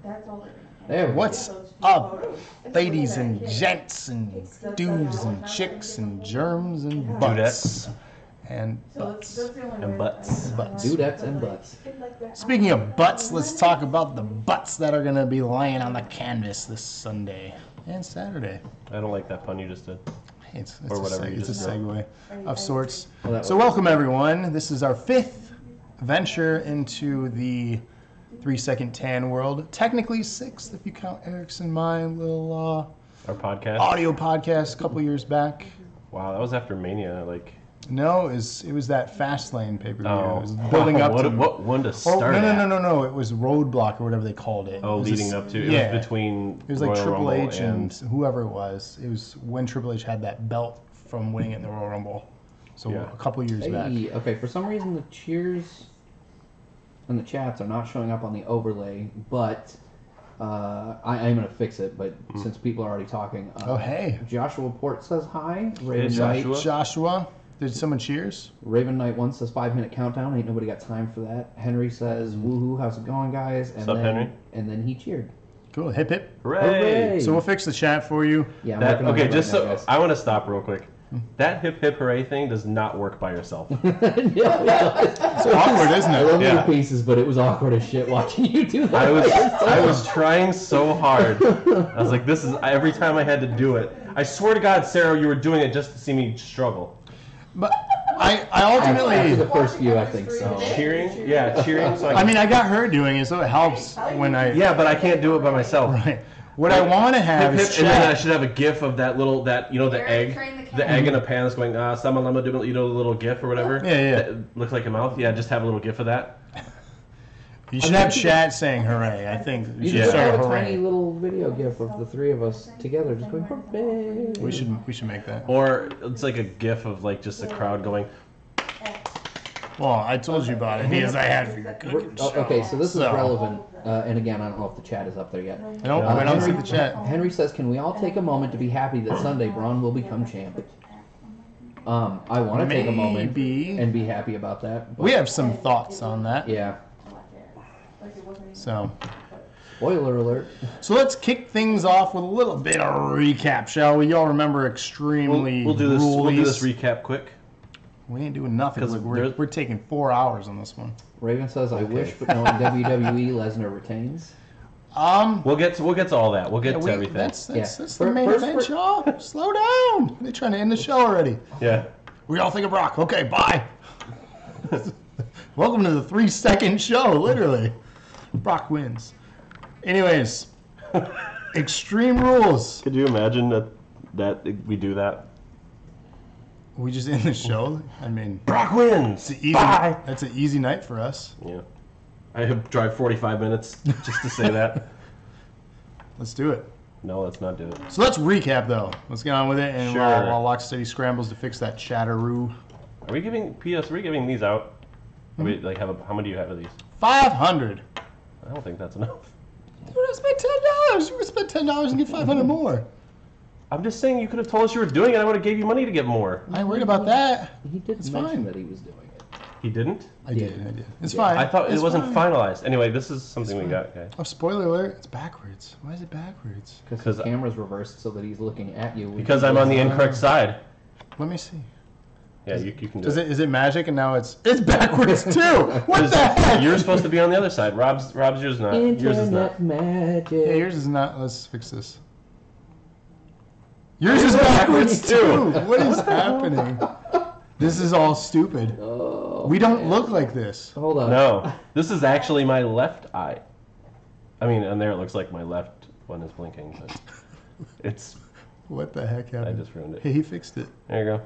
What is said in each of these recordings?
What's up, ladies and gents and dudes and chicks and germs and butts and butts and butts. Dudettes and butts. Speaking of butts, let's talk about the butts that are going to be laying on the canvas this Sunday and Saturday. I don't like that pun you just did. It's or whatever it's a just segue of sorts. So welcome everyone. This is our 5th venture into the 3-second tan world. Technically 6th if you count Eric's and my little our podcast audio podcast a couple years back. Wow, that was after Mania, No, it was that Fastlane pay-per-view. It was building up to what one to start. No. It was Roadblock or whatever they called it. Oh, leading up to it was between. It was like Royal Triple Rumble H and whoever it was. It was when Triple H had that belt from winning it in the Royal Rumble. So a couple years back. Okay, for some reason the cheers and the chats are not showing up on the overlay, but I'm going to fix it. But since people are already talking, hey, Joshua Port says hi. Raven Knight. Joshua. Did someone cheers? Raven Knight 1 says 5-minute countdown. Ain't nobody got time for that. Henry says, woohoo, how's it going, guys? And What's up, Henry? And then he cheered. Cool. Hip hip. Hooray! So we'll fix the chat for you. Yeah. I want to stop real quick. That hip hip hooray thing does not work by yourself. It's awkward, isn't it? I love you to pieces, but it was awkward as shit watching you do that. I was trying so hard. I was like, this is every time I had to do it. I swear to God, Sarah, you were doing it just to see me struggle. But I ultimately after the first few, I think so. Cheering. So I mean, I got her doing it, so it helps when I. Yeah, but I can't do it by myself. Right. What I want to have is and then I should have a GIF of that little the egg in a pan that's going sama lama the little GIF or whatever. Yeah. That looks like a mouth. Yeah, just have a little GIF of that. You should have chat saying hooray. I think you should have a tiny little video GIF of the three of us together just going hooray. We should make that. Or it's like a GIF of just a crowd going. Well, I told you about ideas I had for your cooking show. Okay, so this is relevant. And again, I don't know if the chat is up there yet. I don't see the chat. Henry says, can we all take a moment to be happy that Sunday Braun will become champ? I want to take a moment and be happy about that. We have some thoughts on that. Yeah. So. Spoiler alert. So let's kick things off with a little bit of recap, shall we? Y'all remember extremely We'll do this recap quick. We ain't doing nothing. We're taking 4 hours on this one. Raven says, I wish, but no, in WWE, Lesnar retains. We'll get to all that. We'll get to everything. That's the main event, y'all. Slow down. They're trying to end the show already. Yeah. We all think of Brock. Okay, bye. Welcome to the 3-second show, literally. Brock wins. Anyways, Extreme Rules. Could you imagine that we do that? We just end the show? I mean... Brock wins! Bye! That's an easy night for us. Yeah. I drive 45 minutes just to say that. Let's do it. No, let's not do it. So let's recap, though. Let's get on with it, and while Locksteady scrambles to fix that chatteroo. Are we giving these out? Are we, how many do you have of these? 500. I don't think that's enough. You would have spent $10. You would spend $10 and get 500 more. I'm just saying you could have told us you were doing it. I would have gave you money to get more. I ain't worried about that. He did mention that he was doing it. He didn't? I did. It's fine. I thought it wasn't finalized. Anyway, this is something we got, okay? Oh, spoiler alert. It's backwards. Why is it backwards? Because the camera's reversed so that he's looking at you. Because I'm on the incorrect side. Let me see. Yeah, you can do it. Is it magic and now it's backwards too? What the heck? You're supposed to be on the other side. Rob's yours not. Yours is not. Magic. Yeah, yours is not. Let's fix this. Yours is backwards too. What is happening? This is all stupid. Oh, we don't look like this. Hold on. No, this is actually my left eye. I mean, and there it looks like my left one is blinking, but it's. What the heck happened? I just ruined it. Hey, he fixed it. There you go.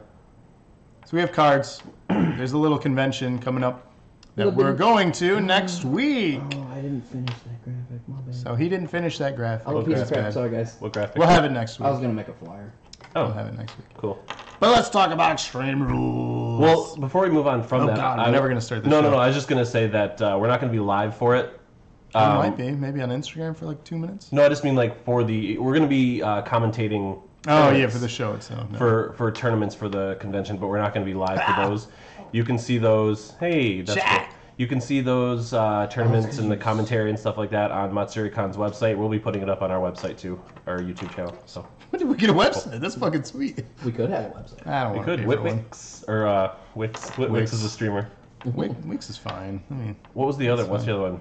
So we have cards. There's a little convention coming up that we're going to next week. Oh, I didn't finish that graphic. My bad. So he didn't finish that graphic. Oh, piece of crap. Sorry, guys. What graphic? We'll have it next week. I was going to make a flyer. We'll have it next week. Cool. But let's talk about Extreme Rules. Well, before we move on from that... God, I'm never going to start this No, show. I was just going to say that we're not going to be live for it. It might be. Maybe on Instagram for 2 minutes. No, I just mean for the... We're going to be commentating... Oh, yeah, for the show itself. No. For tournaments for the convention, but we're not going to be live for those. You can see those. Hey, that's cool. You can see those tournaments and the commentary and stuff like that on Matsuri-Con's website. We'll be putting it up on our website too, our YouTube channel. So When did we get a website? That's fucking sweet. We could have a website. I don't we want to could. pay for one. Witwix or Witwix is a streamer. Wix is fine. I mean, What was the other? What's the other one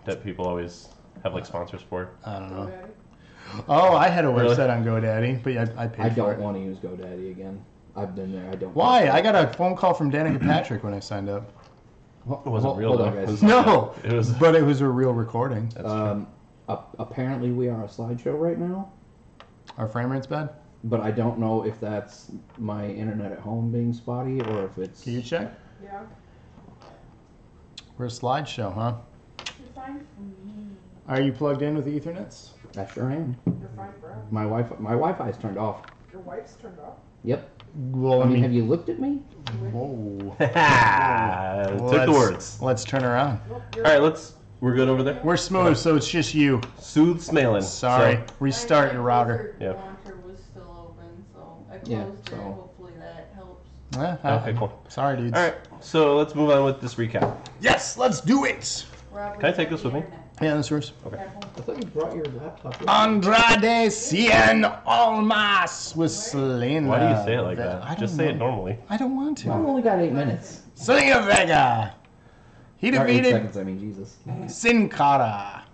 that people always have like sponsors for? I don't know. Oh, I had a Really? website on GoDaddy, but yeah, I paid I for don't it. want to use GoDaddy again. I've been there. I don't. Why? I got a phone call from Danica Patrick when I signed up. It wasn't real Hold though. on, It guys. was No, it was. but it was a real recording. That's true. Apparently, we are a slideshow right now, Our frame rate's bad. but I don't know if that's my internet at home being spotty or if it's. Can you check? Yeah, We're a slideshow, huh? you're fine. Are you plugged in with the Ethernets? I sure am. You're fine, bro. My Wi-Fi is turned off. Your wife's turned off. Yep. Well, I mean, have you looked at me? Whoa. Took the words. Let's turn around. Nope, All right, we're good over there. We're smooth, so it's just you. Sooth Smalin. Sorry. So, Restart your router. Yeah. The launcher was still open, so I closed Yeah, it. so- Hopefully that helps. Okay, cool. Sorry, dudes. All right, so let's move on with this recap. Yes, let's do it. Rob, Can I take this with me? Yeah, that's yours. Okay. I thought you brought your laptop. with Andrade Cien Almas with Selena. Why do you say it like that? I don't Just say it know. normally. I don't want you. I've to. only got 8 minutes. Selena Vega. He Or 8 defeated seconds. I mean, Jesus. Sin Cara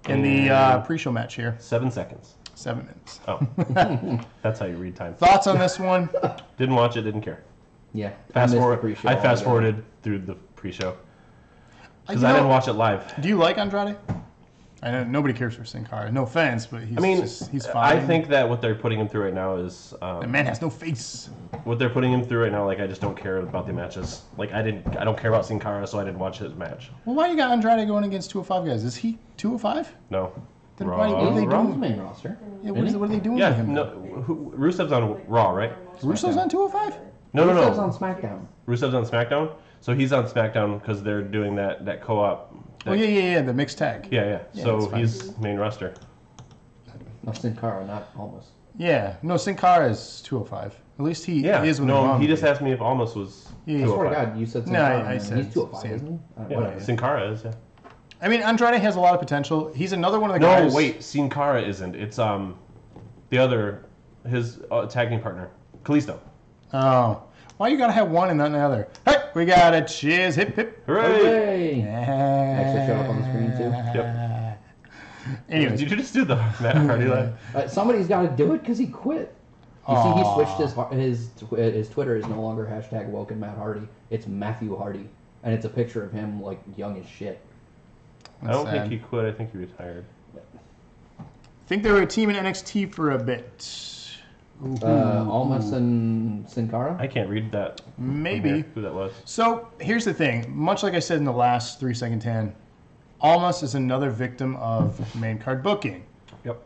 in the pre-show match here. 7 seconds. 7 minutes. Oh, that's how you read time. Thoughts on this one? Didn't watch it. Didn't care. Yeah. Fast forward. I fast fast forwarded through the pre-show because You I know, didn't watch it live. Do you like Andrade? I know nobody cares for Sin Cara. No offense, but he's I mean, he's fine. I think that what they're putting him through right now is the man has no face. what they're putting him through right now. Like I just don't care about the matches. Like I don't care about Sin Cara, so I didn't watch his match. Well, why you got Andrade going against 205 guys? Is he 205? No. Then why- what are they He's on doing? the main roster. Yeah, what are they doing Yeah, with him? no. Rusev's on Raw, right? Russo's on 205? No. Rusev's on SmackDown. Rusev's on SmackDown, so he's on SmackDown because they're doing that co-op. Oh yeah, the mixed tag. Yeah. Yeah, So that's fine. he's main roster. No, Sin Cara, not Almost. Yeah, no, Sin Cara is 205. At least he Yeah. is when they No, want he him just to be. asked me if Almost was. Yeah, I swear to 205. God, you said Sin No, Cara. I and said he's 205, Sin. isn't he? Yeah, Whatever. Sin Cara is. Yeah. I mean, Andrade has a lot of potential. He's another one of the No, guys. wait. Sin Cara isn't. It's the other his tag team partner, Kalisto. Oh, why you gotta have one and not the other? Hey, we got a cheers, hip hip. Hooray! Hooray! Actually showed up on the screen, too. Yep. Anyways, Did you just do the Matt Hardy laugh? Somebody's got to do it because he quit. You see, he switched his Twitter is no longer hashtag Woken Matt Hardy. It's Matthew Hardy, and it's a picture of him like young as shit. I don't sad. think he quit. I think he retired. think they were a team in NXT for a bit. Almas and Sin Cara. I can't read that. from Maybe. here, who that was. So here's the thing. Much like I said in the last 3 second 10, Almas is another victim of main card booking. Yep.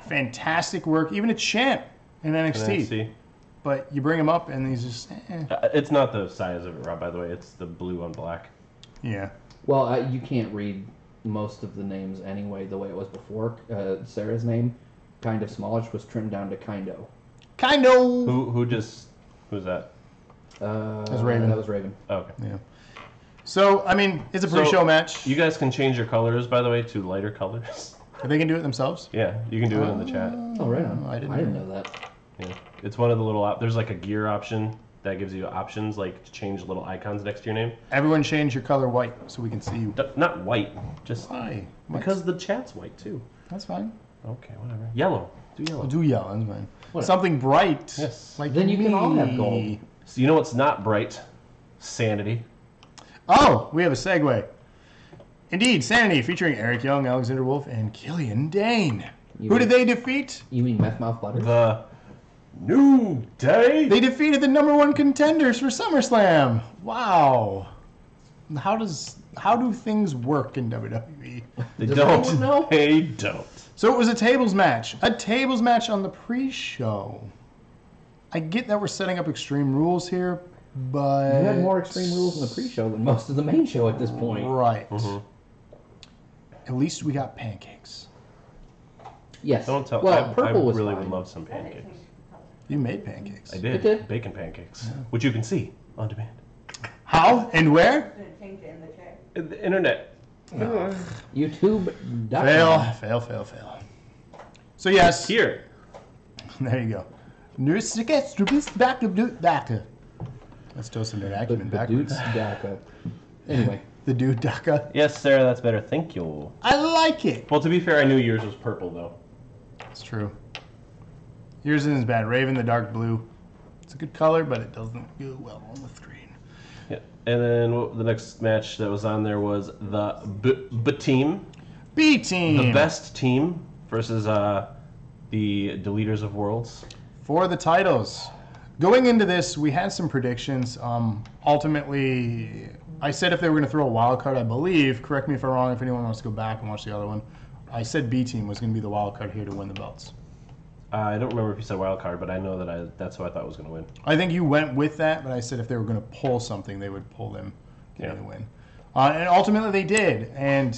Fantastic work, even a champ in NXT. NXT. But you bring him up and he's just, It's not the size of it, Rob. By the way, it's the blue on black. yeah. Well, you can't read most of the names anyway the way it was before. Sarah's name, kind of smallish, was trimmed down to Kindo. Kindo. Who's that? was Raven. That was Raven. Oh, okay. Yeah. So I mean, it's a So, pre-show match. You guys can change your colors, by the way, to lighter colors. They can do it themselves. Yeah, you can do it in the chat. Oh, right on. I didn't I didn't know. know that. Yeah, it's one of the little. There's like a gear option that gives you options, like to change little icons next to your name. Everyone change your color white so we can see you. Not white, just Why? because the chat's white too. That's fine. Okay, whatever. Yellow. Do yellow. We'll do yellow. That's fine. Whatever. Something bright. Yes. Like Then you can all have me. gold. So you know what's not bright? Sanity. Oh, we have a segue. Indeed, Sanity featuring Eric Young, Alexander Wolf, and Killian Dane. Who did they defeat? You mean Meth Mouth Butter? The New Day. They defeated the #1 contenders for SummerSlam. Wow. How do things work in WWE? They Does don't. anyone know? They don't. So it was a tables match. A tables match on the pre-show. I get that we're setting up Extreme Rules here, but... You had more Extreme Rules in the pre-show than most of the main show at this point. Right. Mm-hmm. At least we got pancakes. Yes. Don't tell. Well, I purple was really fine. would love some pancakes. You made pancakes. I It did. did? Bacon pancakes, which you can see on demand. How and where? Didn't change it in the chat. The internet. YouTube.com. Fail. So yes, Here. there you go. Let's toast some Acumen backwards. Anyway, The dude Daka. Yes, Sarah, that's better. Thank you. I like it. Well, to be fair, I knew yours was purple, though. It's true. Yours isn't as bad. Raven, the dark blue. It's a good color, but it doesn't go well on the screen. Yeah. And then the next match that was on there was the B team. B team. The best team versus the Deleters of Worlds. For the titles. Going into this, we had some predictions. Ultimately, I said if they were going to throw a wild card, I believe, correct me if I'm wrong, if anyone wants to go back and watch the other one, I said B team was going to be the wild card here to win the belts. I don't remember if you said wild card, but I know that that's who I thought was going to win. I think you went with that, but I said if they were going to pull something, they would pull them getting the win. And ultimately they did, and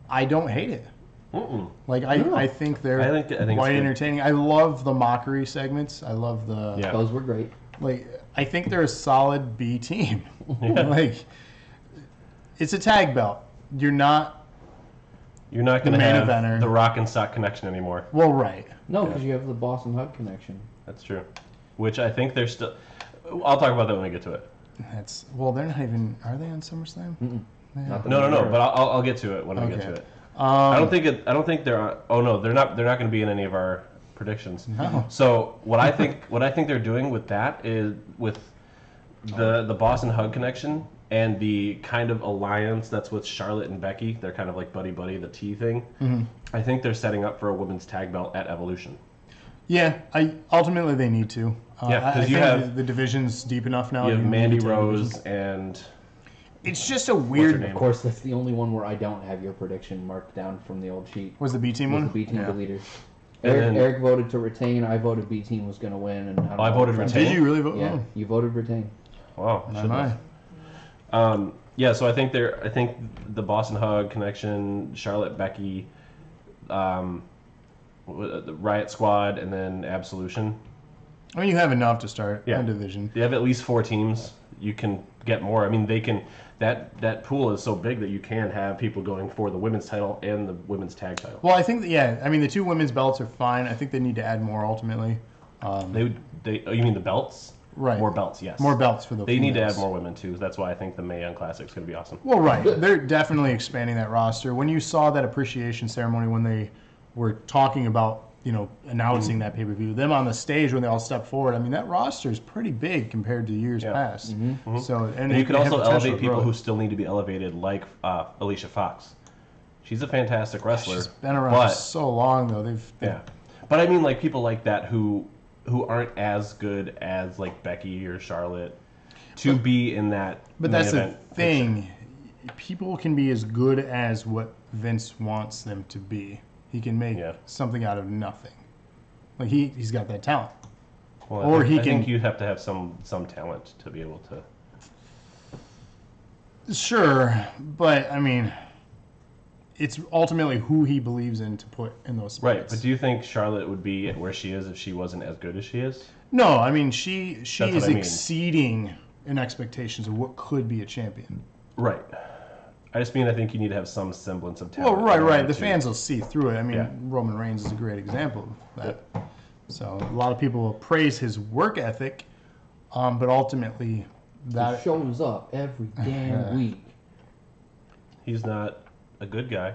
I don't hate it. Like I think they're I think it's quite good. entertaining. I love the mockery segments. I love the those were great. like. I think they're a solid B team. Like it's a tag belt. You're not You're not going The to main have eventer. the Rock and Sock connection anymore. well, right. No, because you have the Boston Hug connection. That's true. Which I think they're still... I'll talk about that when we get to it. That's well. They're not even. Are they on SummerSlam? Not that No, I'm aware but of. I'll get to it when we get Okay. to it. I don't think they're on... Oh, no, they're not going to be in any of our predictions. No. So what I think they're doing with that is with the Boston Hug connection and the kind of alliance that's with Charlotte and Becky. They're kind of like buddy the T thing. I think they're setting up for a women's tag belt at Evolution. Yeah. Ultimately they need to. Yeah, 'cause I you think have- the division's deep enough now. You have need Mandy to take Rose divisions. and It's just a her weird. name? Of course, that's the only one where I don't have your prediction marked down from the old sheet. Was the B team Was one? the B team Yeah. leaders. And then- Eric voted to retain. I voted B team was going to win, and I voted retain. Did you really vote? Yeah, Oh, you voted retain. wow, not shouldn't I. have. Yeah, so I think the Boston Hug connection, Charlotte, Becky, the Riot Squad, and then Absolution. I mean, you have enough to start Yeah. a division. They have at least 4 teams. You can get more. I mean, they can. That pool is so big that you can have people going for the women's title and the women's tag title. Well, I think I mean the 2 women's belts are fine. I think they need to add more ultimately. Oh, you mean the belts? Right. More belts, yes. More belts for the. They need to add females. more women too. That's why I think the Mae Young Classic is going to be awesome. Well, right. They're definitely expanding that roster. When you saw that appreciation ceremony when they were talking about, announcing that pay-per-view, them on the stage when they all stepped forward, I mean, that roster is pretty big compared to years past. So, And they you could have also potential elevate to people grow. who still need to be elevated, like Alicia Fox. She's a fantastic wrestler. She's been around but, for so long, though. Yeah, but I mean, like people like that who aren't as good as like Becky or Charlotte to be in that. But main that's the event thing. People can be as good as what Vince wants them to be. He can make something out of nothing. Like he's got that talent. Well, Or I think you have to have some talent to be able to. Sure, but I mean, it's ultimately who he believes in to put in those spots. Right, but do you think Charlotte would be where she is if she wasn't as good as she is? No, I mean she That's is what I mean. exceeding in expectations of what could be a champion. Right. I just mean I think you need to have some semblance of talent. Well, right. The to- fans will see through it. I mean, Yeah. Roman Reigns is a great example of that. So a lot of people will praise his work ethic, but ultimately, He shows up every damn week. He's not a good guy.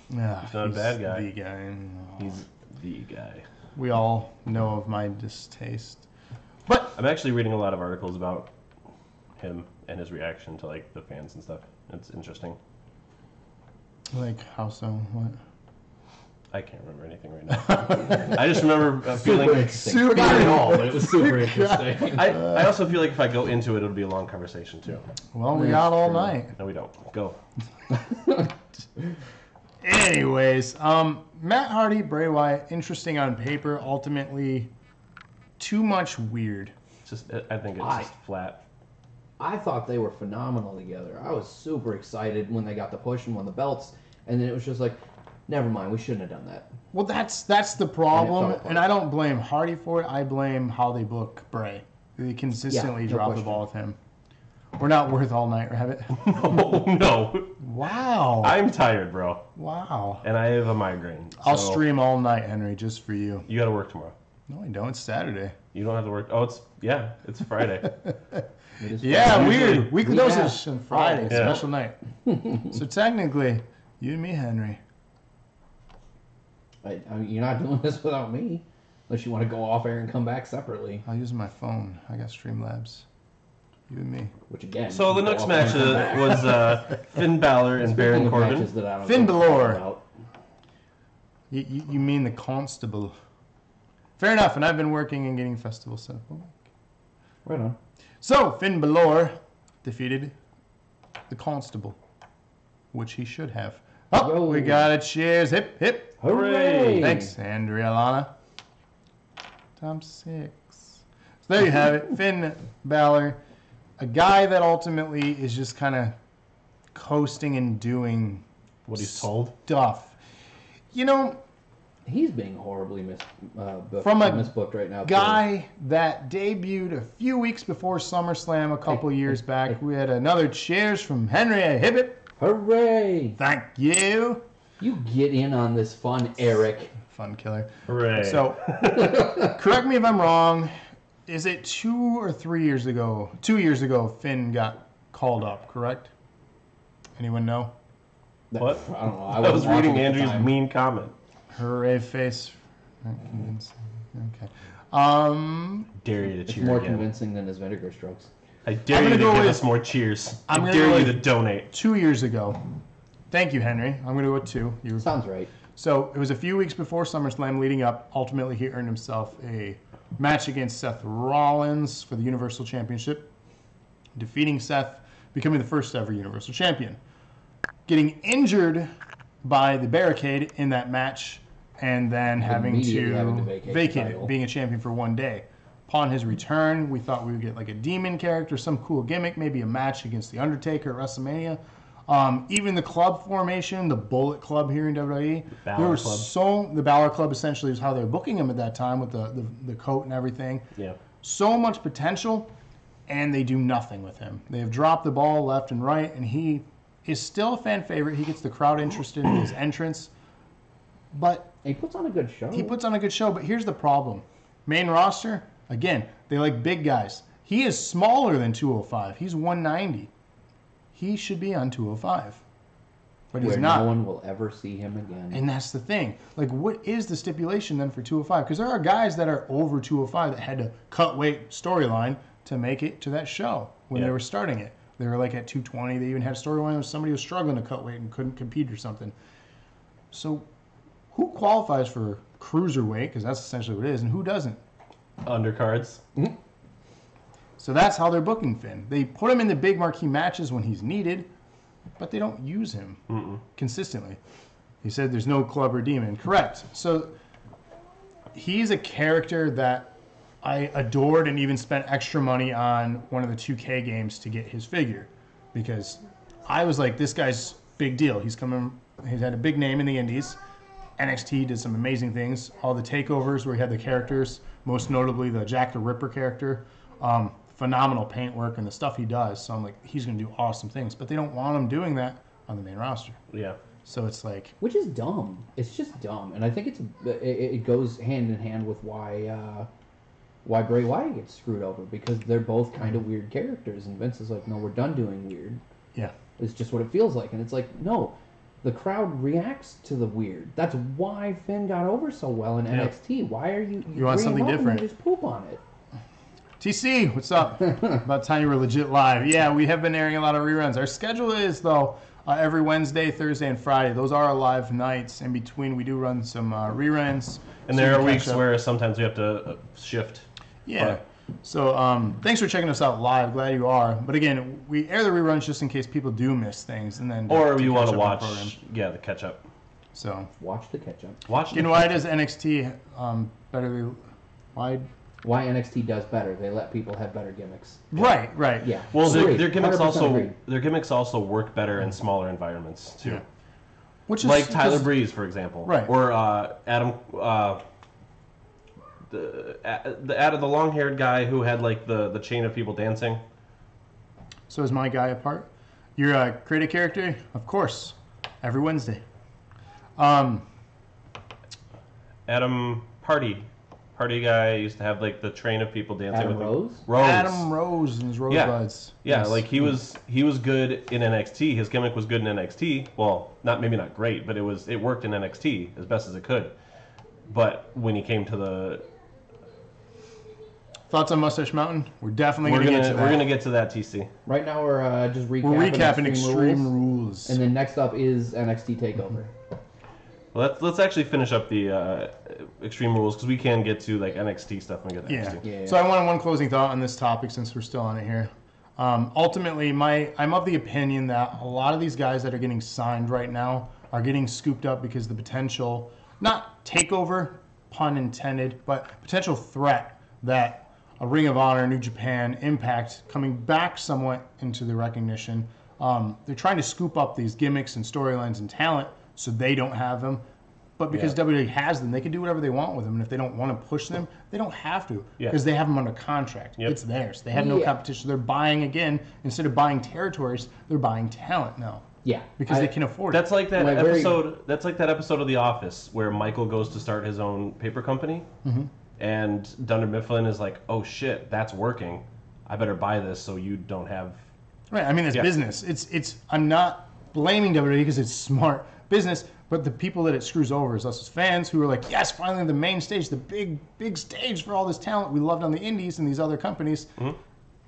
he's not a bad guy. The guy. No. He's the guy. We all know of my distaste. But I'm actually reading a lot of articles about him and his reaction to like the fans and stuff. It's interesting. like, how so? What? I can't remember anything right now. I just remember Super feeling. interesting. Not at all, but it was super interesting. I also feel like if I go into it, it'll be a long conversation too. Well, we That's got all true. night. No, we don't. Go. Anyways, Matt Hardy, Bray Wyatt, interesting on paper. Ultimately, too much weird. I think it's just flat. I thought they were phenomenal together. I was super excited when they got the push and won the belts, and then it was just like, never mind, we shouldn't have done that. Well, that's the problem, And it fell and I don't blame Hardy for it. I blame how they book Bray. They consistently Yeah, no drop the question. ball with him. We're not worth all night, Rabbit. Oh, no. Wow. I'm tired, bro. Wow. And I have a migraine. I'll so stream all night, Henry, just for you. You got to work tomorrow. No, I don't. It's Saturday. You don't have to work. Oh, it's Friday. Yeah, Usually- weird. Weekly Yeah. dosage on Friday. Yeah. Special night. So technically, you and me, Henry. You're not doing this without me, unless you want to go off air and come back separately. I'll use my phone. I got Streamlabs. You and me. Which again. So the you can next go off air match and come back. was Finn Balor and Baron Speaking of Corbin. matches that I don't Finn know Balor. about, You mean the constable. Fair enough, and I've been working and getting festival set up. Right on. So, Finn Balor defeated the constable, which he should have. Oh, Yo. we got a cheers. Hip, hip. Hooray! Thanks, Andrea Lana. Top 6. So there you have it. Finn Balor, a guy that ultimately is just kind of coasting and doing What he's told. stuff. You know, He's being horribly From a misbooked right now. too. guy that debuted a few weeks before SummerSlam a couple years back. We had another cheers from Henry Hip Hip. Hooray! Thank you. You get in on this fun, Eric. Fun killer. Hooray. So, correct me if I'm wrong. Is it 2 or 3 years ago? 2 years ago, Finn got called up, correct? Anyone know? What? I don't know. I was wasn't reading watching at the Andrew's time. mean comment. Hooray face. Not convincing. Okay. Dare you to It's cheer more again. convincing than his vinegar strokes. I dare I'm you to gonna go give with- us more cheers. I'm I gonna dare go you with- to donate. 2 years ago. Thank you, Henry. I'm going to go with 2. You Sounds right. So it was a few weeks before SummerSlam leading up. Ultimately, he earned himself a match against Seth Rollins for the Universal Championship, defeating Seth, becoming the first ever Universal Champion. Getting injured by the barricade in that match, and then having Immediately to having to vacate the vacate title. it, being a champion for one day. Upon his return, we thought we would get like a demon character, some cool gimmick, maybe a match against The Undertaker at WrestleMania. Even the club formation, the Bullet Club here in WWE, Balor there was Club. the Balor Club essentially is how they were booking him at that time with the coat and everything. Yeah. So much potential, and they do nothing with him. They have dropped the ball left and right, and he is still a fan favorite. He gets the crowd interested in his entrance, but He puts on a good show. he puts on a good show. But here's the problem: main roster, again, they like big guys. He is smaller than 205. He's 190. He should be on 205, but he's where not. no one will ever see him again. And that's the thing. Like, what is the stipulation then for 205? Because there are guys that are over 205 that had to cut weight storyline to make it to that show when they Yeah. were starting it. They were like at 220. They even had a storyline where somebody was struggling to cut weight and couldn't compete or something. So, who qualifies for cruiserweight? Because that's essentially what it is, and who doesn't? Undercards. So that's how they're booking Finn. They put him in the big marquee matches when he's needed, but they don't use him consistently. He said there's no club or demon. Correct. So he's a character that I adored and even spent extra money on one of the 2K games to get his figure, because I was like, this guy's big deal. He's had a big name in the indies. NXT did some amazing things. All the takeovers where he had the characters, most notably the Jack the Ripper character. Phenomenal paint work and the stuff he does. So I'm like, he's going to do awesome things. But they don't want him doing that on the main roster. Yeah. So it's like, Which is dumb. It's just dumb, and I think it goes hand in hand with why Bray Wyatt gets screwed over, because they're both kind of weird characters, and Vince is like, no, we're done doing weird. yeah. It's just what it feels like, and it's like, no, the crowd reacts to the weird. That's why Finn got over so well in NXT. Why are you You want bring him something up and different. you just poop on it? TC, what's up? About time you were legit live. Yeah, we have been airing a lot of reruns. Our schedule is, though, every Wednesday, Thursday, and Friday. Those are our live nights. In between, we do run some reruns. And so there you are can weeks catch up. where sometimes we have to shift. Yeah. So thanks for checking us out live. Glad you are. But again, we air the reruns just in case people do miss things, and then Or you want catch to up on the program. watch, the catch up. So Watch the catch-up. Watch you know why does NXT better? Why? Why NXT does better. They let people have better gimmicks. Right. Yeah. Well, Agreed. their gimmicks 100% also work better in smaller environments too. Yeah. Which is Like Tyler just- Breeze, for example. Right. Or Adam, the long-haired guy who had like the chain of people dancing. So is my guy apart. Your create a character, of course, every Wednesday. Adam Party guy used to have like the train of people dancing Adam with Rose? him. Rose. Adam Rose and his rosebuds. Yeah, Yes. like he was good in NXT. His gimmick was good in NXT. Well, maybe not great, but it worked in NXT as best as it could. But when he came to the Thoughts on Mustache Mountain? We're definitely going to get to that. we're gonna get to that, TC. Right now we're just recapping, We're recapping Extreme Extreme Rules. Rules. And then next up is NXT TakeOver. Well, let's actually finish up the Extreme Rules because we can get to like NXT stuff when we get to NXT. Yeah. So I wanted one closing thought on this topic since we're still on it here. Ultimately, I'm of the opinion that a lot of these guys that are getting signed right now are getting scooped up because the potential, not takeover, pun intended, but potential threat that a Ring of Honor, New Japan, Impact coming back somewhat into the recognition. They're trying to scoop up these gimmicks and storylines and talent so they don't have them. But because WWE has them, they can do whatever they want with them. And if they don't want to push them, they don't have to because they have them under contract. Yep. It's theirs. They have no competition. They're buying again. Instead of buying territories, they're buying talent now. Yeah. Because they can afford That's it. like that My episode. That's like that episode of The Office where Michael goes to start his own paper company, and Dunder Mifflin is like, "Oh shit, that's working. I better buy this so you don't have." Right. I mean, it's business. It's. I'm not blaming WWE because it's smart business, but the people that it screws over is us as fans who are like, yes, finally the main stage, the big stage for all this talent we loved on the indies and these other companies, and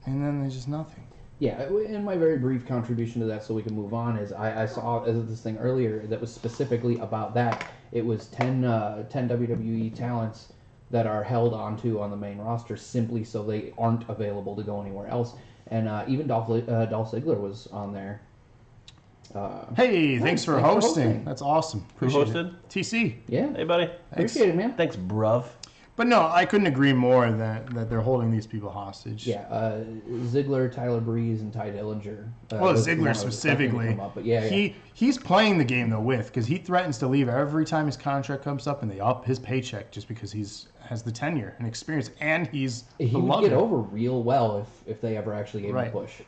then there's just nothing. Yeah, in my very brief contribution to that, so we can move on, is I saw this thing earlier that was specifically about that. It was 10 WWE talents that are held onto on the main roster simply so they aren't available to go anywhere else. And even Dolph Ziggler was on there. Hey, thanks for hosting. That's awesome. Who Appreciate hosted? it. TC. Yeah, Hey, buddy. appreciate it, man. Thanks, bruv. But no, I couldn't agree more that they're holding these people hostage. Yeah, Ziggler, Tyler Breeze, and Ty Dillinger. Well, was the one Ziggler I was expecting to specifically, come up, but yeah. he's playing the game though because he threatens to leave every time his contract comes up, and they up his paycheck just because has the tenure and experience, and He would beloved. get over real well if they ever actually gave him a push.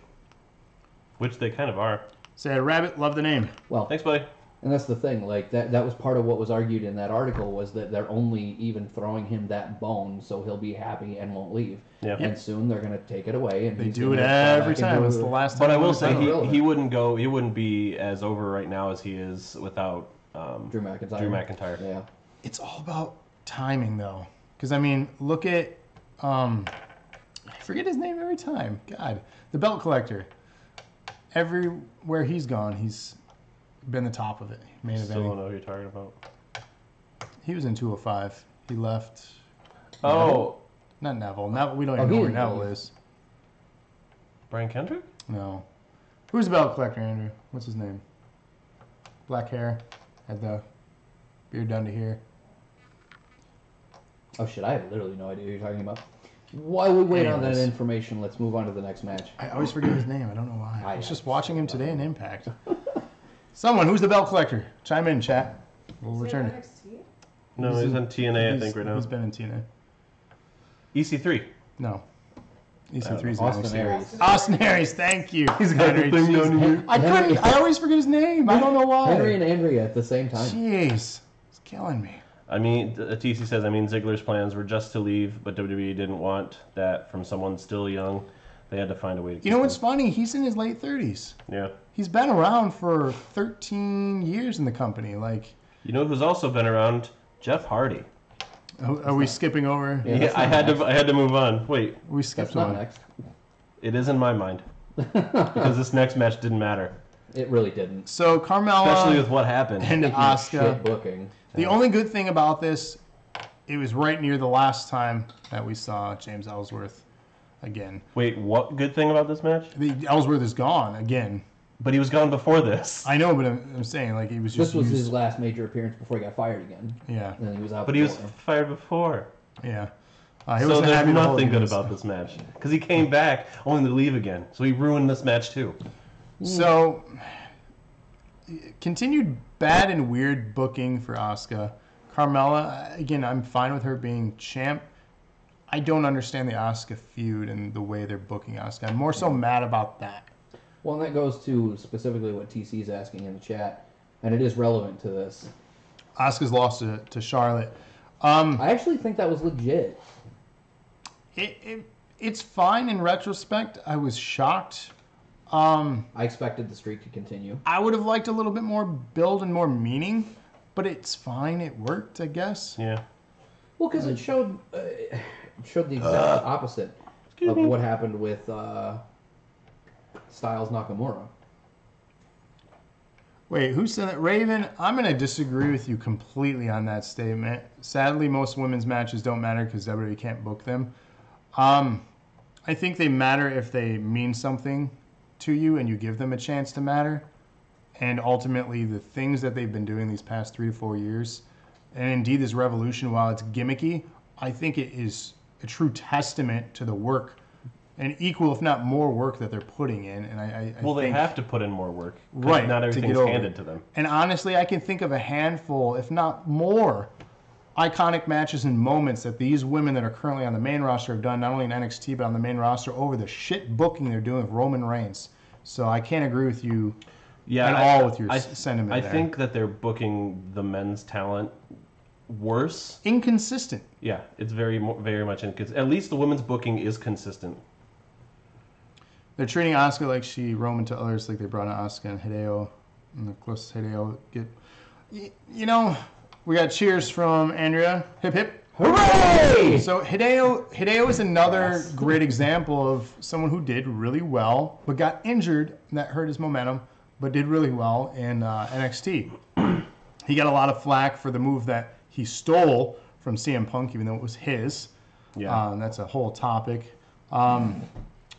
Which they kind of are. Say, Rabbit, love the name. Well, Thanks, buddy. and that's the thing. Like that was part of what was argued in that article was that they're only even throwing him that bone so he'll be happy and won't leave. Yeah. And soon they're going to take it away. And They he's do it gonna fall every back into time. It's the last time. But I will it's say done. he wouldn't go. He wouldn't be as over right now as he is without Drew McIntyre. Drew McIntyre. Yeah. It's all about timing, though. Because, I mean, look at... I forget his name every time. God. The belt collector. Everywhere he's gone, he's been the top of it. Main Still don't event. know who you're talking about. He was in 205. He left... Oh, Not Neville. Neville. We don't Oh, even he know where didn't Neville leave. is. Brian Kendrick? No. Who's the belt collector, Andrew? What's his name? Black hair. Had the beard down to here. Oh shit! I have literally no idea who you're talking about. While we wait on that Anyways. information, let's move on to the next match. I always forget his name. I don't know why. I was I just watching him today in Impact. Someone, who's the belt collector? Chime in, chat. We'll return it. NXT? No, he's in TNA, I think, right now. He's been in TNA. EC3. No. EC3's Austin NXT. Aries. Austin Aries, thank you. He's got Henry, the thing jeez. down here. I couldn't. I always forget his name. I don't know why. Henry and Andrea at the same time. Jeez, it's killing me. I mean, TC says, Ziggler's plans were just to leave, but WWE didn't want that from someone still young. They had to find a way to keep You know what's him. funny? He's in his late 30s. Yeah. He's been around for 13 years in the company. Like, You know who's also been around? Jeff Hardy. are we skipping over? Yeah, Yeah, that's I not had to move on. Wait, We skipped That's not one. next. it is in my mind because this next match didn't matter, It really didn't. So Carmella especially with what happened. and Speaking of Asuka. shit booking. The only good thing about this, it was right near the last time that we saw James Ellsworth again. Wait, what good thing about this match? The Ellsworth is gone again. But he was gone before this. I know, but I'm saying like he was just This was used. his last major appearance before he got fired again. Yeah, And then he was out. But he was before. fired before. yeah. He So wasn't there's happy the whole nothing good years. about this match. Because he came back only to leave again. So he ruined this match too. So continued bad and weird booking for Asuka. Carmella, again, I'm fine with her being champ. I don't understand the Asuka feud and the way they're booking Asuka. I'm more so mad about that. Well, and that goes to specifically what TC's asking in the chat, and it is relevant to this. Asuka's lost to Charlotte. I actually think that was legit. It's fine in retrospect. I was shocked. I expected the streak to continue. I would have liked a little bit more build and more meaning, but it's fine. It worked, I guess. Yeah. Well, because it showed the exact opposite of what happened with Styles Nakamura. Wait, who said that? Raven, I'm going to disagree with you completely on that statement. Sadly, most women's matches don't matter because WWE can't book them. I think they matter if they mean something to you and you give them a chance to matter. And ultimately, the things that they've been doing these past 3 to 4 years, and indeed this revolution, while it's gimmicky, I think it is a true testament to the work and equal, if not more, work that they're putting in. And I Well, they think, have to put in more work. 'Cause right, Not to everything's get over handed it. to them. And honestly, I can think of a handful, if not more, iconic matches and moments that these women that are currently on the main roster have done, not only in NXT, but on the main roster over the shit booking they're doing with Roman Reigns. So I can't agree with you at all with your sentiment I there. think that they're booking the men's talent worse. Inconsistent. Yeah, it's very much inconsistent. At least the women's booking is consistent. They're treating Asuka like she Roman to others, like they brought in Asuka and Hideo, and the closest Hideo get. You know, we got cheers from Andrea. Hip hip. Hooray! So Hideo is another great example of someone who did really well, but got injured, and that hurt his momentum, but did really well in NXT. He got a lot of flack for the move that he stole from CM Punk, even though it was his. Yeah. That's a whole topic.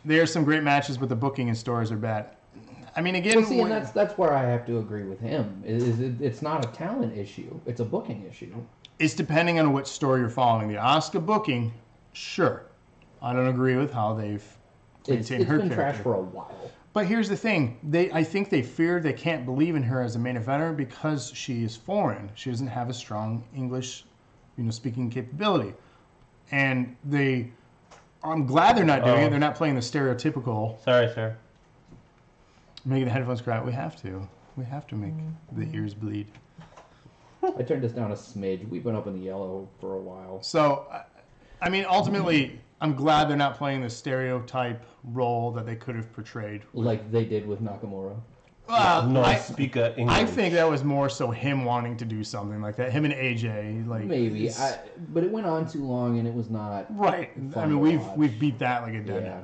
There's some great matches, but the booking and stories are bad. I mean, again, Well, see, and that's where I have to agree with him. It's not a talent issue; it's a booking issue. it's depending on which story you're following. The Asuka booking, sure. I don't agree with how they've maintained her been character. trash for a while. But here's the thing. I think they fear they can't believe in her as a main eventer because she is foreign. She doesn't have a strong English, speaking capability. And I'm glad they're not doing it. They're not playing the stereotypical. Sorry, sir. Making the headphones cry. We have to. We have to make the ears bleed. I turned this down a smidge. We've been up in the yellow for a while. So, I mean, ultimately, I'm glad they're not playing the stereotype role that they could have portrayed. Like they did with Nakamura. Well, No, I speak English. I think that was more so him wanting to do something like that. Him and AJ, like Maybe. it's- But it went on too long and it was not. right. fun I mean, to watch. we've beat that like a dead. Yeah.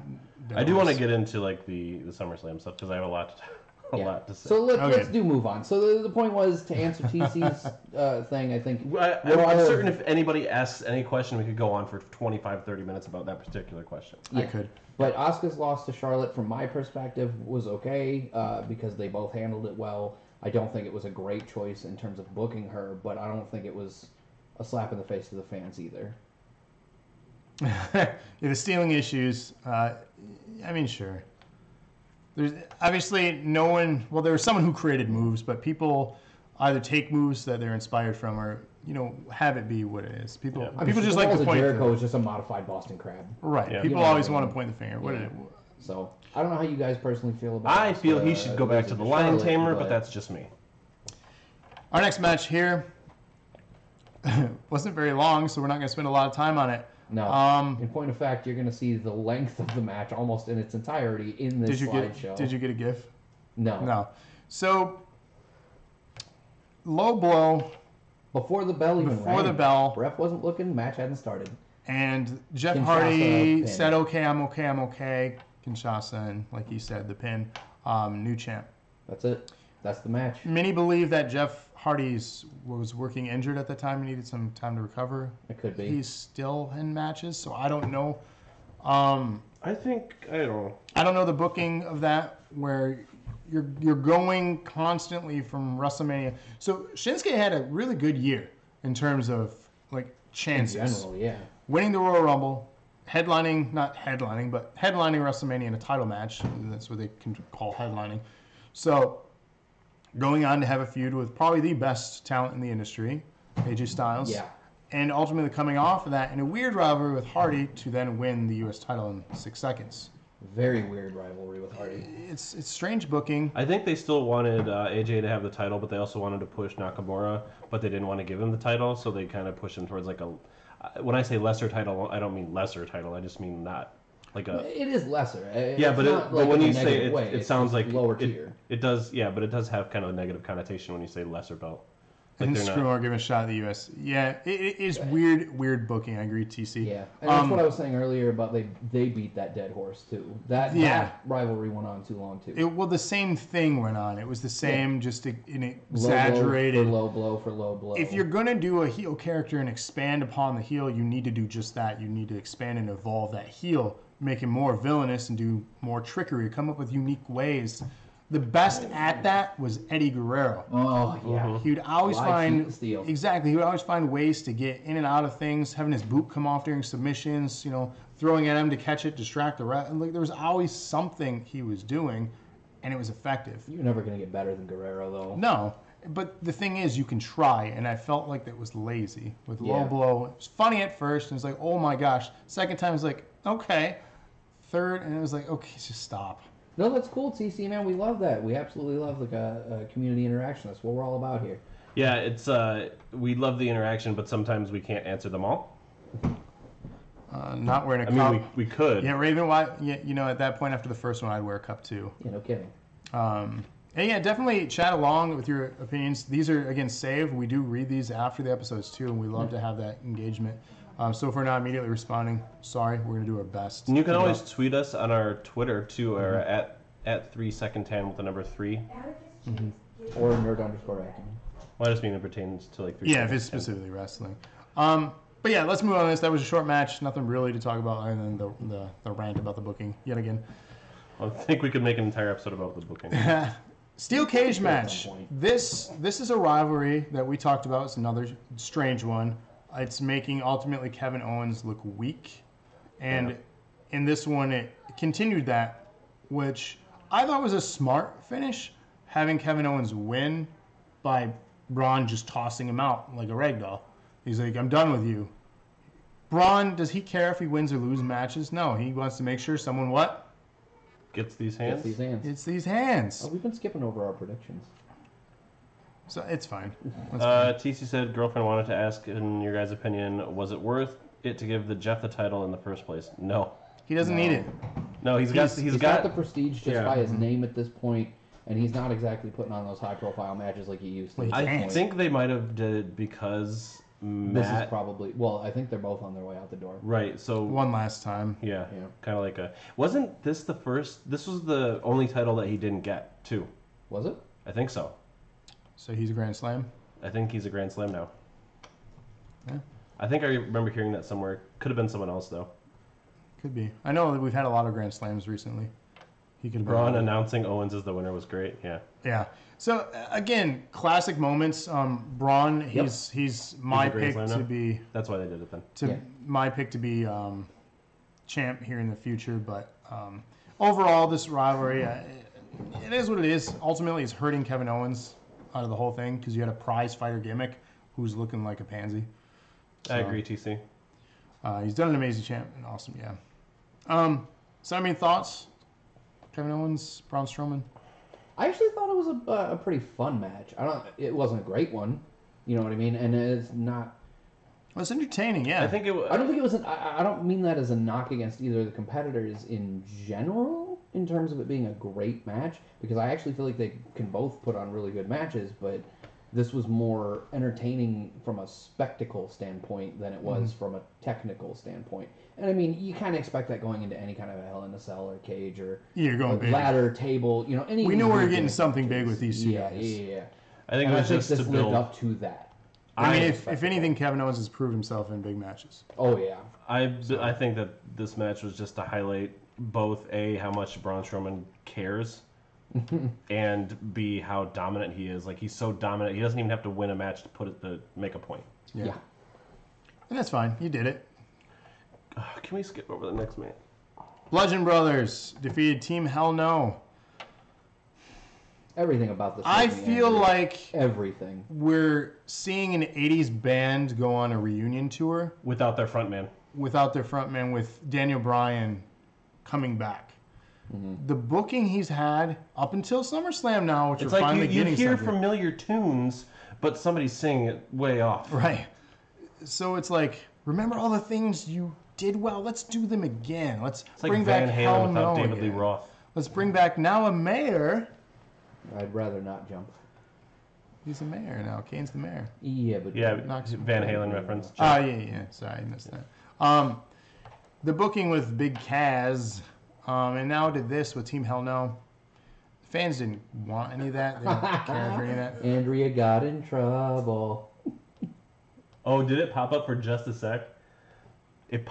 dead I do want to horse. get into like the SummerSlam stuff because I have a lot to say. So Okay. let's do move on. So the point was to answer TC's thing, I think. I'm certain if anybody asks any question, we could go on for 25, 30 minutes about that particular question. I could. But Asuka's loss to Charlotte, from my perspective, was okay because they both handled it well. I don't think it was a great choice in terms of booking her, but I don't think it was a slap in the face to the fans either. The stealing issues. I mean, sure. There's obviously no one. Well, there was someone who created moves, but people either take moves that they're inspired from, or have it be what it is. People just like to point. Jericho was just a modified Boston Crab. Right. Yeah. People You know always what I want to mean. point the finger. What Yeah. did it? So I don't know how you guys personally feel about. I feel he Asuka should go back to losing the Lion Charlotte, Tamer, but that's just me. Our next match here wasn't very long, so we're not going to spend a lot of time on it. No. In point of fact, you're going to see the length of the match almost in its entirety in this slideshow. Did you get a GIF? No. No. So low blow Before the bell even before rang. the bell, Ref wasn't looking. Match hadn't started. and Jeff Kinshasa Hardy pin. said, "Okay, I'm okay, I'm okay." Kinshasa, and like he said, the pin, new champ. That's it. That's the match. Many believe that Jeff Hardy was working injured at the time. He needed some time to recover. It could be. He's still in matches, so I don't know. I don't know. I don't know the booking of that where you're going constantly from WrestleMania. So Shinsuke had a really good year in terms of like In chances. general, yeah. Winning the Royal Rumble, not headlining, but headlining WrestleMania in a title match. That's what they can call headlining. So going on to have a feud with probably the best talent in the industry, AJ Styles. Yeah. And ultimately coming off of that in a weird rivalry with Hardy to then win the U.S. title in 6 seconds. Very weird rivalry with Hardy. It's strange booking. I think they still wanted AJ to have the title, but they also wanted to push Nakamura, but they didn't want to give him the title, so they kind of pushed him towards like a. When I say lesser title, I don't mean lesser title. I just mean not like a. It is lesser. Yeah, but like when in a you say negative it, way. it sounds like lower tier. It does, yeah, but it does have kind of a negative connotation when you say lesser belt. Like And they're screw not. or give a shot at the U.S. Yeah, it is weird booking. I agree, TC. Yeah, and that's what I was saying earlier about they beat that dead horse too. That rivalry went on too long too. Well, the same thing went on. It was the same, just in Low exaggerated. blow for low blow. If you're gonna do a heel character and expand upon the heel, you need to do just that. You need to expand and evolve that heel, make him more villainous and do more trickery. Come up with unique ways. The best at that was Eddie Guerrero. Oh yeah. He would always Live find heat steel. exactly. He would always find ways to get in and out of things. Having his boot come off during submissions, throwing at him to catch it, distract the ref. And there was always something he was doing, and it was effective. You're never gonna get better than Guerrero though. No, but the thing is, you can try, and I felt like that was lazy with low Yeah. blow. It was funny at first, and it's like, oh my gosh. Second time, it's like, okay. Third, and it was like, okay, just stop. No, that's cool, TC man. We love that. We absolutely love like a community interaction. That's what we're all about here. Yeah, it's we love the interaction, but sometimes we can't answer them all. Not wearing a I cup. mean, we could. Yeah, Raven, why? Yeah, at that point after the first one, I'd wear a cup too. Yeah, no kidding. And yeah, definitely chat along with your opinions. These are, again, saved. We do read these after the episodes too, and we love to have that engagement. So if we're not immediately responding, sorry, we're going to do our best. And you can always tweet us on our Twitter too, or at 3second10 with the number 3. Or nerd_Acumen. Well, I just mean it pertains to like 3 Yeah, if seconds, it's specifically wrestling. But yeah, let's move on to this. That was a short match. Nothing really to talk about other than the rant about the booking yet again. I think we could make an entire episode about the booking. Steel cage At match. some point. This is a rivalry that we talked about. It's another strange one. It's making ultimately Kevin Owens look weak, and in this one it continued that, which I thought was a smart finish, having Kevin Owens win by Braun just tossing him out like a ragdoll. He's like, I'm done with you. Braun, does he care if he wins or loses matches? No, he wants to make sure someone what? Gets these hands. Gets these hands. It's these hands. Oh, we've been skipping over our predictions. So it's fine. That's fine. TC said, girlfriend wanted to ask, in your guys' opinion, was it worth it to give the Jeff the title in the first place? No. He doesn't need it. No, he's Got got the prestige just by his name at this point, and he's not exactly putting on those high-profile matches like he used to. Well, at this I point. think they might have did it because This is Matt. probably I think they're both on their way out the door. Right. So One last time. yeah, Yeah. kind of like a. Wasn't this the first? This was the only title that he didn't get too. Was it? I think so. So he's a Grand Slam. I think he's a Grand Slam now. Yeah. I think I remember hearing that somewhere. Could have been someone else though. Could be. I know that we've had a lot of Grand Slams recently. He could have been. Braun announcing Owens as the winner was great. Yeah. Yeah. So again, classic moments. Braun, he's my a Grand pick Slam to now? be That's why they did it then. my pick to be champ here in the future. But overall, this rivalry, it is what it is. Ultimately, it's hurting Kevin Owens out of the whole thing because you had a prize fighter gimmick who's looking like a pansy. I agree, TC. He's done an amazing champ and awesome, yeah. So I mean, thoughts? Kevin Owens, Braun Strowman. I actually thought it was a pretty fun match. It wasn't a great one, you know what I mean, and it's not. Well, it's entertaining, yeah. I think it. I don't think it was. I don't mean that as a knock against either of the competitors in general, in terms of it being a great match, because I actually feel like they can both put on really good matches, but this was more entertaining from a spectacle standpoint than it was from a technical standpoint. And I mean, you kind of expect that going into any kind of a Hell in a Cell or cage or You're going big. ladder, table, any. We knew we were getting matches. something big with these two Yeah, guys. yeah. I think And it I was think just this to lived build. up to that. I mean, I- if anything, Kevin Owens has proved himself in big matches. Oh yeah. I think that this match was just to highlight both A, how much Braun Strowman cares, and B, how dominant he is. Like, he's so dominant, he doesn't even have to win a match to make a point. Yeah. And that's fine. You did it. Can we skip over the next match? Bludgeon Brothers defeated Team Hell No. Everything about this. I makes me feel angry. like everything. we're seeing an 80s band go on a reunion tour Without their front man. without their frontman, with Daniel Bryan coming back. The booking he's had up until SummerSlam now, which It's we're like finally you getting hear something. familiar tunes, but somebody's singing it way off. Right. So it's like, remember all the things you did well? Let's do them again. Let's It's like bring Van back Halen Hell without No David Lee again. Roth. Let's bring back now a mayor. I'd rather not jump. He's a mayor now. Kane's the mayor. Yeah, but Yeah, Knocks- Van Halen reference. Oh, yeah. Sorry, I missed that. The booking with Big Kaz, and now did this with Team Hell No. Fans didn't want any of that. They didn't care for any of that. Andrea got in trouble. Oh, did it pop up for just a sec?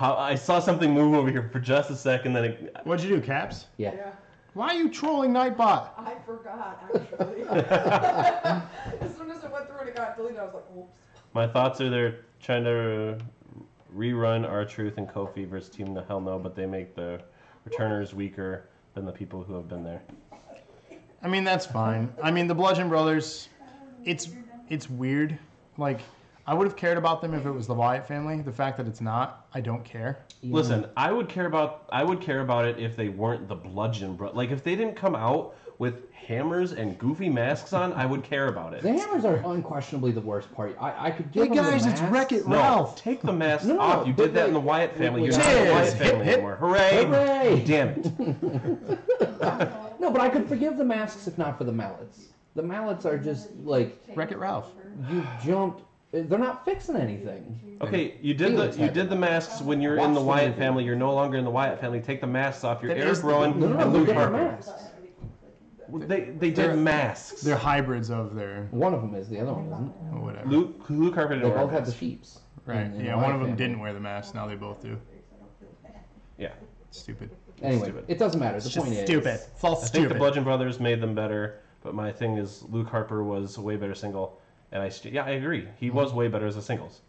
I saw something move over here for just a sec, and then it... What'd you do, Caps? Yeah. Yeah, Why are you trolling Nightbot? I forgot actually. As soon as it went through and it got deleted, I was like, oops. My thoughts are they're trying to rerun R-Truth and Kofi versus Team Hell No, but they make the returners weaker than the people who have been there. I mean, that's fine. I mean, the Bludgeon Brothers, it's weird. Like, I would have cared about them if it was the Wyatt family. The fact that it's not, I don't care. Yeah. Listen, I would care about it if they weren't the Bludgeon Brothers. Like, if they didn't come out with hammers and goofy masks on, I would care about it. The hammers are unquestionably the worst part. I could give Hey, them guys, the it's masks. Wreck-It No, Ralph. take the mask No, off. You but did that in the like- Wyatt family. You're Cheers. not the Wyatt Hip, family hip. anymore. Hooray! Hooray! Damn it. No, but I could forgive the masks if not for the mallets. The mallets are just like Wreck-It Ralph. you jumped. They're not fixing anything. Okay, you did the masks when you're in the Wyatt family. You're no longer in the Wyatt family. Take the masks off. You're That Eric is the- Rowan No, no, and they're Luke different Harper. masks. They did masks. They're hybrids of their, One of them is, the other one isn't. or whatever. Luke Harper They didn't wear both have the masks. sheeps. Right. in the Yeah, one Wyatt of them family. didn't wear the mask. Now they both do. Yeah. Stupid. Anyway, Stupid. it doesn't matter. The It's just point is, stupid. False I think stupid. the Bludgeon Brothers made them better, but my thing is Luke Harper was a way better single, and I agree. He was way better as a singles.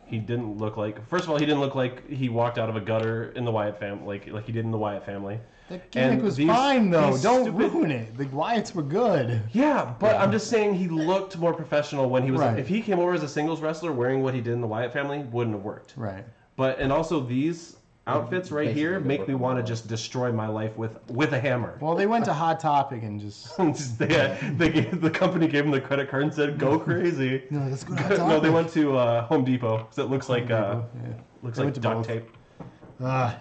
He didn't look like. First of all, he didn't look like he walked out of a gutter in the Wyatt family, like he did in the Wyatt family. That gimmick And was these- fine, though. these Don't stupid- ruin it. The Wyatts were good. Yeah, but I'm just saying he looked more professional when he was. Right. If he came over as a singles wrestler wearing what he did in the Wyatt family, wouldn't have worked. Right. But and also these outfits right Basically, here they make work me on want to the just destroy my life with a hammer. Well, they went to Hot Topic and just. The company gave him the credit card and said, "Go crazy." No, let's go to Hot Topic. No, they went to Home Depot because it looks like Yeah. looks They like went to duct both. tape.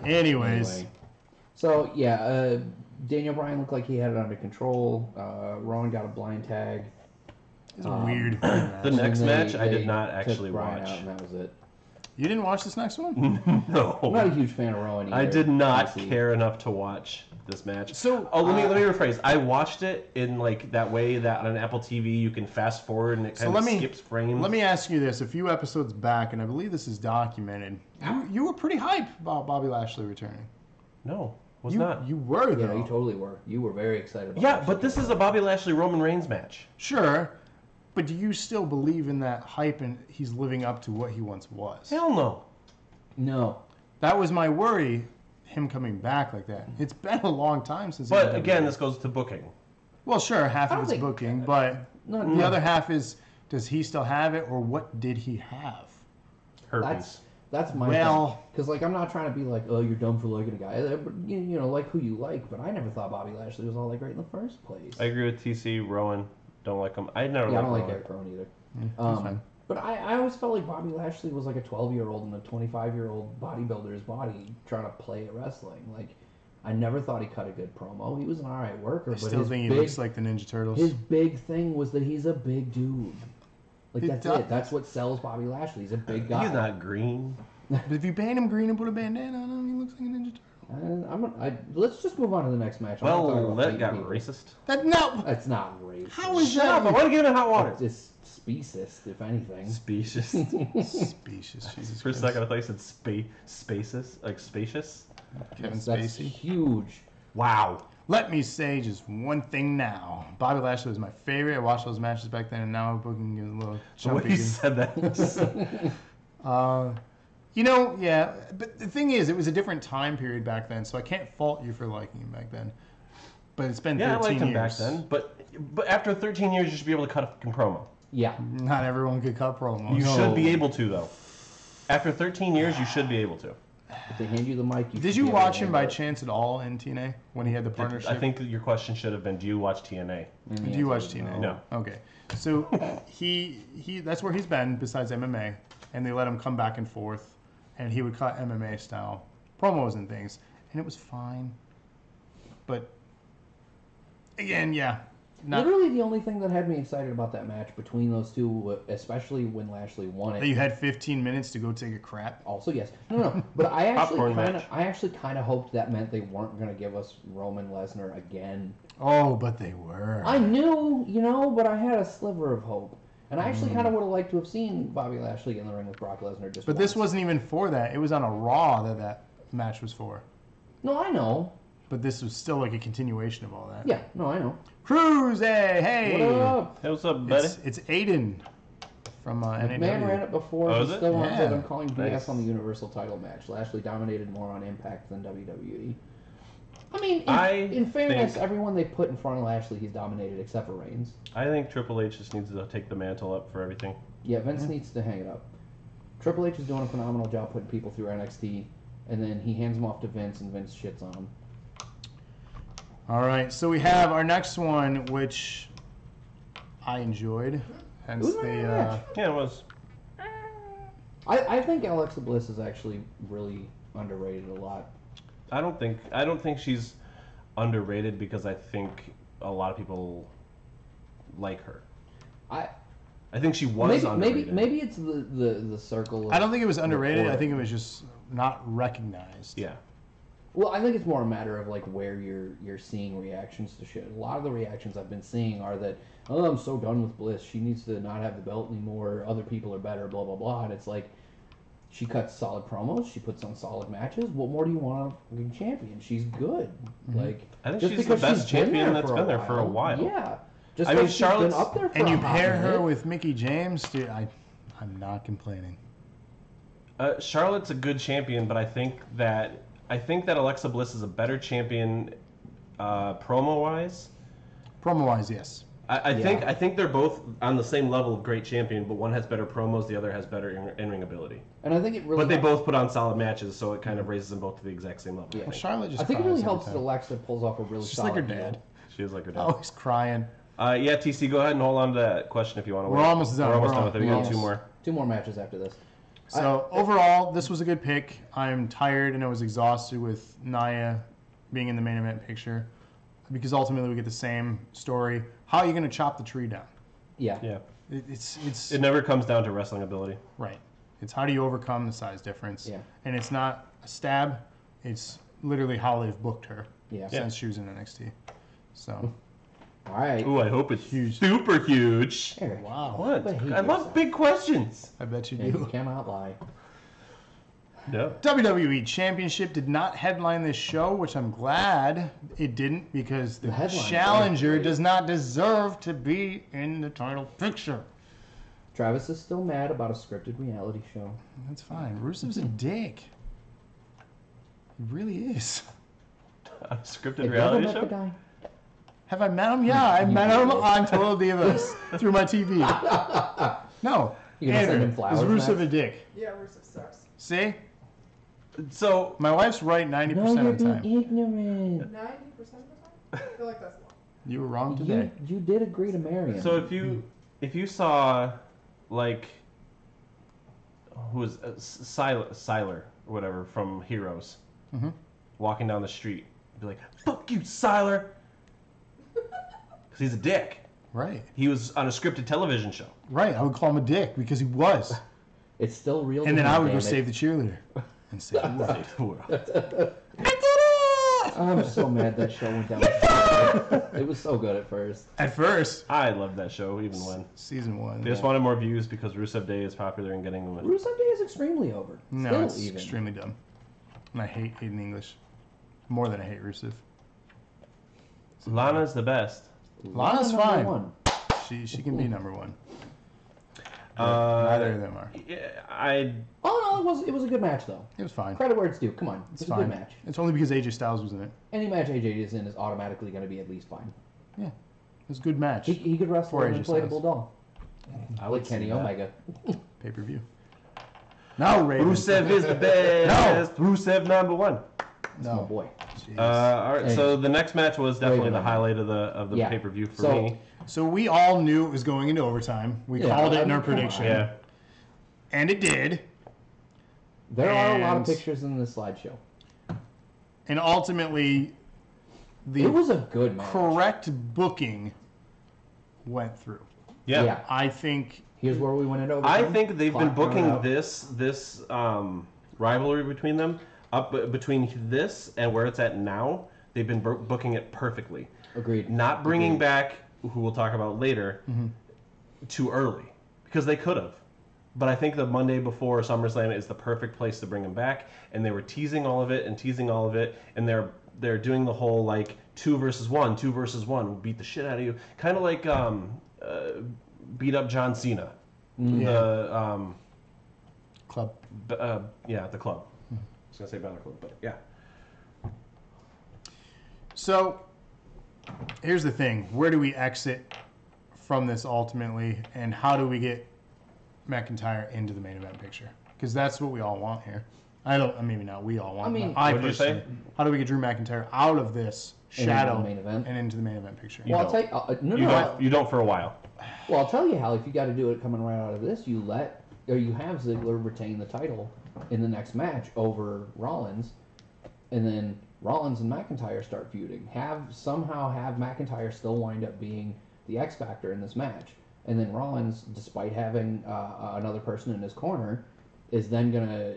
Anyways. Anyway. So yeah, Daniel Bryan looked like he had it under control. Rowan got a blind tag. It's weird. The And next then match I they did not took actually Bryan watch. out, and that was it. You didn't watch this next one? I'm not a No, huge fan of Rowan either. I did not honestly. care enough to watch this match. So, let me rephrase. I watched it in like that way that on Apple TV you can fast forward and it So kind of let me- skips frames. Let me ask you this. A few episodes back, and I believe this is documented, you were pretty hype about Bobby Lashley returning. No, was You, not. you were, Yeah, though. you totally were. You were very excited about Yeah, that but shit. this is a Bobby Lashley Roman Reigns match. Sure. But do you still believe in that hype and he's living up to what he once was? Hell no. No. That was my worry, him coming back like that. It's been a long time since. But he's again, been- this goes to booking. well, sure, half I of don't it's think- booking, but No, the no. other half is, does he still have it, or what did he have? Herpes. That's my Well- because like I'm not trying to be like, oh, you're dumb for liking a guy. But, you know, like who you like. But I never thought Bobby Lashley was all that great in the first place. I agree with TC. Rowan, don't like him. I never yeah, I liked don't like Rowan. Eric Rowan either. He's fine. But I always felt like Bobby Lashley was like a 12-year-old in a 25-year-old bodybuilder's body trying to play at wrestling. Like, I never thought he cut a good promo. He was an alright worker, I but still his think he big, looks like the Ninja Turtles. his big thing was that he's a big dude. Like, He that's does. it. That's what sells Bobby Lashley. He's a big guy. He's not green. But if you paint him green and put a bandana on him, he looks like a Ninja Turtle. Let's just move on to the next match. I'm not talking Well, about that fighting got people. racist. That no. That's not racist. How is Shut up! I want to get him in hot water. It's speciest, if anything. Specious. Specious, Jesus For a Christ. second, I thought you said spacious, like spacious. Kevin That's Spacey. huge. Wow. Let me say just one thing now. Bobby Lashley was my favorite. I watched those matches back then, and now booking is a little The way jumpy. you said that. You know, yeah. But the thing is, it was a different time period back then, so I can't fault you for liking him back then. But it's been 13 yeah, I liked him years. back then, but after 13 years, you should be able to cut a fucking promo. Yeah. Not everyone could cut promos. You No. should be able to, though. After 13 years, you should be able to. If they hand you the mic, Did you watch him by chance at all in TNA when he had the I partnership? think that your question should have been, do you watch TNA? Do you watch TNA? No. Okay. So he that's where he's been besides MMA, and they let him come back and forth, and he would cut MMA style promos and things, and it was fine. But again, yeah. Literally the only thing that had me excited about that match between those two, especially when Lashley won That it. you had 15 minutes to go take a crap. Also, yes. No. But I Popcorn match. actually kind of hoped that meant they weren't going to give us Roman Lesnar again. Oh, but they were. I knew, but I had a sliver of hope. And I actually kind of would have liked to have seen Bobby Lashley in the ring with Brock Lesnar just But once. this wasn't even for that. It was on a Raw that match was for. No, I know. But this was still like a continuation of all that. Yeah, no, I know. Cruise, hey! What up? Hey, what's up, buddy? It's Aiden from NAW. Man ran it before. Oh, He is it? still runs Yeah. it. I'm calling BS Nice. on the Universal title match. Lashley dominated more on Impact than WWE. I mean, in fairness, think- everyone they put in front of Lashley, he's dominated except for Reigns. I think Triple H just needs to take the mantle up for everything. Yeah, Vince needs to hang it up. Triple H is doing a phenomenal job putting people through NXT, and then he hands them off to Vince, and Vince shits on them. All right, so we have our next one, which I enjoyed. Hence It was a the nice match. Yeah, it was. I think Alexa Bliss is actually really underrated a lot. I don't think she's underrated because I think a lot of people like her. I think she was underrated. Maybe it's the circle. I don't think it was underrated. Order. I think it was just not recognized. Yeah. Well, I think it's more a matter of like where you're seeing reactions to shit. A lot of the reactions I've been seeing are that, oh, I'm so done with Bliss. She needs to not have the belt anymore. Other people are better. Blah blah blah. And it's like, she cuts solid promos. She puts on solid matches. What more do you want a fucking champion? She's good. Like I think just she's the because best she's been champion there that's for been there for a while. Yeah. Just I mean, because she's been Charlotte's- up there for And a you hot pair her minute. with Mickey James, dude. I'm not complaining. Charlotte's a good champion, but I think that Alexa Bliss is a better champion, promo wise. Promo wise, yes. I think they're both on the same level of great champion, but one has better promos, the other has better in-ring ability. And I think it really. But they helps- both put on solid matches, so it kind of raises them both to the exact same level. Yeah. I Well, think. Charlotte just I think it cries really every helps that time. Alexa pulls off a really She's solid like her heel. dad. She is like her dad. Always crying. Yeah, TC, go ahead and hold on to that question if you want to. We're wait. almost done. We're almost We're done with it. We got almost- two more. 2 more matches after this. So overall, this was a good pick. I'm tired and I was exhausted with Nia being in the main event picture because ultimately we get the same story. How are you going to chop the tree down? Yeah. Yeah. It's It never comes down to wrestling ability. right. It's how do you overcome the size difference? Yeah. And it's not a stab. It's literally how they've booked her Yeah. since she was in NXT. So All right. Ooh, I hope it's Huge. super huge. Eric. wow, What? Behave I love yourself. big questions. I bet you Yeah, you do. cannot lie. No. WWE Championship did not headline this show, which I'm glad it didn't because the headline challenger was does not deserve to be in the title picture. Travis is still mad about a scripted reality show. That's fine. Rusev's a dick. He really is. A scripted Have you ever reality met the show? guy? Have I met him? Yeah, I met him on Total Divas through my TV. No. You gonna send Andrew, him flowers, is Rusev Max? a dick? Yeah, Rusev sucks. See? So My wife's right 90% No, you're of the time. being ignorant. 90% of the time? I feel like that's a lot. You were wrong today. You did agree to marry him. So if you saw like who was Siler or whatever from Heroes Mhm. walking down the street, you'd be like, "Fuck you, Siler," because he's a dick. Right. He was on a scripted television show. Right. I would call him a dick because he was. It's still real. And to then me, I would go damn save it. the cheerleader. And save the world. I did it! I'm so mad that show went down. the toilet. It was so good at first. At first, I loved that show even when season 1. they just wanted more views because Rusev Day is popular and getting them. Rusev Day is extremely over. No, Still it's even. extremely dumb. And I hate Hayden English. More than I hate Rusev. Lana's the best. Lana's Number fine. 1. She can be number 1. Uh, Neither of them are. Yeah, Oh no, it was a good match though. It was fine. Credit where it's due. Come on, It's it's a fine. good match. It's only because AJ Styles was in it. Any match AJ is in is automatically going to be at least fine. Yeah. It was a good match. He could wrestle For an AJ inflatable Styles. doll I would like Kenny see that. Omega. Pay-per-view. No, Raven. Rusev is the best. No. Rusev number one. That's my boy. All right, Hey. so the next match was definitely Raven. the highlight of the Yeah. pay-per-view for So- me. So we all knew it was going into overtime. We Yeah, called it I in mean, our come on. prediction. Yeah. And it did. There are a lot of And- pictures in this slideshow. And ultimately, the It was a good match. correct booking went through. Yeah. I think Here's where we went into I overtime. think they've been Clock running booking out. this rivalry between them between this and where it's at now. They've been booking it perfectly. Agreed. Not bringing Agreed. back, who we'll talk about later, too early. Because they could have. But I think the Monday before SummerSlam is the perfect place to bring him back. And they were teasing all of it. And they're doing the whole, like, 2 versus 1, we'll beat the shit out of you. Kind of like beat up John Cena. The, club. the club. I was going to say Balor Club, but yeah. So here's the thing. Where do we exit from this ultimately? And how do we get McIntyre into the main event picture? Because that's what we all want here. Maybe not we all want. I mean- but What'd you say? personally, how do we get Drew McIntyre out of this And into the shadow main event? and into the main event picture? Well, I'll don't. tell you. You don't for a while. Well, I'll tell you, Hal. If you got to do it coming right out of this, you have Ziggler retain the title in the next match over Rollins, and then Rollins and McIntyre start feuding. Somehow have McIntyre still wind up being the X Factor in this match, and then Rollins, despite having another person in his corner, is then gonna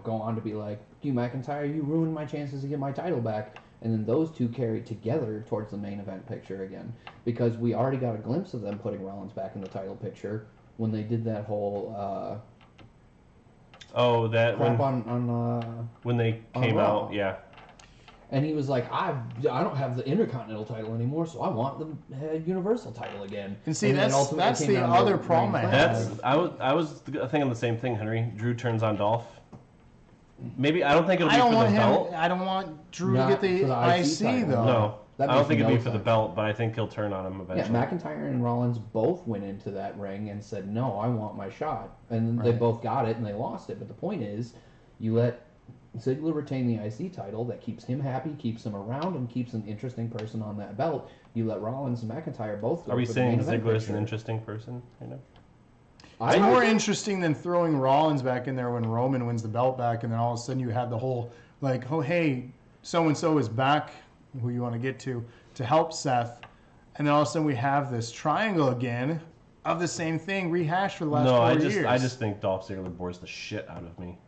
go on to be like, "You McIntyre, you ruined my chances to get my title back." And then those two carry together towards the main event picture again, because we already got a glimpse of them putting Rollins back in the title picture when they did that whole crap When they on came Raw. out, yeah. and he was like, I don't have the Intercontinental title anymore, so I want the Universal title again. And see, then it that's ultimately came the down to other Reigns problem I Flair. have. I was thinking the same thing, Henry. Drew turns on Dolph. Maybe I don't think it'll be I don't for want the him. belt. I don't want Drew Not to get the for the IC IC title. though. No, That I don't makes think it'd no be for the sense. belt, but I think he'll turn on him Yeah, eventually. McIntyre and Rollins both went into that ring and said, "No, I want my shot," and then they Right. both got it and they lost it. But the point is, you let Ziggler retain the IC title. That keeps him happy, keeps him around, and keeps an interesting person on that belt. You let Rollins and McIntyre both go Are we for the main saying event Ziggler's an picture. interesting person? I It's like more it. interesting than throwing Rollins back in there when Roman wins the belt back, and then all of a sudden you have the whole like, oh hey, so and so is back, who you want to get to help Seth, and then all of a sudden we have this triangle again of the same thing rehashed for the last No, 4 I years. just think Dolph Ziggler bores the shit out of me.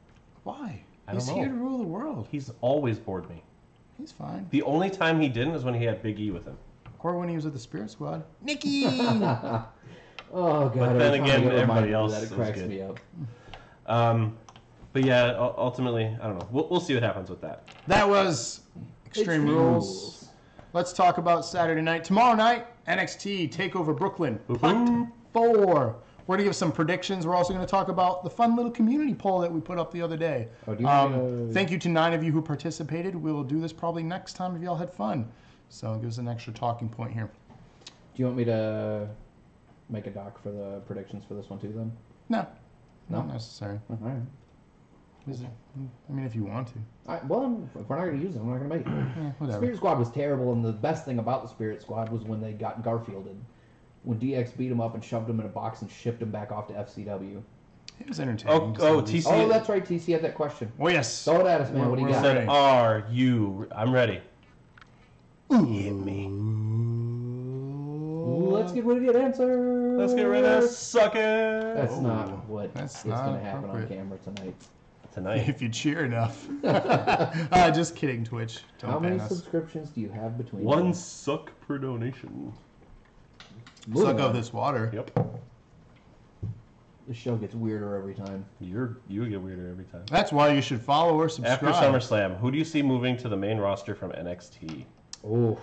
Why? I He's don't know. here to rule the world. He's always bored me. He's fine. The only time he didn't is when he had Big E with him. Or when he was with the Spirit Squad. Nikki. Oh god! But every then time I again, get reminded everybody of else that, it was cracks good. me up. But yeah, ultimately, I don't know. We'll see what happens with that. That was Extreme Rules. Let's talk about Saturday night. Tomorrow night, NXT TakeOver Brooklyn, Part 4. We're going to give some predictions. We're also going to talk about the fun little community poll that we put up the other day. Oh, do you want me to- Thank you to 9 of you who participated. We will do this probably next time if y'all had fun. So it gives an extra talking point here. Do you want me to make a doc for the predictions for this one too? Then. No, No? not necessary. All right. Is it? I mean, if you want to. Well, if we're not going to use it, we're not going to make it. Whatever. Spirit Squad was terrible, and the best thing about the Spirit Squad was when they got Garfielded. When DX beat him up and shoved him in a box and shipped him back off to FCW. It was entertaining. TC. Oh, that's right. TC had that question. Oh, yes. Throw it at us, man. What do you We're got? ready. Said, are you? I'm ready. Hit me. Ooh, let's get ready to answer. Let's get rid of sucker. That's not what That's is not going to happen on appropriate. camera tonight. Tonight. If you cheer enough. Just kidding, Twitch. Don't How many ban us. subscriptions do you have between One you? suck per donation. Moving Suck on. of this water. Yep. The show gets weirder every time. You get weirder every time. That's why you should follow or subscribe. After SummerSlam, who do you see moving to the main roster from NXT? Oh,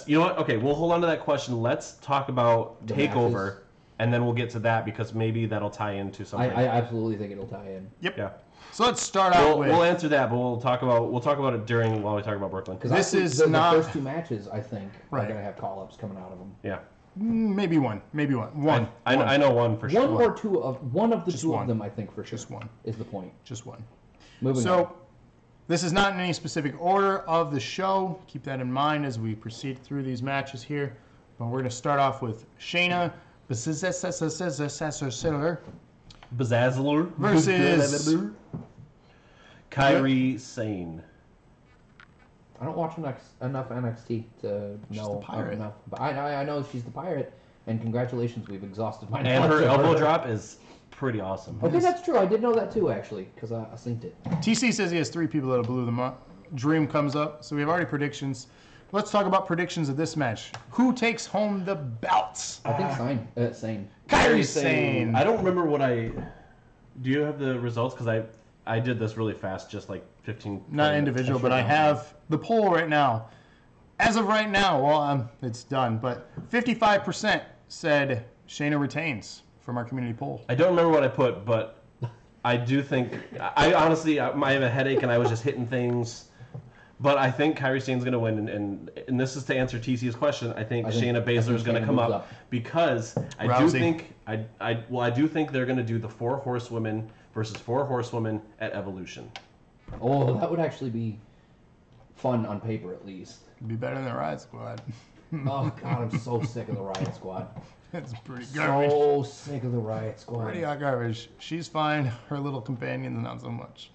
You know what? Okay, we'll hold on to that question. Let's talk about The TakeOver, matches. and then we'll get to that because maybe that'll tie into something. I absolutely think it'll tie in. Yep. Yeah. So let's start out with. We'll answer that, but we'll talk about it while we talk about Brooklyn. Because This is the not- first two matches. I think are Right. going to have call-ups coming out of them. Yeah. Maybe one. One. I know one for sure. One or two of one of the Just two one. of them, I think for sure. Just one. Is the point. Just one. Moving on. So, this is not in any specific order of the show. Keep that in mind as we proceed through these matches here. But we're going to start off with Shayna Baszler Bazazzler versus Kairi Sane. I don't watch enough NXT to know the pirate. enough. But I know she's the pirate, and congratulations, we've exhausted my And knowledge her of elbow drop is pretty awesome. Okay, that's true. I did know that too, actually, because I synced it. TC says he has 3 people that'll blue them up. Dream comes up. So we have already predictions. Let's talk about predictions of this match. Who takes home the belts? I think Sane. Kairi Sane. I don't remember what I. Do you have the results? Because I did this really fast, just like 15. Not 20 individual, I but sure I don't. have the poll right now. As of right now, well, it's done, but 55% said Shayna retains from our community poll. I don't remember what I put, but I do think. I honestly, I have a headache, and I was just hitting things. But I think Kairi Sane's going to win, and this is to answer TC's question. I think Shayna Baszler is going to come Shayna moves up because I Rousey. do think I do think they're going to do the 4 horsewomen versus 4 horsewomen at Evolution. Oh, that would actually be fun on paper, at least. It'd be better than the Riot Squad. Oh God, I'm so sick of the Riot Squad. It's pretty garbage. So sick of the Riot Squad. Pretty hot garbage. She's fine. Her little companions, not so much.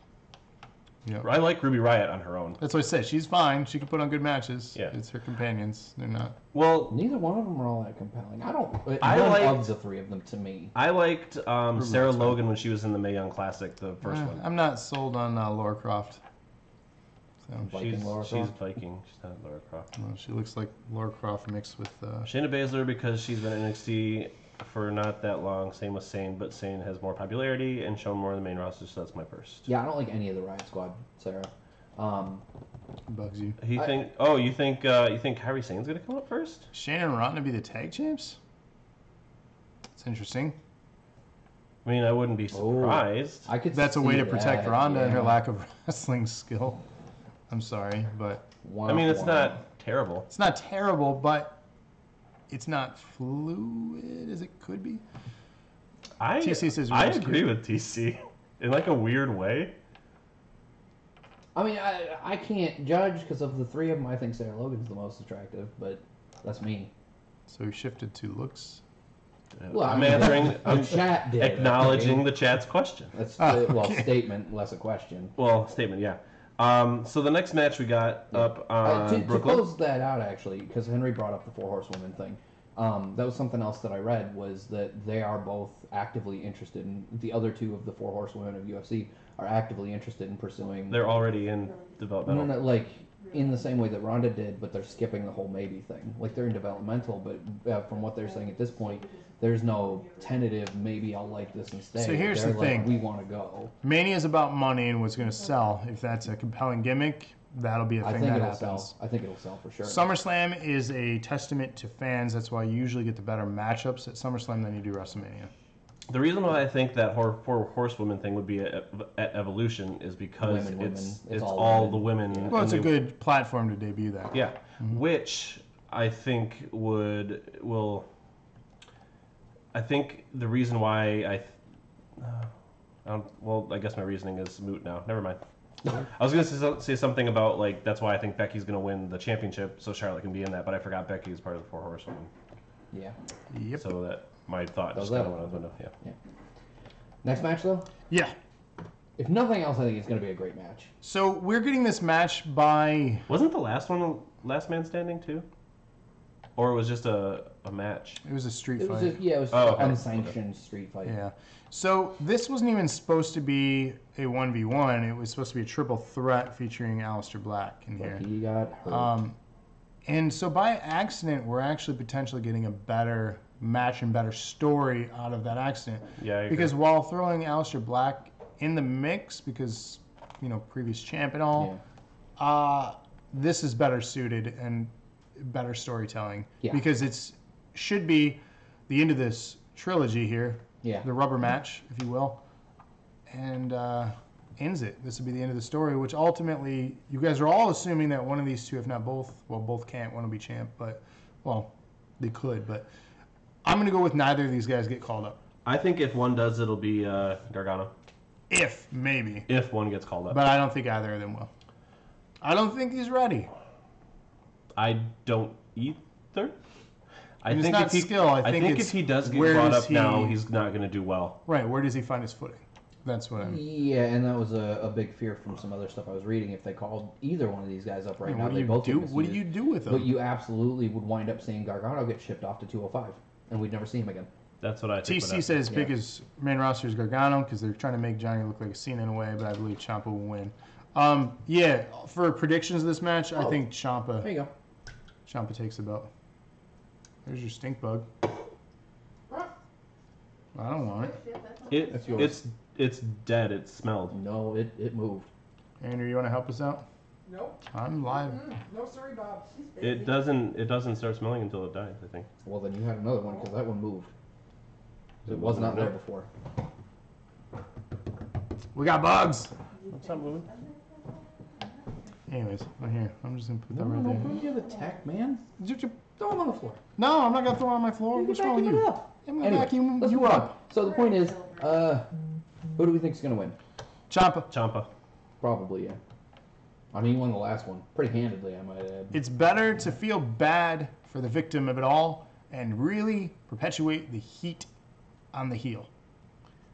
Yeah. I like Ruby Riott on her own. That's what I said. She's fine. She can put on good matches. Yeah. It's her companions. They're not. Well, Neither one of them are all that compelling. I None liked- of the 3 of them to me. I liked Sarah Ruby Riott's Logan when she was in the Mae Young Classic, the first one. I'm not sold on Laura Croft. So Viking Lara She's Croft? Viking. She's not Lara Croft. well, she looks like Laura Croft mixed with. Shayna Baszler because she's been in NXT for not that long. Same with Sane, but Sane has more popularity and shown more in the main roster, so that's my first. Yeah, I don't like any of the Riot Squad, Sarah. Bugs you. You think Kairi Sane's gonna come up first? Shayna and Ronda be the tag champs? It's interesting. I mean, I wouldn't be surprised. I could. That's a way see to protect that, Ronda and her yeah. lack of wrestling skill. I'm sorry, but I mean, it's not terrible. it's not terrible, but it's not fluid as it could be. TC says I Rose agree cute. with TC in like a weird way. I mean, I can't judge because of the 3 of them. I think Sarah Logan's the most attractive, but that's me. So we shifted to looks. Well, I'm I mean, answering. the I'm chat did. acknowledging okay? the chat's question. That's okay. statement, less a question. Well, statement, yeah. So the next match we got up on To Brooklyn. close that out, actually, because Henry brought up the 4 horsewomen thing. That was something else that I read, was that they are both actively interested in, the other 2 of the 4 horsewomen of UFC are actively interested in pursuing. They're already in developmental. No, like in the same way that Ronda did, but they're skipping the whole maybe thing. Like they're in developmental, but from what they're saying at this point, there's no tentative. Maybe I'll like this and stay. So here's they're the like, thing. we want to go. Mania is about money and what's going to sell. If that's a compelling gimmick, that'll be a I thing think that it'll happens. sell. I think it'll sell for sure. SummerSlam is a testament to fans. That's why you usually get the better matchups at SummerSlam than you do WrestleMania. The reason why I think that 4 horsewomen thing would be at Evolution is because Women. it's It's all, all the women. Yeah. Well, it's a and good platform to debut that. Yeah, which I think will. I think the reason why I guess my reasoning is moot now. Never mind. I was gonna say something about like that's why I think Becky's gonna win the championship, so Charlotte can be in that. But I forgot Becky is part of the 4 horsewomen, Yeah. Yep. so that my thought Does just that kind of went out the window. Yeah. Next match though, Yeah. if nothing else, I think it's going to be a great match. So we're getting this match by. Wasn't the last one Last Man Standing too, or it was just a match? It was a street It fight. was it was Oh, okay. unsanctioned street fight. Yeah. So this wasn't even supposed to be a 1v1. It was supposed to be a triple threat featuring Aleister Black in But here. he got hurt. And so by accident, we're actually potentially getting a better match and better story out of that accident. Yeah, I agree. Because while throwing Aleister Black in the mix, because, previous champ and all, this is better suited and better storytelling. Yeah. Because it's should be the end of this trilogy here. Yeah. The rubber match, if you will. And ends it. This would be the end of the story, which ultimately, you guys are all assuming that one of these 2, if not both, well, both can't, one will be champ, but, well, they could, but I'm going to go with neither of these guys get called up. I think if one does, it'll be Gargano. Maybe. If one gets called up. But I don't think either of them will. I don't think he's ready. I don't either. I It's think not if he, skill. I think if he does get where brought does up now, he's not going to do well. Right. Where does he find his footing? That's what I'm. Yeah, and that was a big fear from some other stuff I was reading. If they called either one of these guys up right now, What do they you both do? get What do you misused. do with them? But you absolutely would wind up seeing Gargano get shipped off to 205, and we'd never see him again. That's what I think. TC said his biggest main roster is Gargano because they're trying to make Johnny look like a Cena in a way, but I believe Ciampa will win. Yeah, for predictions of this match, I think There Ciampa you go. takes the belt. There's your stink bug. I don't want it. That's yours. It's dead. It smelled. No, it moved. Andrew, you want to help us out? Nope. I'm live. No, sorry, Bob. It doesn't start smelling until it dies. I think. Well, then you had another one because that one moved. It was not there before. We got bugs. What's not moving? Anyways, right here. I'm just gonna put that No, right put him near the tech, man. Throw him on the floor. No, I'm not gonna throw it on my floor. You What's can wrong with vacuum you? it up. I'm gonna Anyway, vacuum let's you move on. up. So the point is, who do we think is going to win? Ciampa. Probably, yeah. I mean, he won the last one pretty handedly, I might add. It's better to feel bad for the victim of it all and really perpetuate the heat on the heel.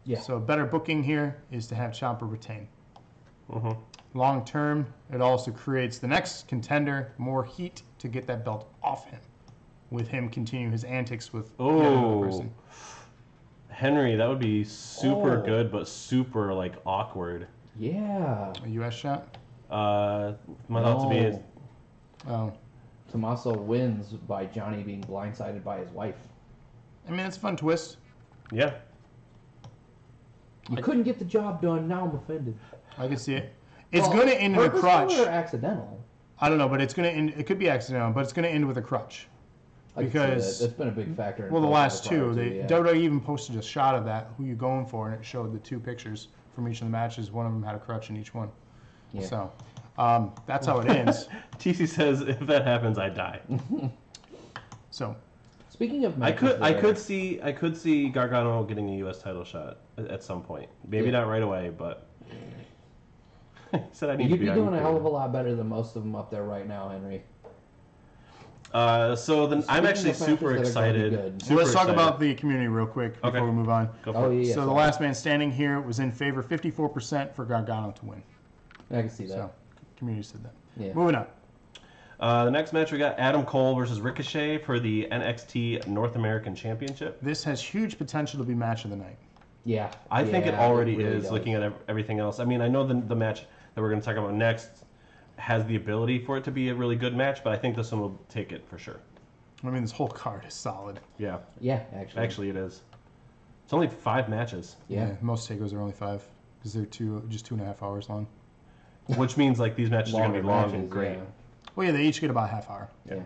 Yeah. So a better booking here is to have Ciampa retain. Mm-hmm. Long term, it also creates the next contender more heat to get that belt off him, with him continuing his antics with yet another person. Henry, that would be super Oh. good, but super like awkward. Yeah. A U.S. shot? My thoughts would be is Oh. Tommaso wins by Johnny being blindsided by his wife. I mean, it's a fun twist. yeah. You couldn't get the job done, now I'm offended. I can see it. It's Well, going to end in a purposeful crutch. or accidental? I don't know, but it's going to end. It could be accidental, but it's going to end with a crutch. I can see Because- that's been a big factor. In Well, the both last of the two, prior they yeah. WWE even posted a shot of that. Who you going for? And it showed the two pictures from each of the matches. One of them had a crutch in each one. Yeah. So that's how it ends. TC says if that happens, I die. So Speaking of I matches could see Gargano getting a U.S. title shot at some point. Maybe Yeah. not right away, but he said I need You'd to be be doing a hell of a undefeated. lot better than most of them up there right now, Henry. So then I'm Speaking actually of matches super that are gonna be excited. good. So Super let's talk excited. about the community real quick before Okay. we move on. Go for Oh, it. yeah. So the sorry. last man standing here was in favor 54% for Gargano to win. I can see that. So community said that. Yeah. Moving on. The next match we got Adam Cole versus Ricochet for the NXT North American Championship. This has huge potential to be match of the night. Yeah. I think it Yeah, already really is. does. Looking at everything else, I mean, I know the match that we're going to talk about next has the ability for it to be a really good match, but I think this one will take it for sure. I mean, this whole card is solid. Yeah, Yeah, actually. actually it is. It's only 5 matches, Yeah. Most takeovers are only 5 because they're just 2.5 hours long. which means like these matches are going to be long Longer and great. matches, Well, yeah, they each get about a half hour. Yeah.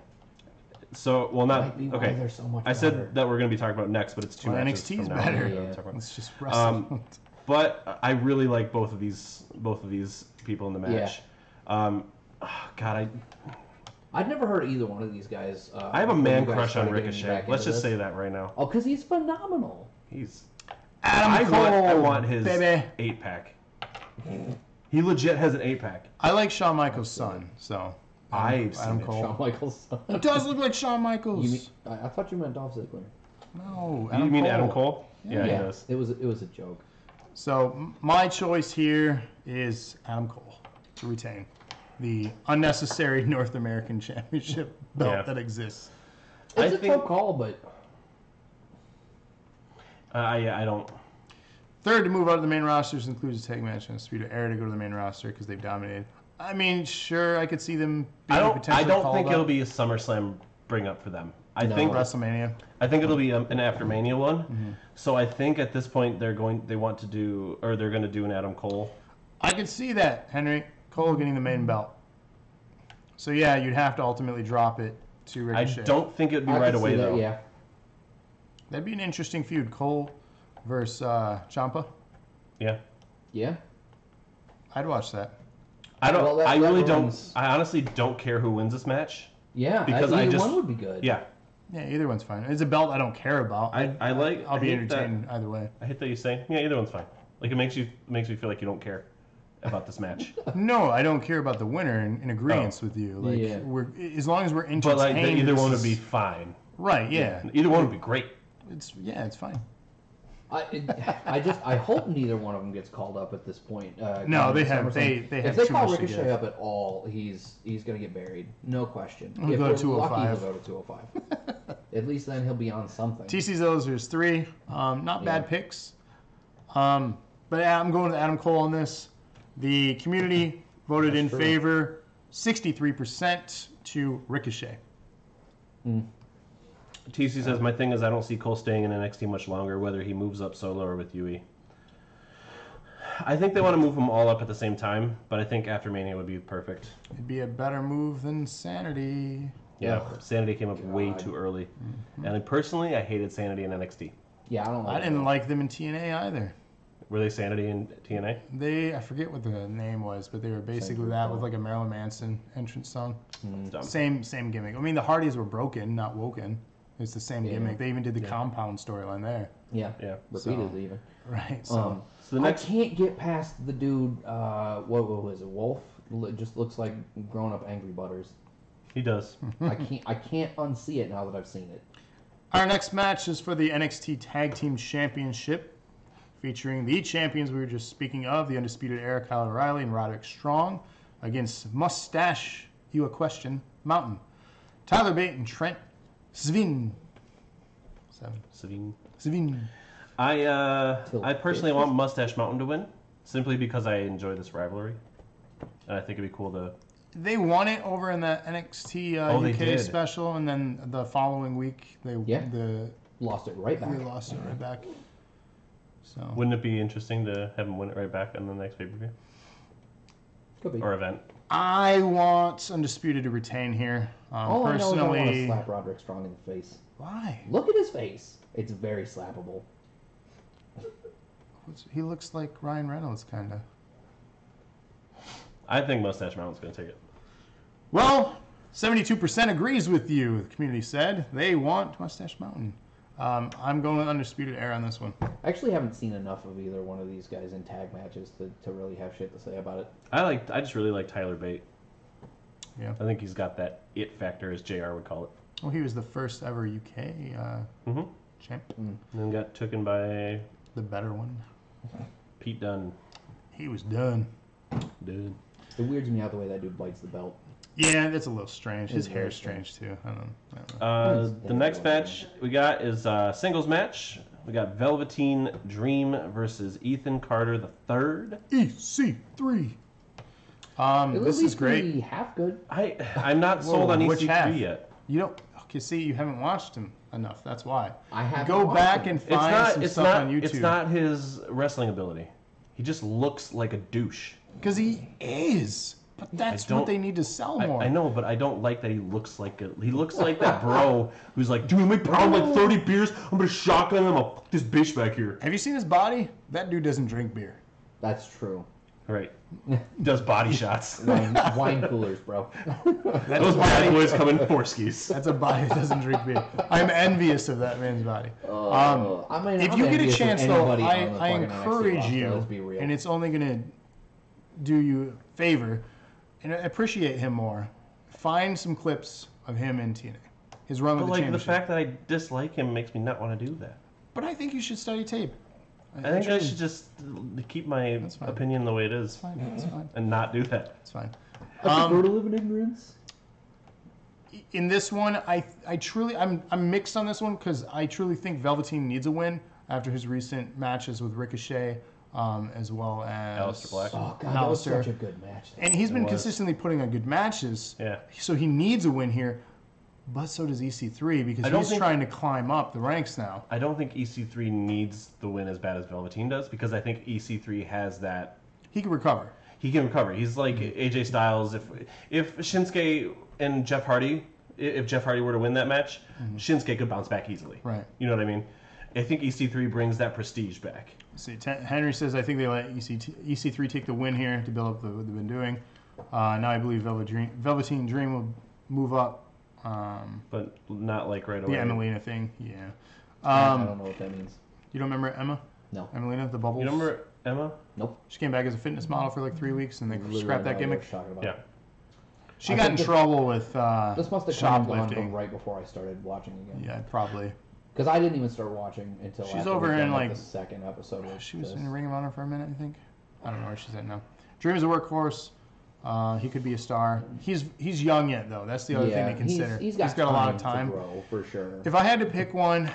So, well, not Might be why okay. they're so much I said longer. that we're going to be talking about next, but it's 2 Well, matches NXT from is now. better. We're gonna Yeah. talk about- Let's just wrestle. But I really like both of these people in the match. God, I'd never heard of either one of these guys. I have a before man you guys crush on started getting Ricochet. back Let's into just this. say that right now. Oh, because he's phenomenal. He's Adam I Cole, want his baby. 8-pack. He legit has an 8-pack. I like Shawn Michaels' son, so I've seen Adam it. Cole. Shawn Michaels. It does look like Shawn Michaels. You mean, I thought you meant Dolph Ziggler. No, You mean Adam Cole? Yeah, he Yeah, does. it was a joke. So my choice here is Adam Cole to retain the unnecessary North American Championship belt Yeah. that exists. I It's a think- tough call, but I don't. Third to move out of the main rosters includes a tag match and a Speed of Air to go to the main roster because they've dominated. I mean, sure, I could see them being I potentially don't called think up. it'll be a SummerSlam bring up for them. I No. think WrestleMania. it'll be an Aftermania one. Mm-hmm. So I think at this point they're going to do an Adam Cole. I could see that, Henry. Cole getting the main belt. So yeah, you'd have to ultimately drop it to I Ricochet. don't think it'd be I right could away see that, though. Yeah. That'd be an interesting feud. Cole versus Ciampa. Yeah. Yeah. I'd watch that. I don't. Well, that I really don't. runs- I honestly don't care who wins this match. Yeah. Because either I just- one would be good. Yeah. Yeah, either one's fine. It's a belt I don't care about. I like. I'll I be hate entertained either way. I hate that you say, yeah, either one's fine. Like it makes me feel like you don't care about this match. No, I don't care about the winner in agreement with you. Like Yeah. we're as long as we're entertained. But like either this one would is- be fine. right. Yeah. Either one would be great. It's fine. I hope neither one of them gets called up at this point. No, they have. SummerSlam. They If have they too call much to Ricochet give. up at all, he's gonna get buried, no question. He'll if go to we're lucky, 205. he'll go to 205. At least then he'll be on something. TC's There's 3. Not bad picks. But yeah, I'm going with Adam Cole on this. The community voted in true. favor, 63% to Ricochet. TC says, my thing is I don't see Cole staying in NXT much longer, whether he moves up solo or with Yui. I think they want to move them all up at the same time, but I think after Mania would be perfect. It'd be a better move than Sanity. Yeah, Ugh. Sanity came up way too early. And personally, I hated Sanity in NXT. Yeah, I don't like I didn't like them in TNA either. Were they Sanity in TNA? I forget what the name was, but they were basically group, that though. with like a Marilyn Manson entrance song. Dumb. Same gimmick. I mean, the Hardys were broken, not woken. It's the same Yeah. gimmick. They even did the compound storyline there. Yeah, Yeah. repeatedly even. Right. So So the next I can't get past the dude. What was it? Wolf just looks like grown-up Angry Butters. he does. I can't unsee it now that I've seen it. our next match is for the NXT Tag Team Championship, featuring the champions we were just speaking of, the Undisputed Era, Kyle O'Reilly and Roderick Strong, against Mustache, you a question, Mountain, Tyler Bate and Trent Svin. Svin. I personally want Mustache Mountain to win, simply because I enjoy this rivalry. And I think it'd be cool to... They won it over in the NXT they UK did. special, and then the following week they Lost it right back. they lost it right back. So Wouldn't it be interesting to have him win it right back on the next pay-per-view? Could be. Or event? I want Undisputed to retain here. All I know is I want to Personally, slap Roderick Strong in the face. why? Look at his face. It's very slappable. He looks like Ryan Reynolds, kind of. I think Mustache Mountain's going to take it. Well, 72% agrees with you, the community said. They want Mustache Mountain. I'm going with Undisputed Era on this one. I actually haven't seen enough of either one of these guys in tag matches to really have shit to say about it. I just really like Tyler Bate. Yeah. I think he's got that it factor, as JR would call it. Well, he was the first ever UK champ. And then got taken by The better one. Pete Dunne. He was done. Dude. It weirds me out the way that dude bites the belt. Yeah, that's a little strange. His It's hair very is strange, too. I don't know. The next match we got is a singles match. We got Velveteen Dream versus Ethan Carter III. EC3. It'll This at is least great. be half good. I'm not sold on which half? EC3 yet. You don't. Okay, see, you haven't watched him enough. That's why. I haven't Go watched back him. and find some stuff on YouTube. It's not his wrestling ability. He just looks like a douche. Because he is. But that's don't- what they need to sell more. I know, but I don't like that he looks like that bro who's like, dude, I might pound like 30 beers. I'm gonna shotgun him. I'll fuck this bitch back here. Have you seen his body? That dude doesn't drink beer. That's true. Right. Does body shots. Wine coolers, bro. That's Those a bad body. boys come in four skis. That's a body that doesn't drink beer. I'm envious of that man's body. I mean, If I'm you get a envious of chance, though, anybody on the I fucking NXT encourage roster, you, let's be real. and it's only going to do you a favor, and appreciate him more. Find some clips of him in TNA. His run But with the like the championship. fact that I dislike him makes me not want to do that. But I think you should study tape. I think I should just keep my That's fine. opinion the way it is It's fine. It's fine. and not do that. It's fine. I prefer to live in ignorance. In this one, I truly I'm mixed on this one because I truly think Velveteen needs a win after his recent matches with Ricochet, as well as Aleister Black. Oh god, that was Alistair. such a good match. And he's been was. consistently putting on good matches. Yeah. So he needs a win here, but so does EC3 because I don't he's think- trying to climb up the ranks now. I don't think EC3 needs the win as bad as Velveteen does because I think EC3 has that. He can recover. He can recover. He's like AJ Styles. If Shinsuke and Jeff Hardy, if Jeff Hardy were to win that match, Shinsuke could bounce back easily. Right. You know what I mean? I think EC3 brings that prestige back. See, Henry says, I think they let EC3 take the win here to build up what they've been doing. Now I believe Velveteen Dream will move up But not like right The away. Emelina thing, yeah. I don't know what that means. You don't remember Emma? No. Emelina, the bubbles? You remember Emma? Nope. She came back as a fitness model for like 3 weeks, and they Literally scrapped that no idea gimmick. what you're talking about. Yeah. She I got in think this- trouble with This must have come and gone shoplifting. from right before I started watching again. Yeah, probably. Because I didn't even start watching until She's after over we'd in, done, like- the second episode. Of She was this. in Ring of Honor for a minute, I think. I don't know where she's at now. Dream is a workhorse. He could be a star. He's young yet, though. That's the other thing to consider. He's got a lot of time. to grow, for sure. If I had to pick one,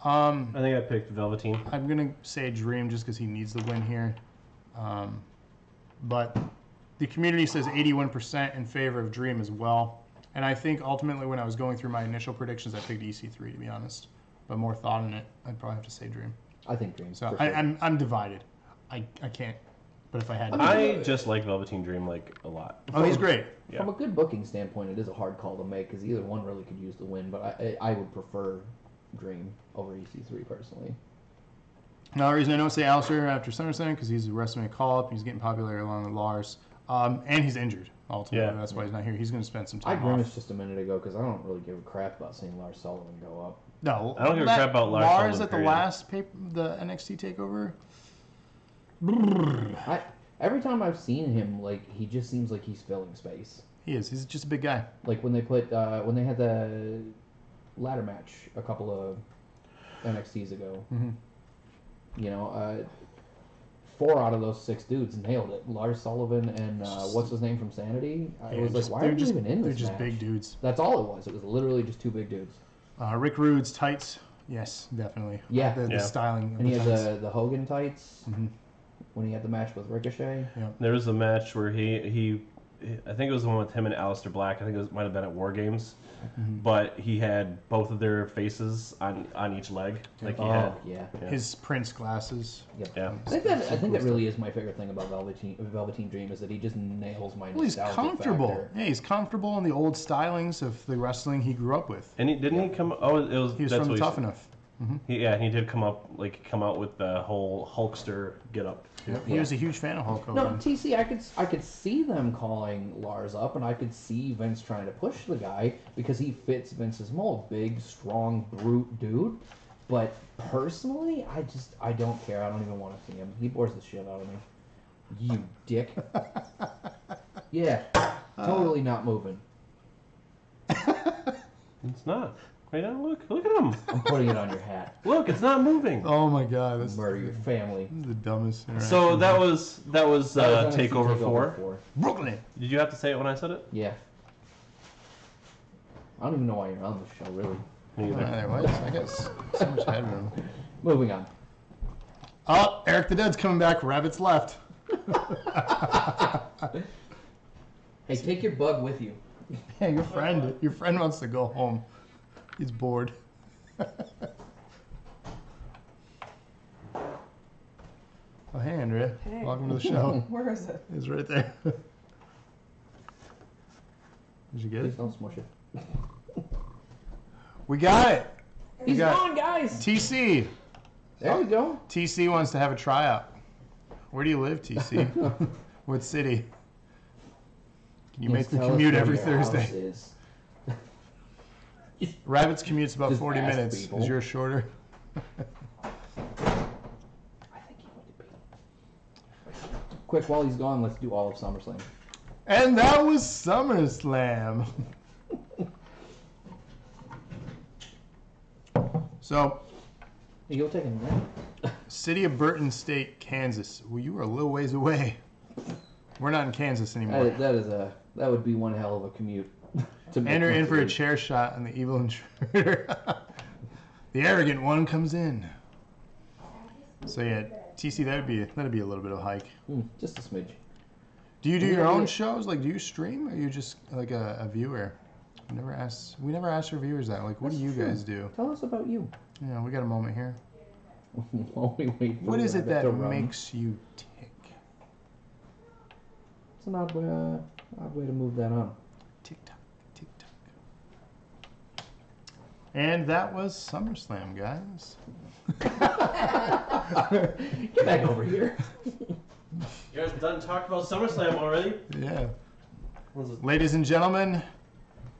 I think I picked Velveteen. I'm gonna say Dream just because he needs the win here. But the community says 81% in favor of Dream as well. And I think ultimately when I was going through my initial predictions, I picked EC3 to be honest. But more thought in it, I'd probably have to say Dream. I think Dream. So for sure. I'm divided. I can't. But if I had to, I just like Velveteen Dream like a lot. oh, he's great. Yeah. From a good booking standpoint, it is a hard call to make because either one really could use the win. But I would prefer Dream over EC3 personally. Another reason I don't say Alistair after SummerSlam because he's a WrestleMania call-up. He's getting popular along with Lars. And he's injured, ultimately. Yeah. That's why he's not here. He's going to spend some I time grimaced off. just a minute ago because I don't really give a crap about seeing Lars Sullivan go up. No. I don't give a crap about Lars Sullivan, at the period. last the NXT TakeOver. Every time I've seen him, like he just seems like he's filling space. He is. He's just a big guy. Like when they had the ladder match a couple of NXTs ago. Mhm. You know, 4 out of those 6 dudes nailed it. Lars Sullivan and what's his name from Sanity. I Yeah, was just- like, why they're are you just, even in They're this just match? big dudes. That's all it was. It was literally just 2 big dudes. Rick Rude's tights. Yes, definitely. Yeah. The Yeah. styling. of And he the had tights. the Hogan tights Mhm. when he had the match with Ricochet. There was a match where he I think it was the one with him and Aleister Black. I think it might have been at War Games. Mm-hmm. But he had both of their faces on each leg. Like he had. Yeah. Yeah. His Prince glasses. Yep. Yeah. I think that really is my favorite thing about Velveteen Dream is that he just nails my Well, he's nostalgia comfortable. factor. Yeah, he's comfortable in the old stylings of the wrestling he grew up with. And didn't he come? Oh, it was. He was that's from what Tough Enough. He did come out with the whole Hulkster get up. He Yeah. was a huge fan of Hulk No, Hogan. TC, I could see them calling Lars up, and I could see Vince trying to push the guy because he fits Vince's mold, big, strong, brute dude. But personally, I don't care. I don't even want to see him. He bores the shit out of me. You dick. Yeah, totally not moving. It's not. Right now, look at him. I'm putting it on your hat. Look, it's not moving. Oh my God, this Murder your family. is the dumbest. So interaction. that was That was NXT Takeover 4. Brooklyn. Did you have to say it when I said it? Yeah. I don't even know why you're on this show, really. Me either. There was. I guess so much headroom. Moving on. Oh, Eric the Dead's coming back. Rabbit's left. Hey, take your bug with you. Yeah, your friend wants to go home. He's bored. Oh, hey, Andrea. Hey. Welcome to the show. Where is it? It's right there. Did you get Please it? don't smush it. We got it. He's got- gone, guys! TC. There you go. TC wants to have a tryout. Where do you live, TC? What city? Can you make Yes, the tell us commute where every your house Thursday? is. Rabbit's commute's about Just 40 ask minutes. people. Is yours shorter? I think he would be. Quick, while he's gone, let's do all of SummerSlam. And that was SummerSlam. So, Hey, you'll take a minute. city of Burton State, Kansas. Well, you were a little ways away. We're not in Kansas anymore. That would be one hell of a commute. To make Enter in once for a week. chair shot, and the evil intruder. The arrogant one comes in. So yeah, TC, that'd be a little bit of a hike. Just a smidge. Do you do Yeah, your own yeah. shows? Like, do you stream, or are you just like a viewer? We never asked our viewers that. Like, what do That's you true. guys do? Tell us about you. Yeah, we got a moment here. While we wait for What is it Rabbit that to run. makes you tick? It's an odd way to move that on. Tick tock, tick tock. And that was SummerSlam, guys. Get back over here. You guys done talking about SummerSlam already? Yeah. Was it- Ladies and gentlemen,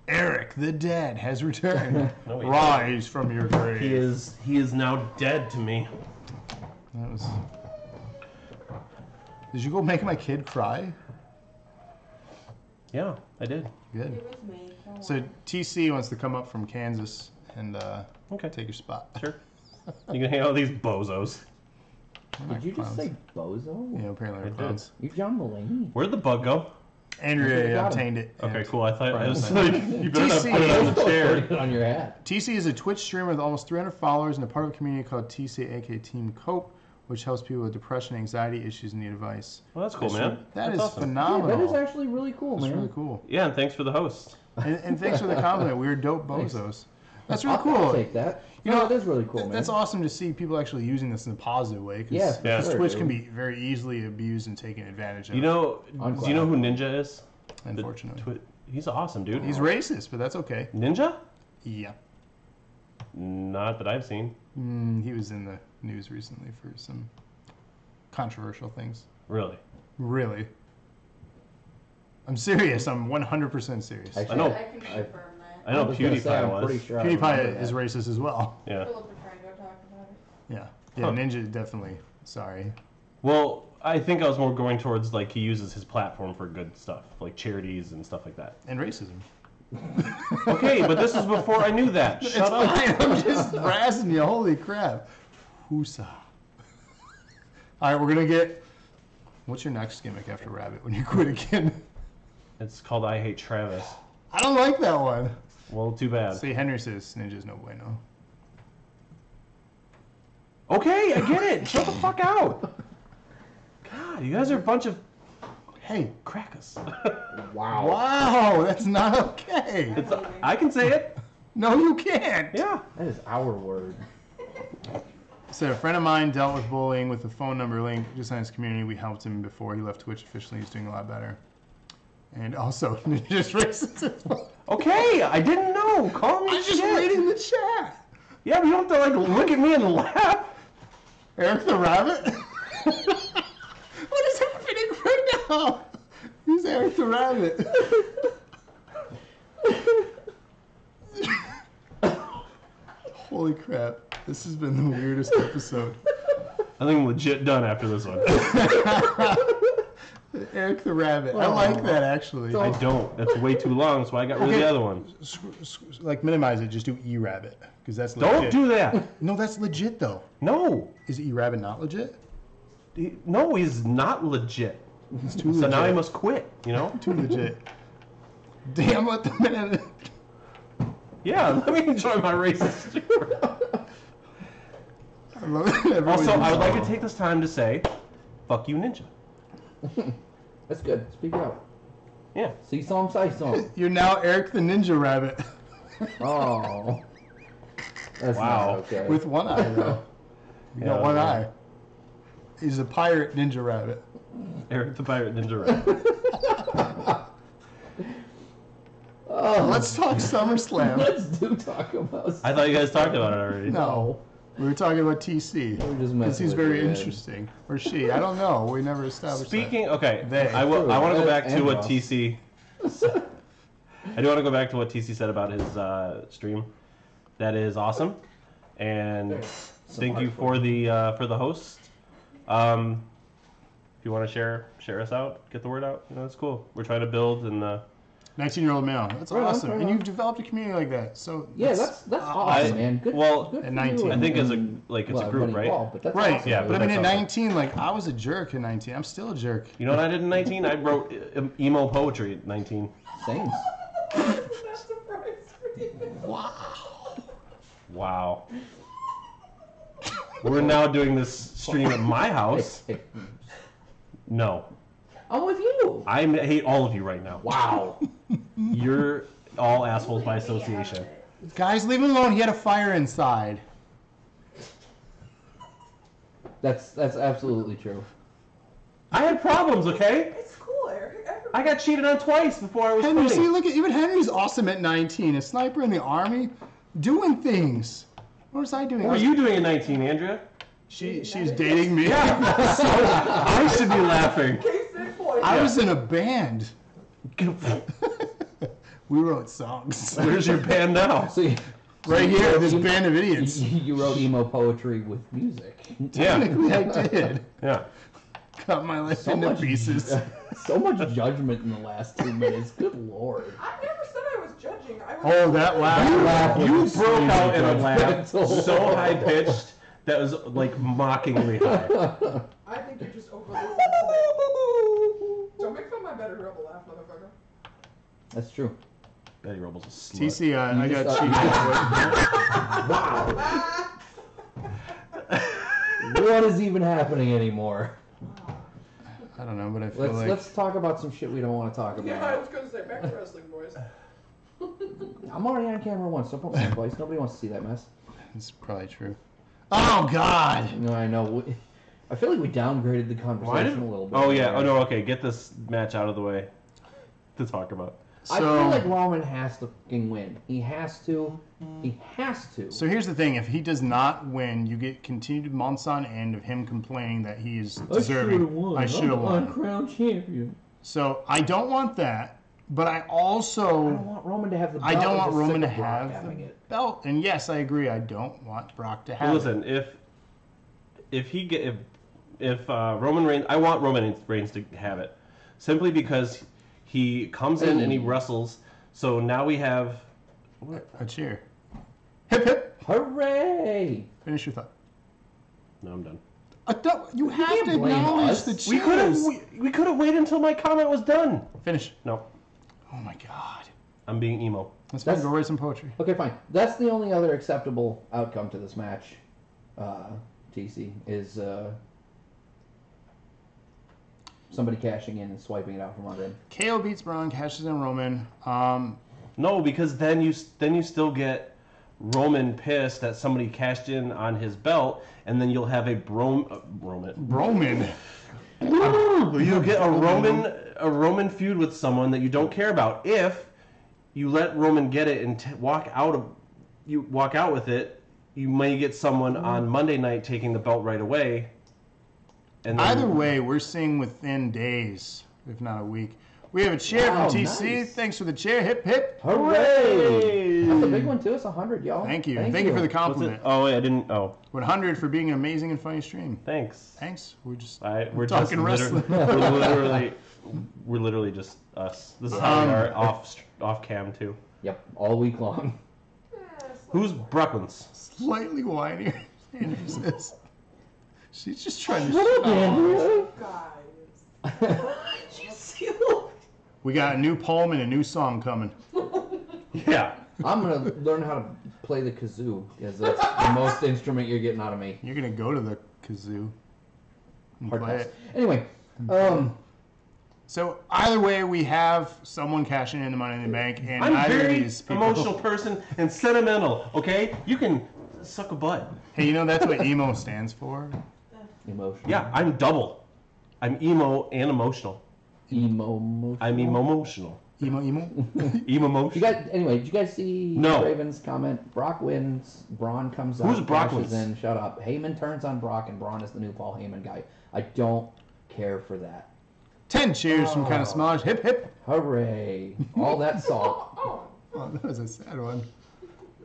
Eric the dead has returned. No, he Rise from your grave. He is now dead to me. That was. Did you go make my kid cry? Yeah, I did. Good. It was me. Don't So worry. TC wants to come up from Kansas and Okay. take your spot. Sure. You can hang out with these bozos. Did you just say bozo? Yeah, apparently I they're did. clowns. You John Mulaney? Where'd the bug go? Andrea got him. obtained it. Okay, and cool. I thought I was Right. like, you better not TC. put it on the Put chair. it on your hat. TC is a Twitch streamer with almost 300 followers and a part of a community called TC, aka Team Cope, which helps people with depression, anxiety issues, and need advice. Well, that's cool, man. That That's is awesome. Yeah, phenomenal. that is actually really cool, That's man. really cool. Yeah, and thanks for the host. And thanks for the compliment. We're dope Thanks. bozos. That's really I'll cool. take that. You No, know, it is really cool, man. That's awesome to see people actually using this in a positive way. Cause, Yeah, for Yeah. because sure, Twitch dude. can be very easily abused and taken advantage of. You know, I'm do you know who glad. Ninja is? The unfortunately. He's awesome, dude. He's racist, but that's okay. Ninja? Yeah. Not that I've seen. He was in the news recently for some controversial things. Really? Really. I'm serious. I'm 100% serious. Actually, I know. I can confirm that. I know was gonna say, PewDiePie I'm was. pretty sure I remember PewDiePie that. is racist as well. Yeah. Philip was trying to go talk about it. Yeah. Yeah, Huh. Ninja definitely. Sorry. Well, I think I was more going towards like he uses his platform for good stuff, like charities and stuff like that. And racism. Okay, but this is before I knew that. It's Shut up. fine. I'm just razzing you. Holy crap. Whoosah. All right, we're going to get... What's your next gimmick after Rabbit when you quit again? It's called I Hate Travis. I don't like that one. Well, too bad. See, Henry says Ninja's no bueno. Okay, I get it. Shut the fuck out. God, you guys are a bunch of Hey. crackers. Wow. Wow, that's not okay. It's, I can say it. No, you can't. Yeah. That is our word. So a friend of mine dealt with bullying with the phone number link just on his community. We helped him before he left Twitch officially. He's doing a lot better. And also, Ninja's racist as well. Okay, I didn't know. Call me I'm just shit. reading the chat. Yeah, but you don't have to like look at me and laugh. Eric the Rabbit? What is happening right now? Who's Eric the Rabbit? Holy crap. This has been the weirdest episode. I think I'm legit done after this one. Eric the Rabbit. I like that actually. I don't. That's way too long, so I got rid of Okay. the other one. Like minimize it, just do E-Rabbit. Because that's legit. Don't do that. No, that's legit though. No. Is E-Rabbit not legit? No, he's not legit. It's too So legit. now he must quit, you know? Too legit. Damn, let the minute. Yeah, let me enjoy my racist humor. I love it. Everyone Also, I would like just- to take this time to say, fuck you, Ninja. That's good. Speak out. Yeah. See song, say song. You're now Eric the Ninja Rabbit. Oh. That's Wow. not okay. With one eye, though. You got Yeah, one yeah. eye. He's a pirate ninja rabbit. Eric the Pirate Ninja Rabbit. Oh, Let's talk SummerSlam. let's do talk about. I thought you guys talked about it already. No. We were talking about TC. We're just Because messing he's with very you, man. interesting. Or she. I don't know. We never established Speaking, okay, They. I want to go back to And what Ross. TC. I do want to go back to what TC said about his stream. That is awesome, and thank you for the host. If you want to share us out, get the word out. You know, it's cool. We're trying to build and. that. 19-year-old male. That's Right on, awesome. right And on. you've developed a community like that. So Yeah, that's awesome, man. Good. well, good at for 19. you I think as a- and, like, it's a well, group, everybody right? involved, but that's right. awesome. Yeah, But I mean, at that's awesome. 19, like, I was a jerk at 19. I'm still a jerk. You know what I did in 19? I wrote emo poetry at 19. Same. Not surprised for you. Wow. We're now doing this stream at my house. Hey, No. I'm with you. I hate all of you right now. Wow. You're all assholes by association. Guys, leave him alone. He had a fire inside. That's absolutely true. I had problems, okay? It's cool, Eric. I got cheated on twice before I was Henry, see, quitting. look at even Henry's awesome at 19. A sniper in the army, doing things. What was I doing? What were you doing at 19, Andrea? She's dating me. I should be laughing. Case in point. I was in a band. We wrote songs. Where's your band now? So Right you here, wrote this band of idiots. You wrote emo poetry with music. Yeah. Technically, I did. Yeah. Cut my life So into much pieces. So much judgment in the last 2 minutes. Good lord. I never said I was judging. I was Oh, that laugh. You was broke out in a extremely laugh judgmental. so high pitched that was like mockingly high. I think you're just overlooking today. Don't make fun of my Betty Rebel laugh, motherfucker. That's true. Betty Rubble's a slut. TC, I You got just- cheated. What is even happening anymore? I don't know, but I feel like Let's talk about some shit we don't want to talk Yeah, I about. was gonna say back to wrestling, boys. I'm already on camera once. Don't put me in place. Nobody wants to see that mess. it's probably true. Oh God! No, I know. I feel like we downgraded the conversation a little bit. Oh yeah. Oh no. Okay. Get this match out of the way to talk about. I So, feel like Roman has to fucking win. He has to. He has to. so here's the thing: if he does not win, you get continued months on end of him complaining that he is deserving. I should have won. Crown champion. So I don't want that, but I I don't also want Roman to have the belt. I don't I'm want just Roman to sick of Brock have having the it. belt. And yes, I agree. I don't want Brock to have. Well, listen, if Roman Reigns, I want Roman Reigns to have it, simply because he comes in and he wrestles. So now we have. it. A cheer. Hip hip. Hooray! Finish your thought. No, I'm done. You have can't to blame acknowledge us. the We could cheers. have we could have waited until my comment was done. Finish. No, Oh my God. I'm being emo. Let's fine. That's- Go write some poetry. Okay, fine. That's the only other acceptable outcome to this match. TC is somebody cashing in and swiping it out from under him. KO beats Braun, cashes in Roman. No, because then you still get Roman pissed that somebody cashed in on his belt, and then you'll have a Roman. Roman. You get a Roman feud with someone that you don't care about. If you let Roman get it and walk out with it, you may get someone on Monday night taking the belt right away. And then, Either way, we're seeing within days, if not a week. We have a chair Wow, from TC. nice. Thanks for the chair. Hip hip. Hooray! That's a big one too. It's 100, y'all. Thank you. Thank you for the what's it? compliment. Oh, wait, I didn't. Oh, 100 for being an amazing and funny stream. thanks. Thanks. We're talking just wrestling. we're literally just us. This is how we are off cam too. Yep, all week long. Who's Brooklyn's? Slightly whinier. Andrew says. She's just trying to. Oh, guys. We got a new poem and a new song coming. Yeah. I'm gonna learn how to play the kazoo because that's the most instrument you're getting out of me. You're gonna go to the kazoo and Hard play pass. it. Anyway, So either way, we have someone cashing in the Money in the Bank, and I'm a either of very these people. emotional person and sentimental. Okay, you can suck a butt. Hey, you know that's what emo stands for. emotion. Yeah, I'm double. I'm emo and emotional. Emo. I'm emotional. Emo. Emo-motional. Did you guys see No. Raven's comment? Brock wins. Braun comes Who's out. Brock cashes wins? in. Shut up. Heyman turns on Brock, and Braun is the new Paul Heyman guy. I don't care for that. 10 cheers from kind of smallish. Hip hip. Hooray! All that salt. Oh, that was a sad one.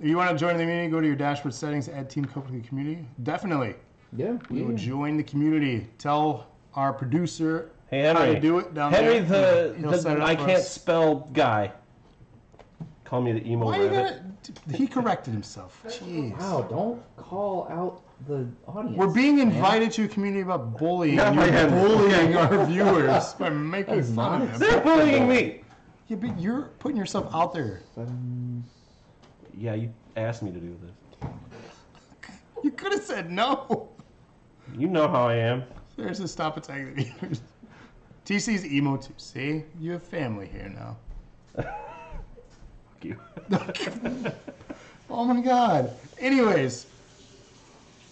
If you want to join the community, go to your dashboard settings, add Team Cope to the community. Definitely. Yeah. We will join the community. Tell our producer Hey, Henry. how to do it down Henry, there. He'll set the it up I for can't us. spell guy. Call me the emo Why you rabbit. gotta... He corrected himself. Jeez. Wow! Don't call out the audience. We're being man. invited to a community about bullying, Not and by you're Henry. bullying our viewers by That making is fun not of them. They're bullying me. Yeah, but you're putting yourself out there. Yeah, you asked me to do this. You could have said no. You know how I am. There's a stop attacking the viewers. TC's emo too. See? You have family here now. Fuck you. Oh my god. Anyways,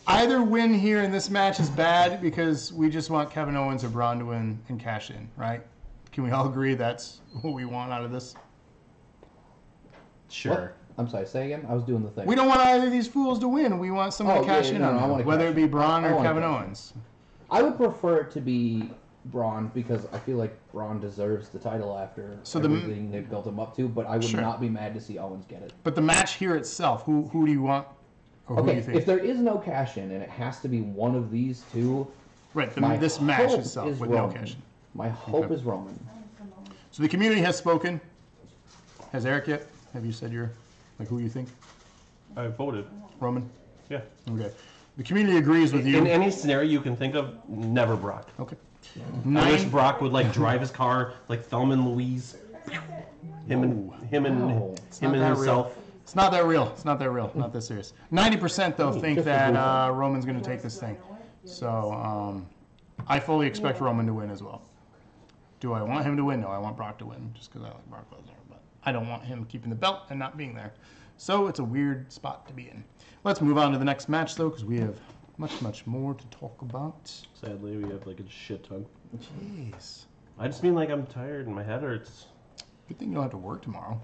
either win here in this match is bad because we just want Kevin Owens or Braun to win and cash in, right? Can we all agree that's what we want out of this? Sure. What? I'm sorry. Say again. I was doing the thing. We don't want either of these fools to win. We want someone Oh, to cash yeah, in no, on no, I them, wanna whether cash it be in. Braun I or wanna Kevin cash in. Owens. I would prefer it to be Braun because I feel like Braun deserves the title after So everything they've built him up to. But I would Sure. not be mad to see Owens get it. But the match here itself, who do you want? Or who do Okay, you think? if there is no cash in and it has to be one of these two, Right, my this match hope itself is with Roman. no cash. My hope Okay. is Roman. So the community has spoken. Has Eric yet? Have you said who you think? I voted. Roman? Yeah. Okay. The community agrees with you. In any scenario you can think of, never Brock. Okay. I wish Brock would like drive his car like Thelma and Louise. Him and Wow. himself. It's not that real. It's not that real. Not that serious. 90% though think just a that goofball. Roman's going to take this thing. So I fully expect Roman to win as well. Do I want him to win? No, I want Brock to win just because I like Brock Lesnar. But I don't want him keeping the belt and not being there. So it's a weird spot to be in. Let's move on to the next match though because we have much more to talk about. Sadly, we have like a shit ton. Jeez. I just mean like I'm tired and my head hurts. Good thing you don't have to work tomorrow.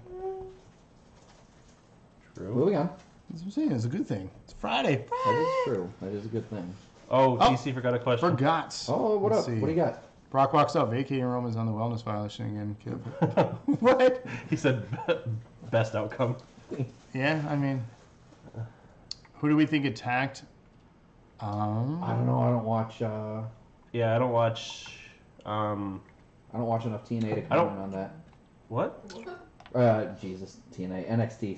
True. Moving on. That's what I'm saying. It's a good thing. It's Friday. That is true. That is a good thing. Oh, Oh. DC forgot a question. Forgot. Oh, what Let's up? see. What do you got? Brock walks out, vacating Roman's on the wellness violation again. Kid. What? He said best outcome. Yeah, I mean, who do we think attacked? I don't know. I don't watch. Yeah, I don't watch. I don't watch enough TNA to I don't- comment on that. What? Jesus, TNA, NXT.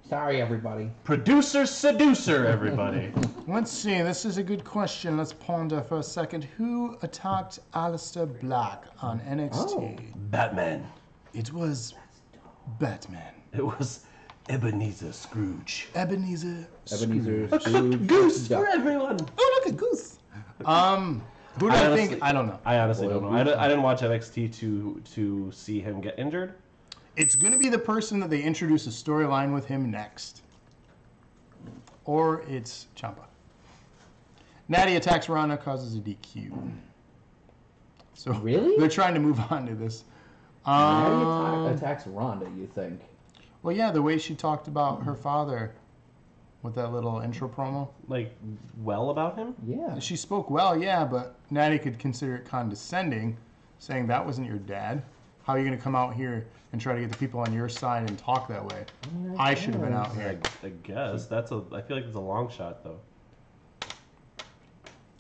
Sorry, everybody. Producer seducer, everybody. Let's see. This is a good question. Let's ponder for a second. Who attacked Aleister Black on NXT? Batman. It was Batman. It was Ebenezer Scrooge. Ebenezer. Ebenezer Scrooge. Scrooge. Goose Duck. for everyone. Oh, look at Goose. Who do I think? honestly- I don't know. I honestly don't know. Boy, I didn't watch NXT to see him get injured. It's going to be the person that they introduce a storyline with him next. Or it's Ciampa. Natty attacks Ronda, causes a DQ. So Really? they're trying to move on to this. How do you attacks Ronda, you think? Well, yeah, the way she talked about her father with that little intro promo. Like, well about him? Yeah. She spoke well, yeah, but Natty could consider it condescending, saying that wasn't your dad. How are you going to come out here and try to get the people on your side and talk that way? I should have been out here. I guess I feel like it's a long shot though.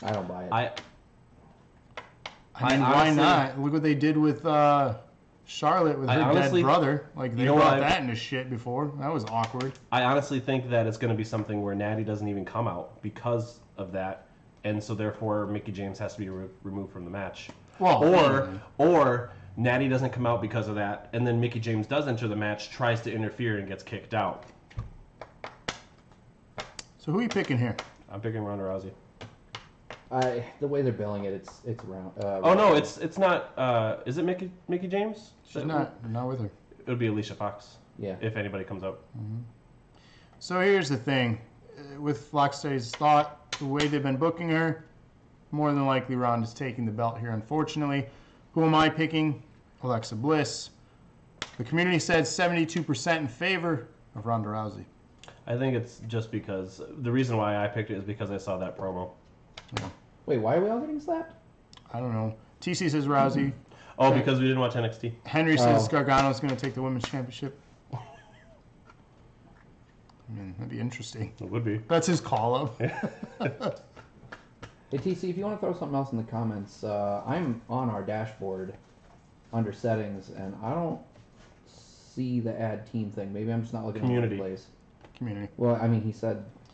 I don't buy it. I mean, why honestly- not? Look what they did with Charlotte with I her honestly- dead brother. Like, they you know brought what? that into shit before. That was awkward. I honestly think that it's going to be something where Natty doesn't even come out because of that, and so therefore Mickey James has to be removed from the match. Well, Or Natty doesn't come out because of that, and then Mickey James does enter the match, tries to interfere, and gets kicked out. So who are you picking here? I'm picking Ronda Rousey. The way they're billing it, it's round. Oh no, it's not. Is it Mickey James? She's not with her. It would be Alicia Fox Yeah. if anybody comes up. So here's the thing. With Flockstay's thought, the way they've been booking her, more than likely Ronda's taking the belt here, unfortunately. Who am I picking? Alexa Bliss. The community said 72% in favor of Ronda Rousey. I think it's just because the reason why I picked it is because I saw that promo. Wait, why are we all getting slapped? I don't know. TC says Rousey. Oh, because we didn't watch NXT. Henry says Oh. Gargano's going to take the women's championship. I mean, that'd be interesting. It would be. That's his call up. Hey, TC, if you want to throw something else in the comments, I'm on our dashboard under settings, and I don't see the add team thing. Maybe I'm just not looking Community. in the right place. Community. Well, I mean,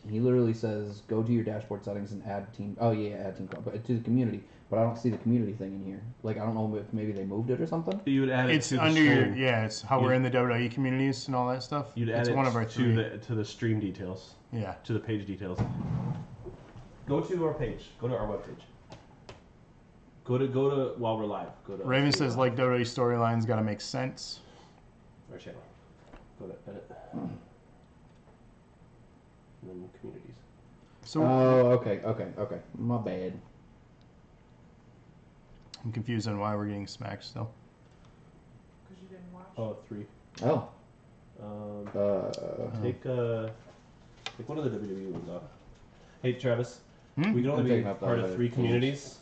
he literally says, go to your dashboard settings and add team. Oh, yeah, add team, but to the community. But I don't see the community thing in here. Like, I don't know if maybe they moved it or something. You would add it It's to the under your, stream. yeah, it's how we're in the WWE communities and all that stuff. You'd add It's it one of our three. to the stream details, Yeah. to the page details. Go to our page. Go to our webpage. Go to while we're live. Go to Raven says, like WWE storylines, got to make sense. our channel. Go to edit. And then communities. So Oh, okay. My bad. I'm confused on why we're getting smacked still. Because you didn't watch. Oh, 3. Oh. Take one of the WWE ones off. Hey Travis, Hmm? we can only I'm be taking out the part of other 3 page. communities.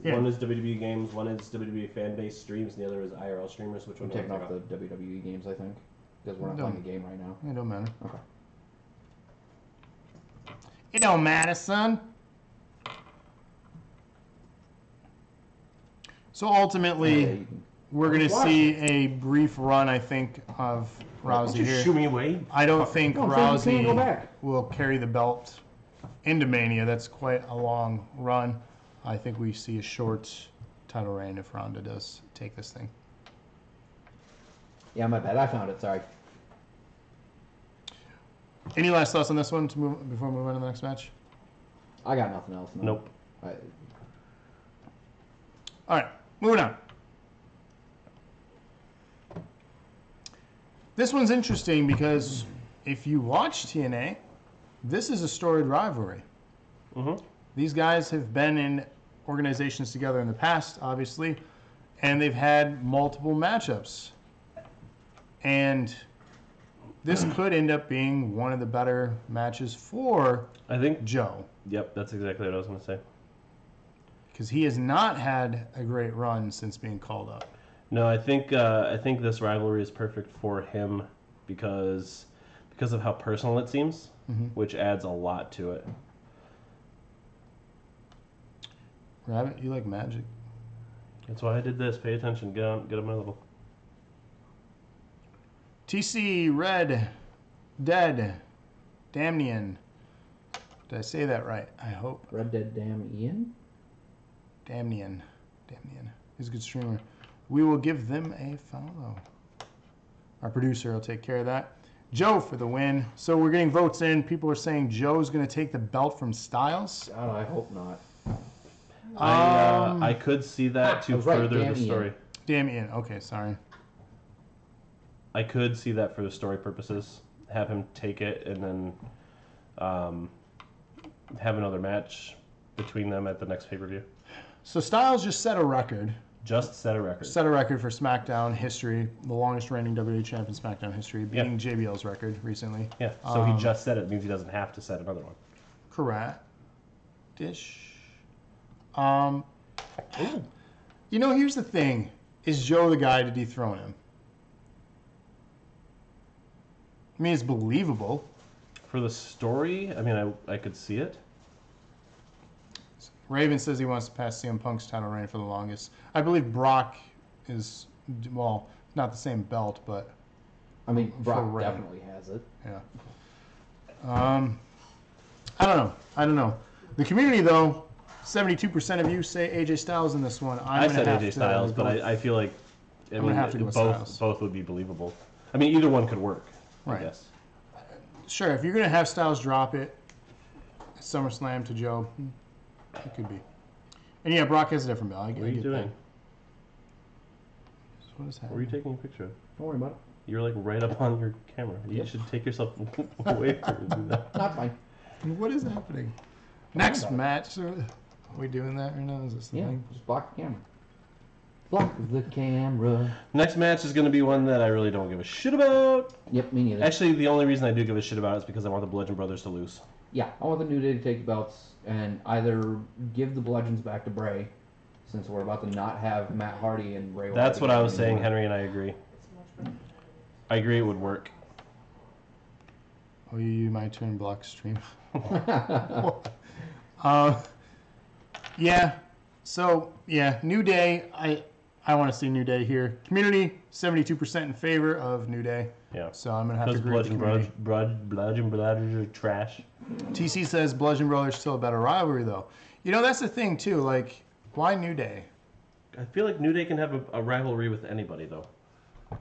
Yeah. One is WWE games, one is WWE fan-based streams, and the other is IRL streamers. Which I'm one? taking off the WWE games, I think, because we're not Don't- playing a game right now. It don't matter. Okay. It don't matter, son. So ultimately, Yeah, you can- we're going to Watch see a brief run, I think, of Rousey Just here. shoo me away. I don't think No, I'm saying you can't go Rousey back. will carry the belt into Mania. That's quite a long run. I think we see a short title reign if Ronda does take this thing. Yeah, my bad. I found it. Sorry. Any last thoughts on this one before we move on to the next match? I got nothing else. No. Nope. All right, moving on. This one's interesting because if you watch TNA, this is a storied rivalry. Mm-hmm. These guys have been in organizations together in the past, obviously, and they've had multiple matchups. And this could end up being one of the better matches for I think. Joe, Yep, that's exactly what I was going to say. because he has not had a great run since being called up. No, I think this rivalry is perfect for him because of how personal it seems, which adds a lot to it. Rabbit, you like magic? That's why I did this. Pay attention. Get on my level. TC Red Dead Damnian. Did I say that right? I hope. Red Dead Damn Ian? Damnian. He's a good streamer. We will give them a follow. Our producer will take care of that. Joe for the win. So we're getting votes in. People are saying Joe's going to take the belt from Styles. God, I hope not. I could see that I to was right, further damn the Ian. story. Damien. Okay, sorry. I could see that for the story purposes. Have him take it and then have another match between them at the next pay-per-view. So Styles just set a record. Just set a record. Set a record for SmackDown history. The longest reigning WWE champ in SmackDown history. Beating JBL's record recently. Yeah, so he just said it. Means he doesn't have to set another one. Correct. Dish. You know, here's the thing. Is Joe the guy to dethrone him? I mean, it's believable. For the story, I mean, I could see it. Raven says he wants to pass CM Punk's title reign for the longest. I believe Brock is, well, not the same belt, but I mean, Brock Ray. definitely has it. yeah. I don't know. The community, though, 72% of you say AJ Styles in this one. I gonna said have AJ to Styles, go but with- I feel like I'm gonna have to go with Styles. both would be believable. I mean, either one could work. Right. I guess. Sure, if you're going to have Styles drop it, SummerSlam to Joe, it could be. And yeah, Brock has a different belt. What are you doing? What is What were you happening? taking a picture of? Don't worry about it. You're like right up on your camera. You should take yourself away from do that. Not fine. What is happening? Next match. Are we doing that right now? Is this the Yeah, thing? just block the camera. Block the camera. Next match is going to be one that I really don't give a shit about. Yep, me neither. Actually, the only reason I do give a shit about it is because I want the Bludgeon Brothers to lose. Yeah, I want the New Day to take the belts and either give the Bludgeons back to Bray, since we're about to not have Matt Hardy and Bray Wyatt. That's what I was saying, anymore. Henry, and I agree. I agree it would work. Oh, you might turn block stream. Yeah. So yeah, New Day. I want to see New Day here. Community 72% in favor of New Day. Yeah. So I'm gonna have to Because agree with the community. Bludgeon Brothers are trash. TC says Bludgeon Brothers still a better rivalry though. You know, that's the thing too. Like, why New Day? I feel like New Day can have a rivalry with anybody, though.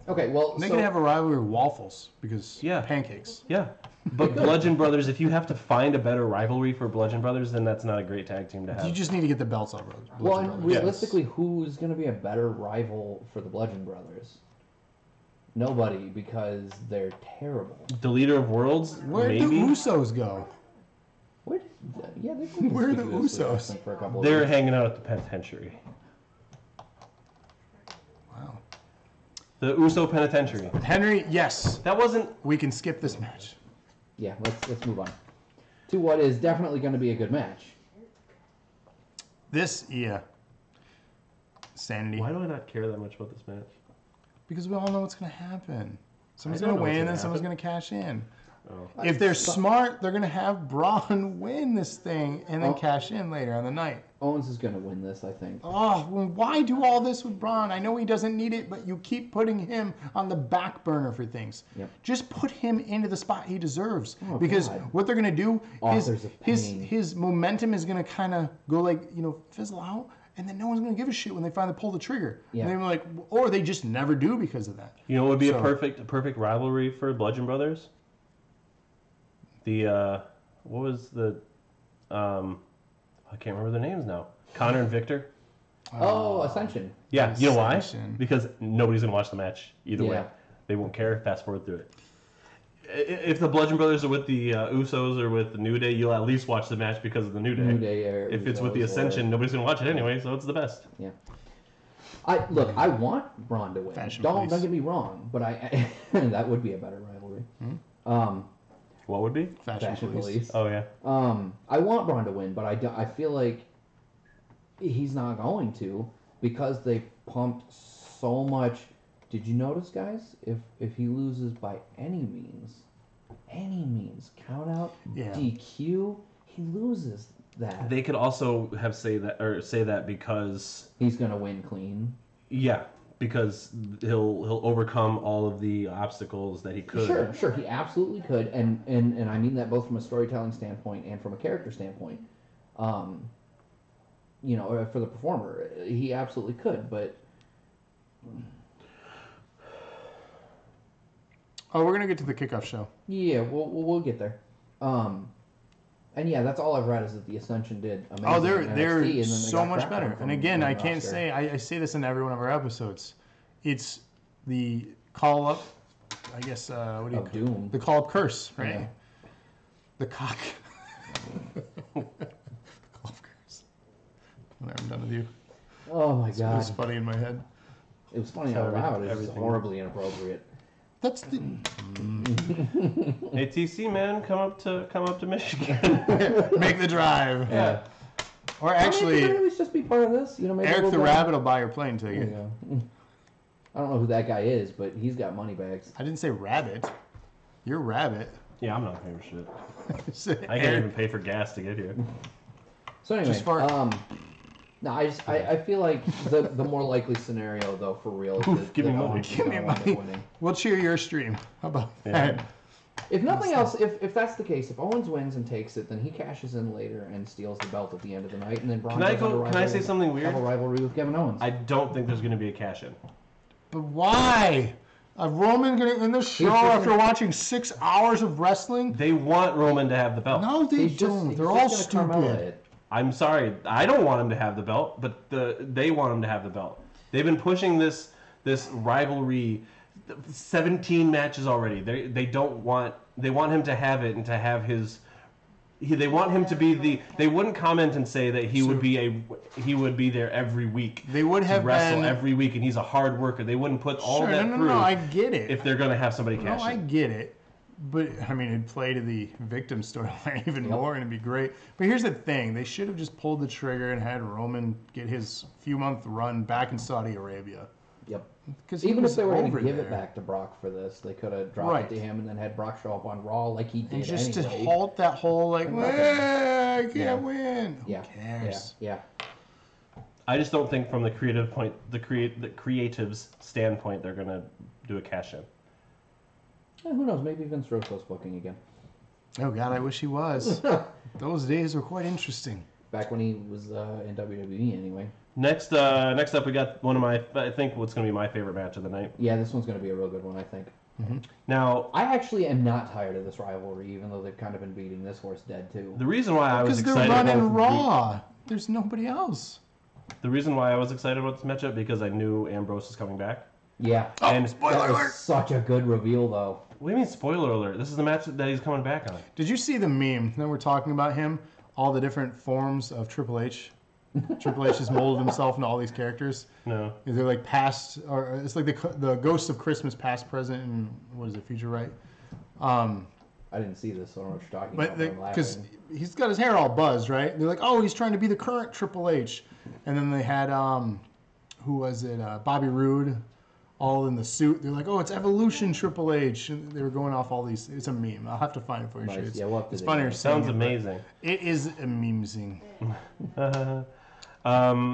Okay, well, They so, can have a rivalry with waffles because Yeah. pancakes. Yeah. But Bludgeon Brothers, if you have to find a better rivalry for Bludgeon Brothers, then that's not a great tag team to have. You just need to get the belts off. Bludgeon well, and Brothers. realistically, who's going to be a better rival for the Bludgeon Brothers? Nobody, because they're terrible. The Leader of Worlds, Where'd the maybe. Usos go? Where? Yeah, they've been Where are the conspicuously Usos? absent for a couple of They're years. hanging out at the penitentiary. Wow. The Uso Penitentiary. Henry, yes, That wasn't. we can skip this match. Yeah, let's move on to what is definitely going to be a good match. This, yeah. sanity. Why do I not care that much about this match? Because we all know what's going to happen. Someone's I going don't to know what's win gonna and someone's happen. going to cash in. Oh. If they're smart, they're going to have Braun win this thing and then cash in later on the night. Owens is going to win this, I think. Oh, well, why do all this with Braun? I know he doesn't need it, but you keep putting him on the back burner for things. Yep. Just put him into the spot he deserves. Oh, because God. what they're going to do is Authors of pain. his momentum is going to kind of go like, fizzle out. And then no one's going to give a shit when they finally pull the trigger. Yeah. And they're like, or they just never do because of that. You know what would be So- a perfect rivalry for Bludgeon Brothers? The what was the I can't remember their names now. Connor and Victor. Oh, Ascension. Yeah, you know why? Ascension. Because nobody's gonna watch the match either way. Yeah. They won't care. Fast forward through it. If the Bludgeon Brothers are with the Usos or with the New Day, you'll at least watch the match because of the New Day. New Day If it's with the Usos, Ascension, nobody's gonna watch it anyway, so it's the best. Yeah. I want Braun to win. Fashion Don't police. get me wrong, but I that would be a better rivalry. What would be? Fashion police. Oh yeah. I want Braun to win, but I feel like he's not going to because they pumped so much. Did you notice, guys? If he loses by any means, count out, Yeah. DQ, he loses that. They could also have say that because He's gonna win clean. because he'll overcome all of the obstacles that he could. Sure, he absolutely could, and I mean that both from a storytelling standpoint and from a character standpoint. Or for the performer, he absolutely could, but Oh, we're going to get to the kickoff show. yeah, we'll get there. And yeah, that's all I've read is that the Ascension did amazing. Oh, in they're NXT, and then they so got much crap better. from And again, the I can't roster. say, I say this in every one of our episodes. It's the call-up, I guess, what do you Of doom. The call-up curse, right? Yeah. The cock. The call-up curse. What I'm done with you. Oh my It god, was funny in my head. it was funny out loud. It was everything. horribly inappropriate. That's the... Hey TC man, come up to Michigan. Make the drive. Yeah. Or Maybe actually, at least just be part of this. Maybe Eric we'll the go- Rabbit will buy your plane There ticket. you go. I don't know who that guy is, but he's got money bags. I didn't say rabbit. You're rabbit. Yeah, I'm not paying for shit. I can't Eric, even pay for gas to get here. So anyway, Just fart. no, I feel like the more likely scenario though for real is that give me that money. Owens is Give me gonna wind up money. winning. we'll cheer your stream. How about Yeah. that? If nothing else, if that's the case, if Owens wins and takes it, then he cashes in later and steals the belt at the end of the night, and then Braun Can I goes on a go? Can I rivalry- say something weird? Have a rivalry with Kevin Owens. I don't think there's going to be a cash in. But why? A Roman gonna end the show just after watching 6 hours of wrestling? They want Roman to have the belt. No, they He's just- don't. he's They're just all gonna Carmella stupid. it. I'm sorry, I don't want him to have the belt, but they want him to have the belt. They've been pushing this rivalry, 17 matches already. They want him to have it and to have his. They want him to be the. They wouldn't comment and say that he would be there every week. They would have to wrestle been- every week, and he's a hard worker. They wouldn't put all Sure, that no, through no, I get it. if they're going to have somebody No, cash I in. get it. But, I mean, it'd play to the victim storyline even more, and it'd be great. But here's the thing. They should have just pulled the trigger and had Roman get his few-month run back in Saudi Arabia. Yep. Because Even if they were going over to give it there. back to Brock for this, they could have dropped Right. it to him and then had Brock show up on Raw like he did And just anyway. to halt that whole, like, And nothing. I can't Yeah. win. yeah. Who cares? Yeah. I just don't think from the creatives standpoint they're going to do a cash in. Who knows? Maybe Vince Russo's booking again. Oh, God, I wish he was. Those days were quite interesting. Back when he was in WWE, anyway. Next up, we got I think what's going to be my favorite match of the night. Yeah, this one's going to be a real good one, I think. Now, I actually am not tired of this rivalry, even though they've kind of been beating this horse dead too. the reason why I was Because they're excited running about Raw. There's nobody else. the reason why I was excited about this matchup because I knew Ambrose was coming back. Yeah, And that was such a good reveal, though. what do you mean spoiler alert? This is the match that he's coming back on. Did you see the meme that we're talking about him? All the different forms of Triple H. Triple H has molded himself into all these characters. No. They're like past, or it's like the ghosts of Christmas, past, present, and what is it, future, right? I didn't see this, so I don't know what you're talking But about. I'm because laughing. he's got his hair all buzzed, right? They're like, oh, he's trying to be the current Triple H, and then they had who was it? Bobby Roode, all in the suit. They're like, oh, it's Evolution Triple H. And they were going off all these. It's a meme. I'll have to find it for you. Nice. It's, Yeah, we'll have to it's do funnier. that. saying Sounds it, but amazing. It is a memesing.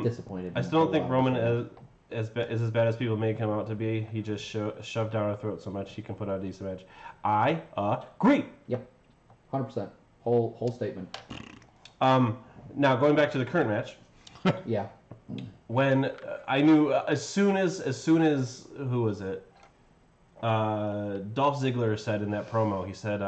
Disappointed. I still don't think Roman is as bad as people make him out to be. He just shoved down our throat so much he can put out a decent match. I agree. Yep. 100%. Whole statement. Now going back to the current match, Yeah. when I knew as soon as who was it? Dolph Ziggler said in that promo, he said,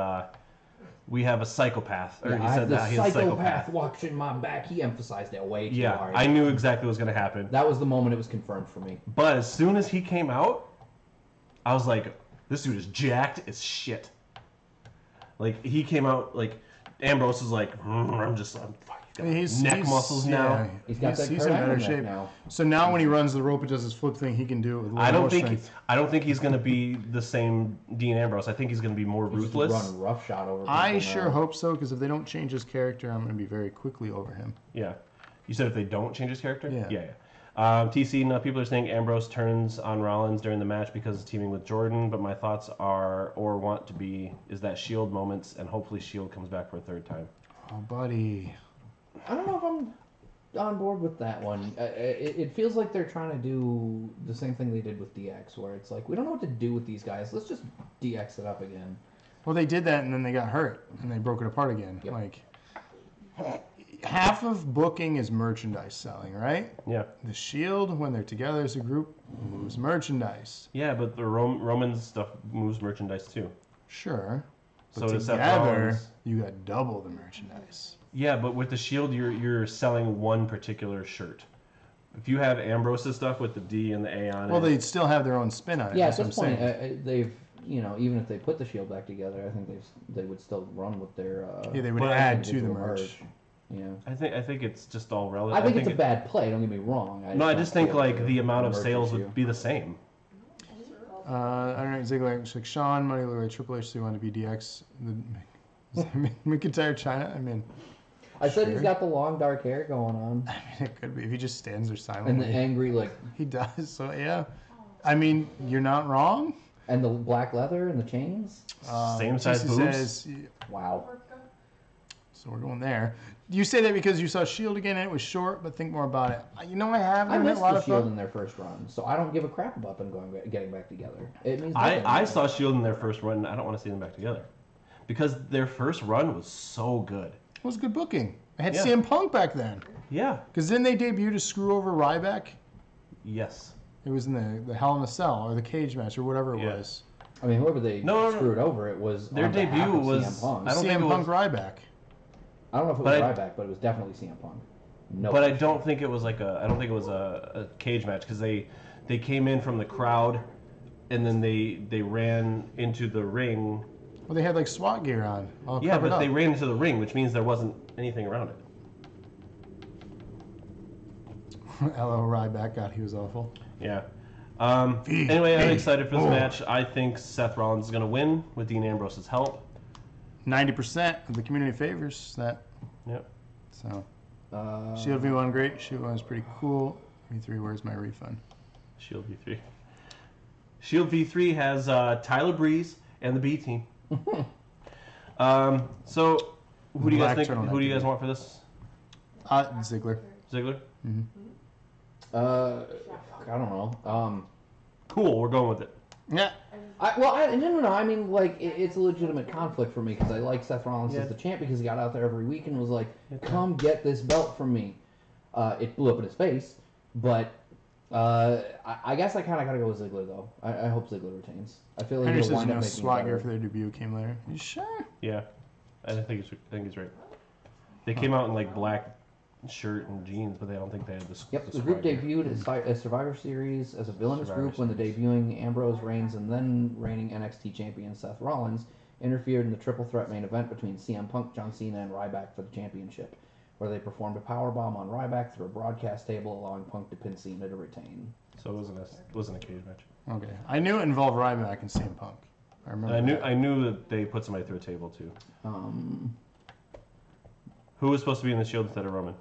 "We have a psychopath." Or Yeah, he I said have the that he's a psychopath watching my back. He emphasized that way too hard. I knew exactly what was going to happen. That was the moment it was confirmed for me. But as soon as he came out, I was like, "This dude is jacked as shit." Like he came out like Ambrose was like, I'm He's neck muscles now. He's got that he's Kurt in better Angle neck shape now. So now when he runs the rope and does his flip thing, he can do it with a little I more don't think strength. he's going to be the same Dean Ambrose. I think he's going to be more He just ruthless. run roughshod over. I people sure now. hope so, because if they don't change his character, I'm going to be very quickly over him. Yeah. You said if they don't change his character? Yeah. Yeah. TC, now people are saying Ambrose turns on Rollins during the match because of teaming with Jordan, but my thoughts are, or want to be, is that Shield moments, and hopefully Shield comes back for a third time. Oh, buddy. I don't know if I'm on board with that one. It feels like they're trying to do the same thing they did with DX, where it's like, we don't know what to do with these guys. Let's just DX it up again. Well, they did that, and then they got hurt, and they broke it apart again. Yep. Like, half of booking is merchandise selling, right? Yeah. The Shield, when they're together as a group, moves merchandise. Yeah, but the Roman stuff moves merchandise too. Sure. So But does Seth together, Rollins. you got double the merchandise. Yeah, but with the Shield, you're selling one particular shirt. If you have Ambrose's stuff with the D and the A on Well, it, they'd still have their own spin on it. Yeah, at That's this what I'm point, saying. they've, even if they put the Shield back together, I think they would still run with their. Yeah, they would But add to the individual merch. Yeah. I think it's just all relative. I think it's a bad play. Don't get me wrong. I don't just think feel like it's the a amount of merch sales issue. would be the same. I don't know, Ziggler, it's like Shawn, Money Lawyer, Triple H, they want to be DX. McIntyre, China, I mean, I said he's Sure. got the long dark hair going on, it could be. If he just stands there and silently. the angry He does, so yeah. I mean, you're not wrong. and the black leather and the chains. Same size TC boobs? says, Wow. so we're going there. You say that because you saw Shield again and it was short, but think more about it. You know, I have I given it missed a lot the of Shield thought. in their first run, so I don't give a crap about them getting back together. It means nothing. I saw Shield in their first run. And I don't want to see them back together because their first run was so good. It was good booking. I had Yeah. CM Punk back then. Yeah. Because then they debuted to screw over Ryback. Yes. It was in the Hell in a Cell or the cage match or whatever it Yeah. was. I mean, whoever they No. screwed over, it was Their on behalf debut of was- CM Punk. I don't think CM it Punk was- Ryback. I don't know if it But was I- Ryback, but it was definitely CM Punk. No, But I question. don't think it was like I don't think it was a cage match because they came in from the crowd, and then they ran into the ring. Well, they had like SWAT gear on. All Yeah, covered but up. they ran into the ring, which means there wasn't anything around it. Hello, Ryback. God, he was awful. Yeah. Anyway, I'm excited for this match. I think Seth Rollins is going to win with Dean Ambrose's help. 90% of the community favors that. Yep. So, Shield V1 great. Shield V1 is pretty cool. V3, where's my refund? Shield V3. Shield V3 has Tyler Breeze and the B team. So, who do you guys Black think? turtleneck, Who do you guys dude. want for this? Ziggler. Ziggler. Fuck, I don't know. Cool. We're going with it. Yeah. No. I mean, like, it's a legitimate conflict for me because I like Seth Rollins Yeah. as the champ because he got out there every week and was like, "Come get this belt from me." It blew up in his face, but I guess I kind of gotta go with Ziggler though. I hope Ziggler retains. I feel like Henry he'll says wind no up making SWAT it gear better. for their debut came later. You sure? Yeah, I think he's right. They came out in like black shirt and jeans, but I don't think they had this. Yep, the group debuted as Survivor Series as a villainous Survivor group when the debuting Ambrose, Reigns, and then reigning NXT champion Seth Rollins interfered in the triple threat main event between CM Punk, John Cena, and Ryback for the championship, where they performed a powerbomb on Ryback through a broadcast table, allowing Punk to pin Cena to retain. So it wasn't a cage match. Okay. I knew it involved Ryback and CM Punk. I remember. I knew that they put somebody through a table too. Um, Who was supposed to be in the Shield instead of Roman?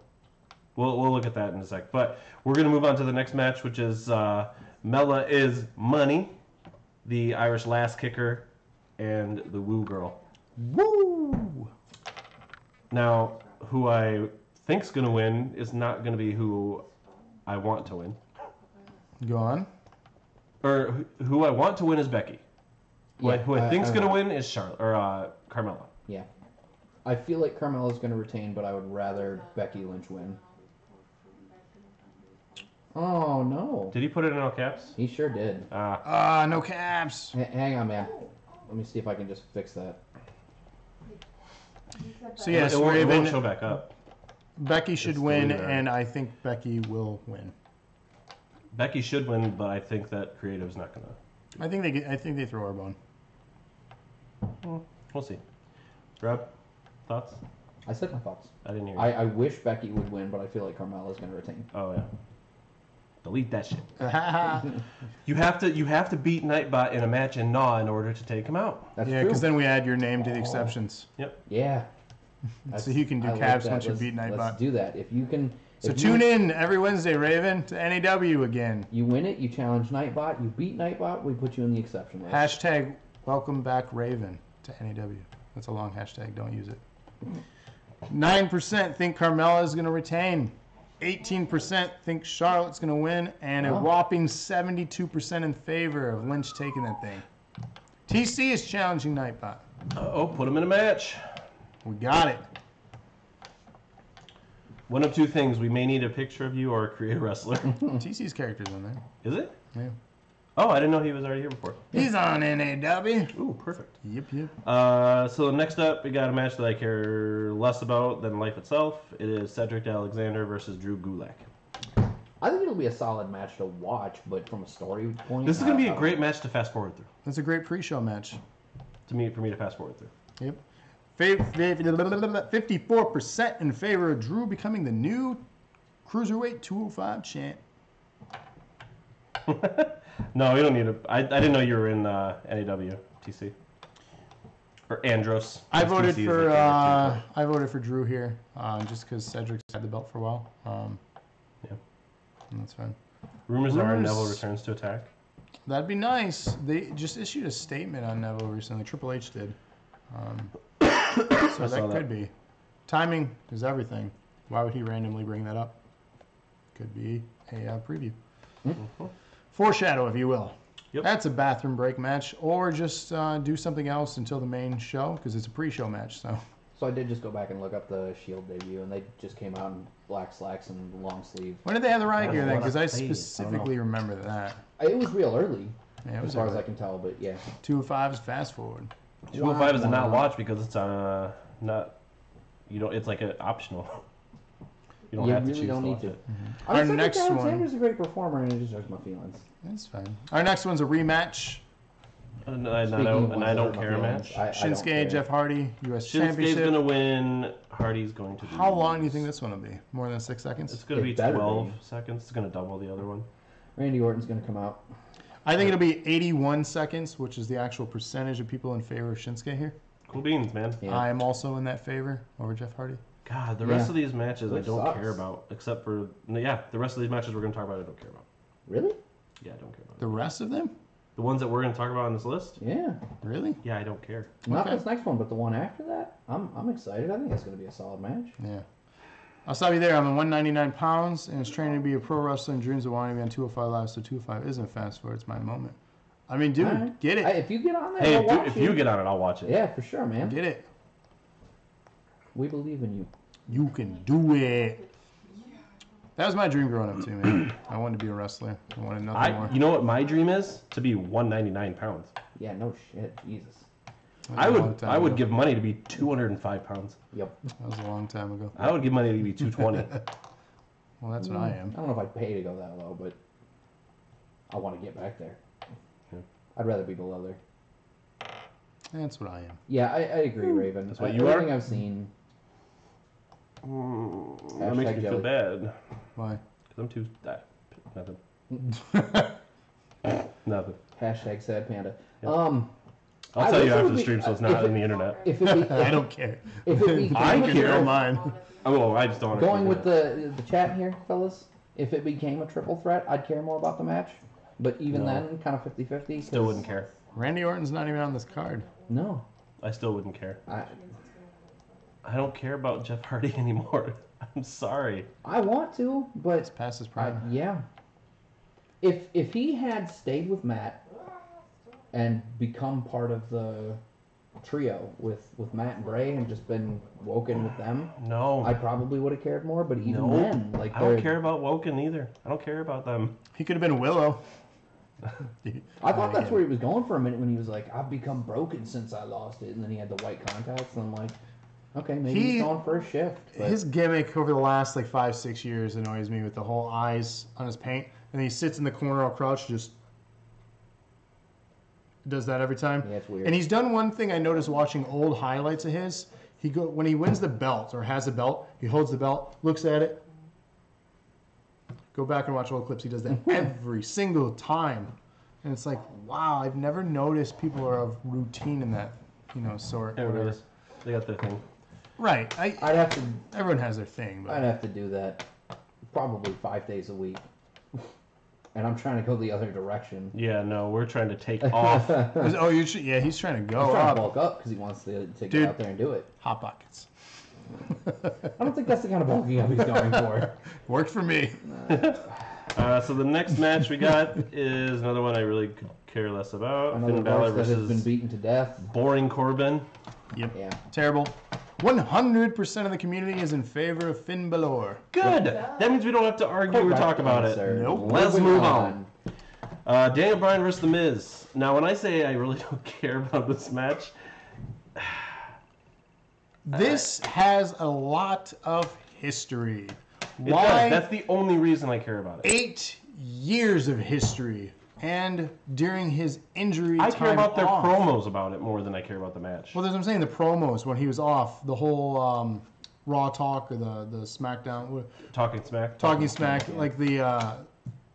We'll look at that in a sec. But we're going to move on to the next match, which is Mella is Money, the Irish Lass Kicker, and the Woo Girl. Woo! Now, who I think's going to win is not going to be who I want to win. Go on. Or who I want to win is Becky. Who I think's going to win is Charlotte or Carmella. Yeah. I feel like Carmella's going to retain, but I would rather Becky Lynch win. Oh, no. Did he put it in all caps? He sure did. No caps. Hang on, man. Let me see if I can just fix that. So yes, it won't Raven, show back up. Becky should It's win, deleted already. and I think Becky will win. Becky should win, but I think that Creative's not going to. I think they throw her bone. We'll see. Rob, thoughts? I said my thoughts. I didn't hear you. I wish Becky would win, but I feel like Carmella's going to retain. Oh, yeah. Delete that shit. You have to beat Nightbot in a match in Gnaw in order to take him out. That's Yeah, true. because then we add your name to the exceptions. Yeah. So you can do I like caps that. once you Let's- beat Nightbot. Let's do that. If you can. So if tune in every Wednesday, Raven, to NAW again. You win it, you challenge Nightbot, you beat Nightbot, we put you in the exception list. Hashtag welcome back Raven to NAW. That's a long hashtag. Don't use it. 9% think Carmella is going to retain. 18% think Charlotte's going to win. And a Oh. whopping 72% in favor of Lynch taking that thing. TC is challenging Nightbot. Oh, put him in a match. We got it. One of two things. We may need a picture of you or a creative wrestler. TC's character's in there. Is it? Yeah. Oh, I didn't know he was already here before. He's on NAW. Ooh, perfect. Yep. So next up, we got a match that I care less about than life itself. It is Cedric Alexander versus Drew Gulak. I think it'll be a solid match to watch, but from a story point. This is going to be a great match to fast forward through. That's a great pre-show match. For me to fast forward through. Yep. 54% in favor of Drew becoming the new Cruiserweight 205 champ. No, you don't need to. I didn't know you were in NAW, TC. Or Andros. I voted TC is for like favorite team, I voted for Drew here, just because Cedric's had the belt for a while. Yeah. And that's fine. Rumors are Rumors- Neville returns to attack. That'd be nice. They just issued a statement on Neville recently. Triple H did. So saw that that. could be. Timing is everything. Why would he randomly bring that up? Could be a preview. Foreshadow, if you will. Yep. That's a bathroom break match, or just do something else until the main show, because it's a pre-show match. So So I did just go back and look up the Shield debut, and they just came out in black slacks and long sleeve. when did they have the riot I gear don't then? know Because what I I played. specifically remember that. It was real early, Yeah, it as was far as I can tell, but yeah. 205 is fast forward. 205 is a not Wow. watch because it's not. You don't. It's like an optional. You don't You have to really choose don't to need watch to. it. Our Cedric next one- Alexander's a great performer, and it just hurts my feelings. That's fine. Our next one's a rematch. And I Speaking of don't ones that hurt my care a feelings, match. I don't Shinsuke, care. Jeff Hardy, U.S. Shinsuke's Championship. gonna win. Hardy's going to lose. How long do you think this one will be? More than 6 seconds? It's gonna It be better 12 be. seconds. It's gonna double the other one. Randy Orton's going to come out. I think it'll be 81 seconds, which is the actual percentage of people in favor of Shinsuke here. Cool beans, man. Yeah. I am also in that favor over Jeff Hardy. God, the rest Yeah. of these matches I Which don't sucks. care about, except for the rest of these matches we're gonna talk about I don't care about. Really? Yeah, I don't care about The rest of them? the ones that we're gonna talk about on this list. Yeah. Really? Yeah, I don't care. Not Okay. this next one, but the one after that. I'm excited. I think that's going to be a solid match. Yeah. I'll stop you there. I'm at 199 pounds and it's training to be a pro wrestler and dreams of wanting to be on 205 Live, so 205 isn't fast forward. It's my moment. I mean, dude, Alright. get it. Hey, if you get on there, Hey, I'll watch if you get on it, I'll watch it. Yeah, for sure, man. Get it. We believe in you. You can do it. That was my dream growing up, too, man. I wanted to be a wrestler. I wanted nothing more. You know what my dream is? To be 199 pounds. Yeah, no shit. Jesus. That was a long time I would ago. give money to be 205 pounds. Yep. That was a long time ago. I would give money to be 220. Well, that's what I am. I don't know if I'd pay to go that low, but I want to get back there. Yeah. I'd rather be below there. That's what I am. Yeah, I agree, Raven. That's what you Everything are? I've seen. That makes me feel jelly. bad. Why? Because I'm too... Nothing. Nothing. Hashtag sad panda. Yep. I'll tell you after the stream, so it's not on the internet. If it I don't care. If it became I You care. don't mind. Oh, I just don't want to. going with the chat here, fellas, if it became a triple threat, I'd care more about the match. But even No. then, kind of 50-50. Still wouldn't care. Randy Orton's not even on this card. No. I still wouldn't care. I don't care about Jeff Hardy anymore. I'm sorry. I want to, but It's past his prime. yeah. If he had stayed with Matt and become part of the trio with Matt and Bray and just been Woken with them, No. I probably would have cared more. But even No. then, like I don't care about Woken either. I don't care about them. He could have been Willow. I thought that's where he was going for a minute when he was like, "I've become broken since I lost it," and then he had the white contacts, and I'm like, okay, maybe he's going for a shift. But His gimmick over the last like 5-6 years annoys me with the whole eyes on his paint, and he sits in the corner all crouched, just does that every time. Yeah, it's weird. And he's done one thing I noticed watching old highlights of his. When he wins the belt or has a belt, he holds the belt, looks at it. Go back and watch old clips. He does that every single time, and it's like, wow, I've never noticed people are of routine in that, sort. Everybody else, they got their thing. Right. I'd have to. Everyone has their thing, but I'd have to do that probably 5 days a week, and I'm trying to go the other direction. Yeah, no, we're trying to take off. oh, you should. Yeah, he's trying to go He's trying up. to bulk up because he wants to Dude. get out there and do it. Hot pockets. I don't think that's the kind of bulking up he's going for. Worked for me. So the next match we got is another one I really could care less about. Another Finn Balor horse that has been versus beaten to death. Boring Corbin. Yep. Yeah. Terrible. 100% of the community is in favor of Finn Balor. Good. That means we don't have to argue or talk about it. Sir. Nope. Let's Moving move on. Daniel Bryan versus The Miz. Now, when I say I really don't care about this match, This has a lot of history. it does. That's the only reason I care about it. 8 years of history. And during his injury I time care about their off. promos about it more than I care about the match. Well, that's what I'm saying. The promos when he was off, the whole Raw talk or the SmackDown, Talking smack. talking smack, like the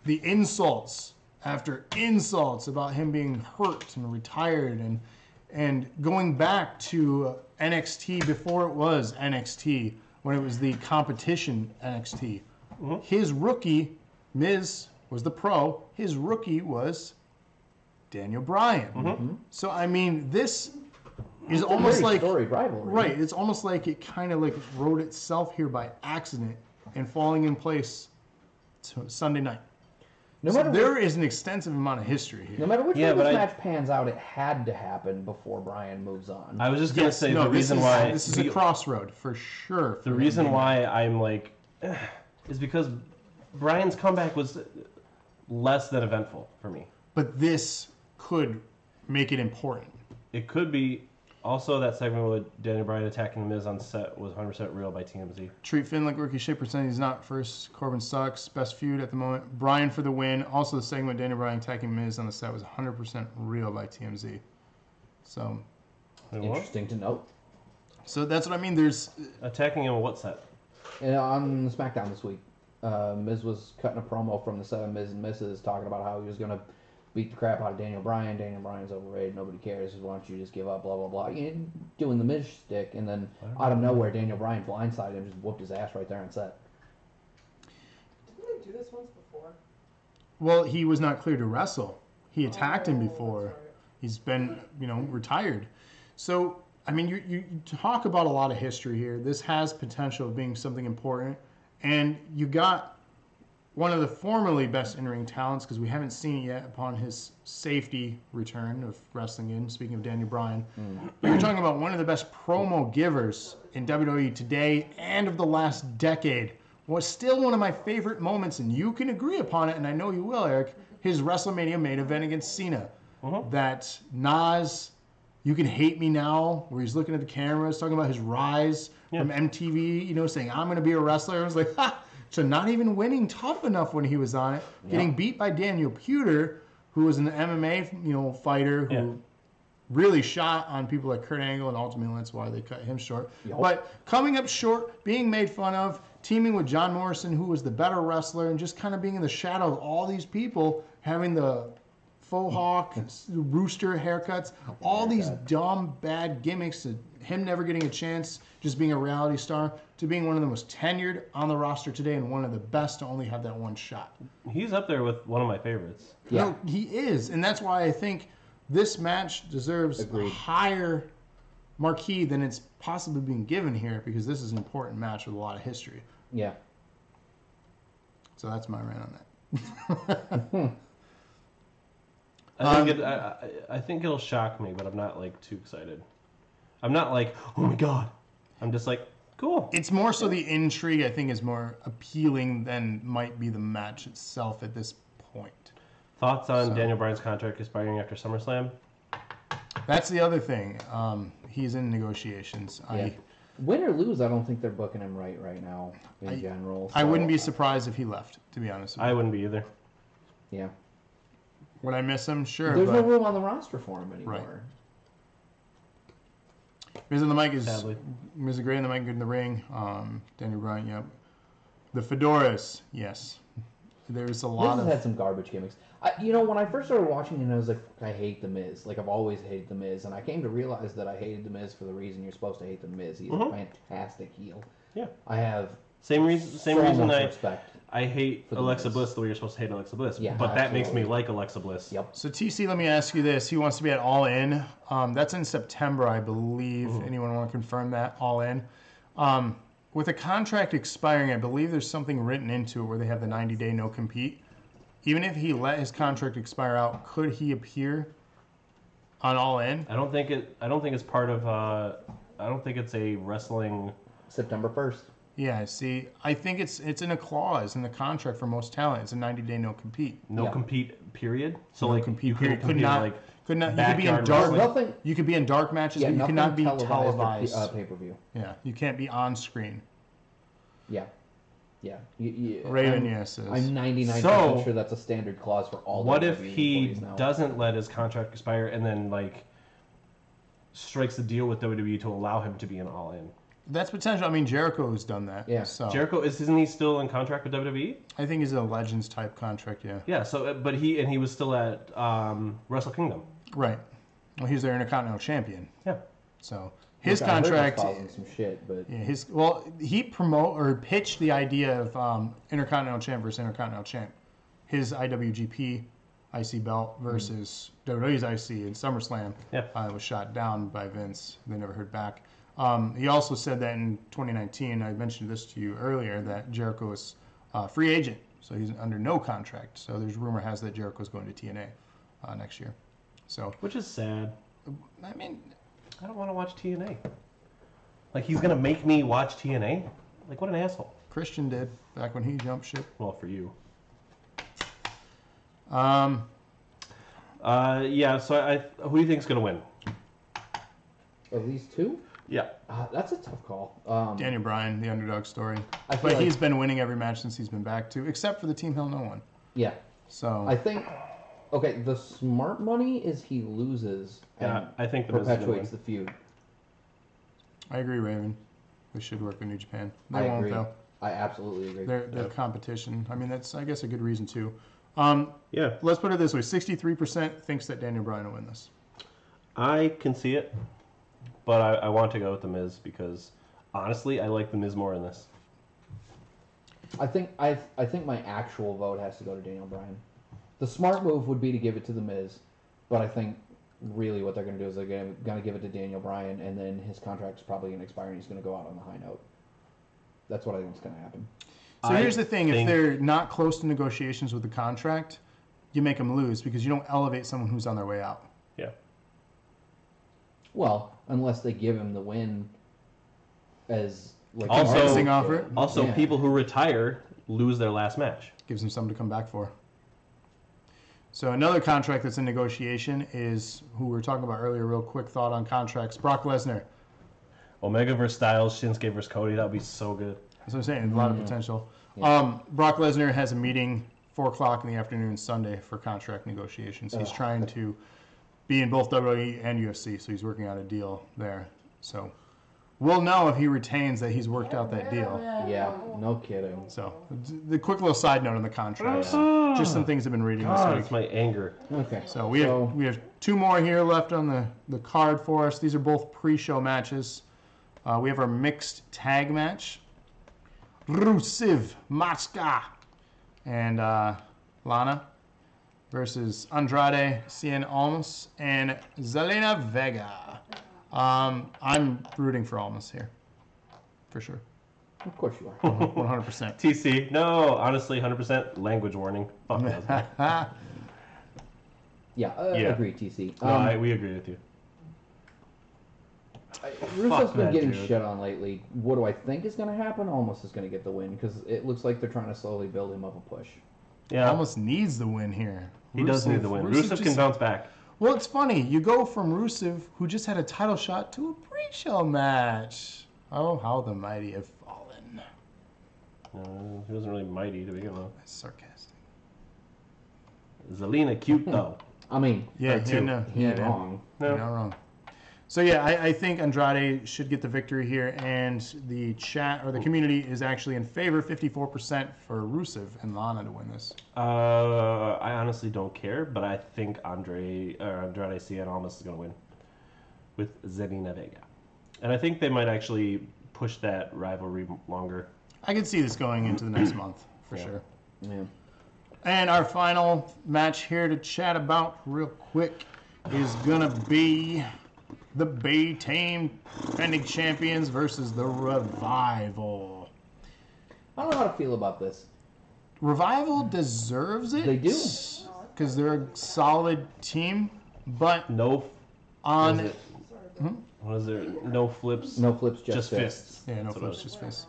insults after insults about him being hurt and retired and going back to NXT before it was NXT when it was the competition NXT. Mm-hmm. His rookie, Miz, was the pro. His rookie was Daniel Bryan. Mm-hmm. So I mean, this is almost Very like storied rivalry. right. It's almost like it kind of like wrote itself here by accident and falling in place to Sunday night. No So matter there is an extensive amount of history here. No matter which Yeah, way this but match pans out, it had to happen before Bryan moves on. I was just going to say the reason this is why... a crossroad for sure. The reason why I'm like... is because Bryan's comeback was less than eventful for me. But this could make it important. It could be... Also, that segment with Daniel Bryan attacking The Miz on set was 100% real by TMZ. Treat Finn like rookie shit. Pretend he's not first. Corbin sucks. Best feud at the moment. Bryan for the win. Also, the segment with Daniel Bryan attacking Miz on the set was 100% real by TMZ. So Interesting to note. So that's what I mean. There's Attacking him on what set? And on SmackDown this week, Miz was cutting a promo from the set of Miz and Mrs. talking about how he was going to beat the crap out of Daniel Bryan. Daniel Bryan's overrated. Nobody cares. Why don't you just give up? Blah, blah, blah. Doing the Miz stick. And then out of nowhere, Daniel Bryan blindsided him, just whooped his ass right there on set. Didn't they do this once before? well, he was not cleared to wrestle. He attacked him that's before. right. He's been, retired. So, I mean, you talk about a lot of history here. This has potential of being something important. And you got one of the formerly best in-ring talents, because we haven't seen it yet upon his safety return of wrestling in, speaking of Daniel Bryan. You're talking about one of the best promo givers in WWE today and of the last decade. Was still one of my favorite moments, and you can agree upon it, and I know you will, Eric, his WrestleMania main event against Cena. That Nas, You Can Hate Me Now, where he's looking at the cameras, talking about his rise from MTV, saying, I'm going to be a wrestler. I was like, ha! So not even winning tough enough when he was on it. Getting beat by Daniel Puder, who was an MMA, fighter who really shot on people like Kurt Angle, and ultimately that's why they cut him short. But coming up short, being made fun of, teaming with John Morrison, who was the better wrestler, and just kind of being in the shadow of all these people, having the faux hawk, rooster haircuts, all these dumb, bad gimmicks, to him never getting a chance, just being a reality star, to being one of the most tenured on the roster today and one of the best to only have that one shot. He's up there with one of my favorites. Yeah. No, he is, and that's why I think this match deserves a Agreed. higher marquee than it's possibly being given here, because this is an important match with a lot of history. Yeah. So that's my rant on that. I think it'll shock me, but I'm not like too excited. I'm not like, oh my god. I'm just like, cool. It's more so the intrigue, I think, is more appealing than might be the match itself at this point. Thoughts on So- Daniel Bryan's contract expiring after SummerSlam? That's the other thing. He's in negotiations. Yeah. Win or lose, I don't think they're booking him right now in general. I so- wouldn't be surprised if he left, to be honest with you. I wouldn't be either. Yeah. Would I miss him? Sure. There's but no room on the roster for him anymore. Miz and the Mic is Sadly. Miz is great in the mic, good in the ring. Daniel Bryan, yep. The fedoras, yes. There's a lot Miz of has had some garbage gimmicks. When I first started watching it, I was like, I hate The Miz. Like, I've always hated The Miz. And I came to realize that I hated The Miz for the reason you're supposed to hate The Miz. He's a fantastic heel. Yeah. I have Same reason respect. I hate For the Alexa Miz. Bliss the way you're supposed to hate Alexa Bliss. Yeah, but that makes me absolutely. like Alexa Bliss. Yep. So TC, let me ask you this. He wants to be at All In. That's in September, I believe. Anyone want to confirm that? All In. With a contract expiring, I believe there's something written into it where they have the 90-day no-compete. Even if he let his contract expire out, could he appear on All In? I don't think it's part of. I don't think it's a wrestling. September 1st. Yeah, see, I think it's in a clause in the contract for most talent. It's a 90-day no-compete. No Yeah. compete period. So No like compete you period. could Could compete not. like Could not. You could be in backyard dark. wrestling. Nothing. You could be in dark matches, Yeah, but you nothing cannot be televised. televised. Pay-per-view. Yeah, you can't be on screen. Yeah. Yeah. Raven, yes. Is. I'm 99% So, sure that's a standard clause for all What if WWE he employees now. doesn't let his contract expire and then like strikes a deal with WWE to allow him to be an All In? That's potential. I mean, Jericho's done that. Yeah. So Jericho isn't he still in contract with WWE? I think he's a Legends type contract. Yeah. Yeah. So but he was still at Wrestle Kingdom. Right. Well, he's their Intercontinental Champion. Yeah. So his Which I heard was contract. causing some shit, but Yeah, he pitched the idea of Intercontinental Champ versus Intercontinental Champ. His IWGP IC belt versus WWE's IC in SummerSlam. Yeah. Was shot down by Vince. They never heard back. He also said that in 2019, I mentioned this to you earlier, that Jericho is a free agent, so he's under no contract. So there's rumor has that Jericho's going to TNA next year. So Which is sad. I mean, I don't want to watch TNA. Like he's gonna make me watch TNA? Like what an asshole. Christian did back when he jumped ship. Well, for you. Um, Yeah. So who do you think's gonna win? at least two? Yeah. That's a tough call. Daniel Bryan, the underdog story. I feel But like- he's been winning every match since he's been back too, except for the Team Hell No One. Yeah. So I think, okay, the smart money is he loses Yeah. and I think the Miz is gonna perpetuates win. the feud. I agree, Raven. They should work with New Japan. They I won't agree. though. I absolutely agree. They're competition. I mean, that's I guess a good reason too. Yeah. Let's put it this way: 63% thinks that Daniel Bryan will win this. I can see it, but I want to go with the Miz because honestly, I like the Miz more in this. I think my actual vote has to go to Daniel Bryan. The smart move would be to give it to The Miz, but I think really what they're going to do is they're going to give it to Daniel Bryan, and then his contract's probably going to expire, and he's going to go out on the high note. That's what I think is going to happen. So I here's the thing: if think- they're not close to negotiations with the contract, you make them lose because you don't elevate someone who's on their way out. Yeah. Well, unless they give him the win as like Also- Convincing offer. Also, Yeah. people who retire lose their last match. Gives them something to come back for. So another contract that's in negotiation is who we were talking about earlier. Real quick thought on contracts: Brock Lesnar. Omega versus Styles, Shinsuke versus Cody. That would be so good. That's what I'm saying. A lot of potential. Brock Lesnar has a meeting 4:00 in the afternoon Sunday for contract negotiations. He's trying to be in both WWE and UFC, so he's working out a deal there. So we'll know if he retains that he's worked out that deal. Yeah, no kidding. So, the quick little side note on the contracts. Just some things I've been reading God, this it's week. my anger. Okay. So we have 2 more here left on the card for us. These are both pre-show matches. We have our mixed tag match. Rusev Matska and Lana versus Andrade Cien Almas and Zelina Vega. I'm rooting for Almas here, for sure. Of course you are. 100%. TC, no, honestly, 100% language warning. Fuck those guys. Yeah, Yeah. agree, TC. No, we agree with you. Rusev's been that getting dude. shit on lately. What do I think is going to happen? Almost is going to get the win because it looks like they're trying to slowly build him up a push. Yeah, Almost needs the win here. he does need the win. Rusev can just- bounce back. Well, it's funny. You go from Rusev, who just had a title shot, to a pre-show match. Oh, how the mighty have fallen. He wasn't really mighty to begin with. That's sarcastic. Zelina cute though. I mean, Yeah, Right, too. he ain't wrong. You're No. not wrong. So yeah, I think Andrade should get the victory here, and the chat or the community is actually in favor, 54% for Rusev and Lana to win this. I honestly don't care, but I think Andrade Cien Almas is going to win with Zelina Vega. And I think they might actually push that rivalry longer. I could see this going into the next month for Yeah. sure. Yeah. And our final match here to chat about real quick is gonna be the B-Team defending champions versus the Revival. I don't know how to feel about this. Revival deserves it. They do. Because they're a solid team, but No, on... what is it? What is there? No flips. No flips, just fists. Yeah, no That's what flips, it just fists.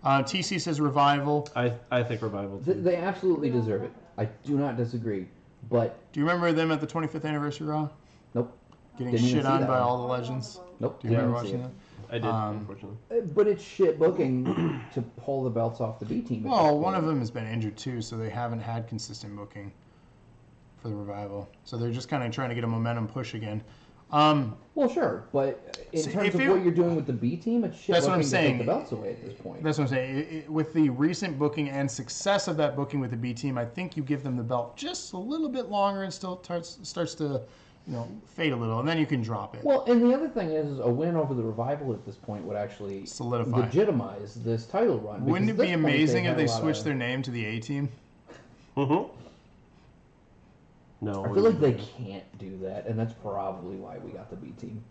TC says Revival. I think Revival. Too. They absolutely deserve it. I do not disagree. But, Do you remember them at the 25th anniversary Raw? nope. Getting Didn't even shit see on that by one. all the legends? Nope. Do you remember didn't see watching that? I did, unfortunately. But it's shit booking to pull the belts off the B team. at Well, this one point. of them has been injured too, so they haven't had consistent booking for the Revival. So they're just kind of trying to get a momentum push again. Well, sure, but in See, terms if of it- what you're doing with the B team, it's shit That's what I'm booking to saying. take the belts away at this point. That's what I'm saying. With the recent booking and success of that booking with the B team, I think you give them the belt just a little bit longer and still starts to, fade a little, and then you can drop it. Well, and the other thing is a win over the Revival at this point would actually Solidify. legitimize this title run. Wouldn't it because be at this point, amazing if had they a lot switched of- their name to the A team? Mm-hmm. No. I feel like they can't do that, and that's probably why we got the B team.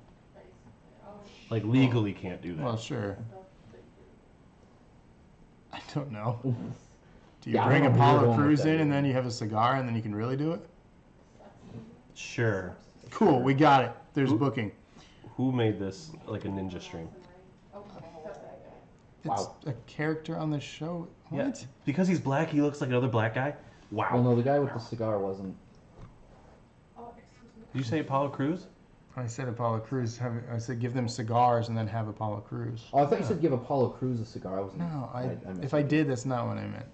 like legally can't do that. Well, sure. I don't know. Do you Yeah, I bring don't know where you're Apollo going with Crews that in and either. then you have a cigar and then you can really do it? Sure. Cool, we got it. There's booking. Who made this like a ninja stream? It's Wow. a character on the show. What? Yeah. Because he's black, he looks like another black guy. Wow. Well, no, the guy with the cigar wasn't. Did you say Apollo Crews? I said Apollo Crews. I said give them cigars and then have Apollo Crews. Oh, I thought you said give Apollo Crews a cigar. I wasn't. No, missed if I it. did, that's not what I meant.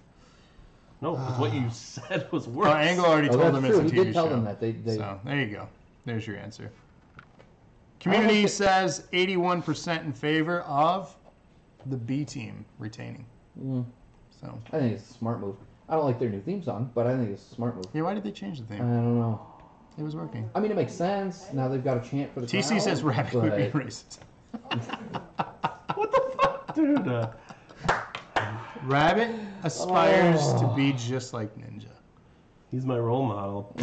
No, it's what you said was worse. Angle already Oh, told that's them true. it's a He TV did tell show. them that. They So there you go. There's your answer. Community think- says 81% in favor of the B team retaining. So I think it's a smart move. I don't like their new theme song, but I think it's a smart move. yeah, why did they change the I theme? don't know. It was working. I mean, it makes sense. Now they've got a chant for the TC crowd, says Rabbit would be but- racist. What the fuck, dude? Rabbit aspires to Oh. be just like Ninja. He's my role model.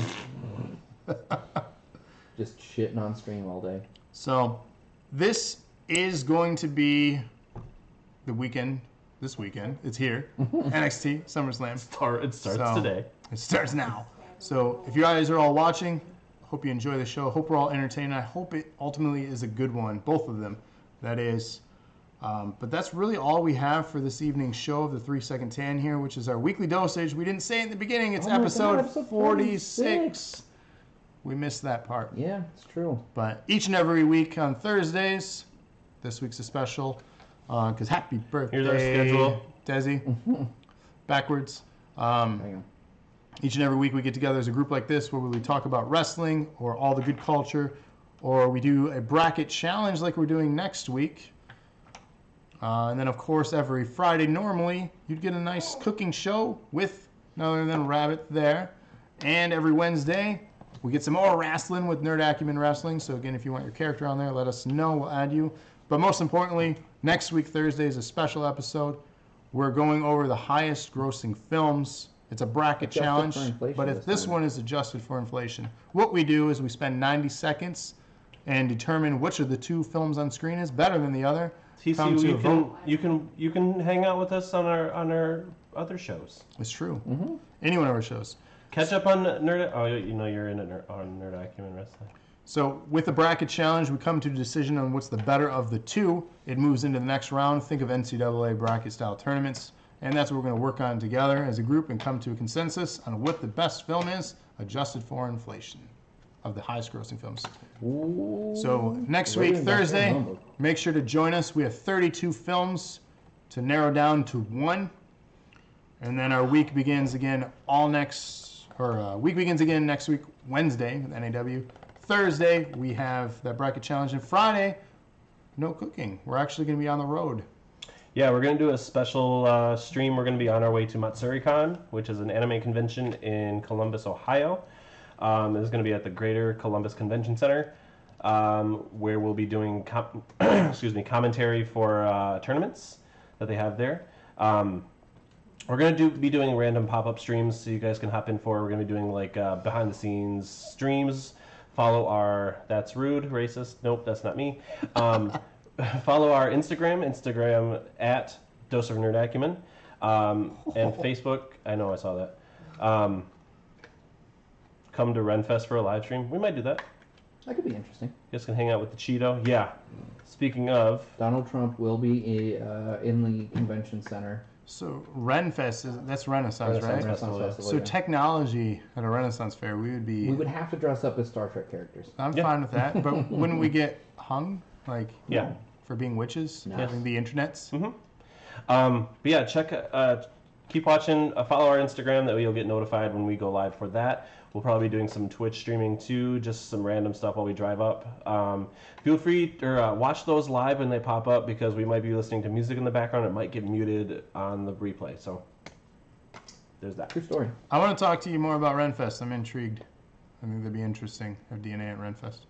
Just shitting on stream all day. So this is going to be the weekend. This weekend, it's here. NXT SummerSlam. It starts So, today. It starts now. So if you guys are all watching, hope you enjoy the show. Hope we're all entertained. I hope it ultimately is a good one, both of them. That is. But that's really all we have for this evening's show of the 3 Second Tan here, which is our weekly dosage. We didn't say it in the beginning. It's Oh my God, episode episode 46. We missed that part. Yeah, it's true. But each and every week on Thursdays, this week's a special, because happy birthday, Here's our schedule. Desi. Backwards. Hang on. Each and every week we get together as a group like this where we talk about wrestling or all the good culture, or we do a bracket challenge like we're doing next week. And then, of course, every Friday, normally, you'd get a nice cooking show with none other than Rabbit there. And every Wednesday, we get some more wrestling with Nerd Acumen Wrestling. So, again, if you want your character on there, let us know. We'll add you. But most importantly, next week, Thursday, is a special episode. We're going over the highest grossing films. It's a bracket challenge, but if this one is adjusted for inflation. What we do is we spend 90 seconds and determine which of the two films on screen is better than the other. TC, you can hang out with us on our other shows. It's true. Mm-hmm. Any one of our shows. Catch up on Nerd. Oh, you know you're in on Nerd Acumen Wrestling. So with the bracket challenge, we come to a decision on what's the better of the two. It moves into the next round. Think of NCAA bracket style tournaments. And that's what we're going to work on together as a group and come to a consensus on what the best film is, adjusted for inflation, of the highest grossing films. Ooh. So next week, Thursday, make sure to join us. We have 32 films to narrow down to one. And then our week begins again next week, Wednesday, with NAW. Thursday, we have that bracket challenge. And Friday, no cooking. We're actually going to be on the road. Yeah, we're going to do a special stream. We're going to be on our way to MatsuryCon, which is an anime convention in Columbus, Ohio. It's going to be at the Greater Columbus Convention Center, where we'll be doing commentary for tournaments that they have there. We're going to be doing random pop-up streams so you guys can hop in for. We're going to be doing like behind-the-scenes streams. Follow our That's Rude, Racist. Nope, that's not me. Follow our Instagram at Dose of Nerd Acumen, and Facebook. I know I saw that. Come to Renfest for a live stream. We might do that. That could be interesting. You guys can hang out with the Cheeto. Yeah. Speaking of, Donald Trump will be in the convention center. So Renfest, that's Renaissance, right? Renaissance Festival, So yeah. technology at a Renaissance fair, we would have to dress up as Star Trek characters. I'm fine with that, but wouldn't we get hung? Yeah. For being witches, No. having the internets. Mm-hmm. But yeah, keep watching. Follow our Instagram. That way you'll get notified when we go live for that. We'll probably be doing some Twitch streaming too, just some random stuff while we drive up. Feel free or watch those live when they pop up because we might be listening to music in the background. It might get muted on the replay. So there's that. True story. I want to talk to you more about Renfest. I'm intrigued. I think that'd be interesting. Have DNA at Renfest.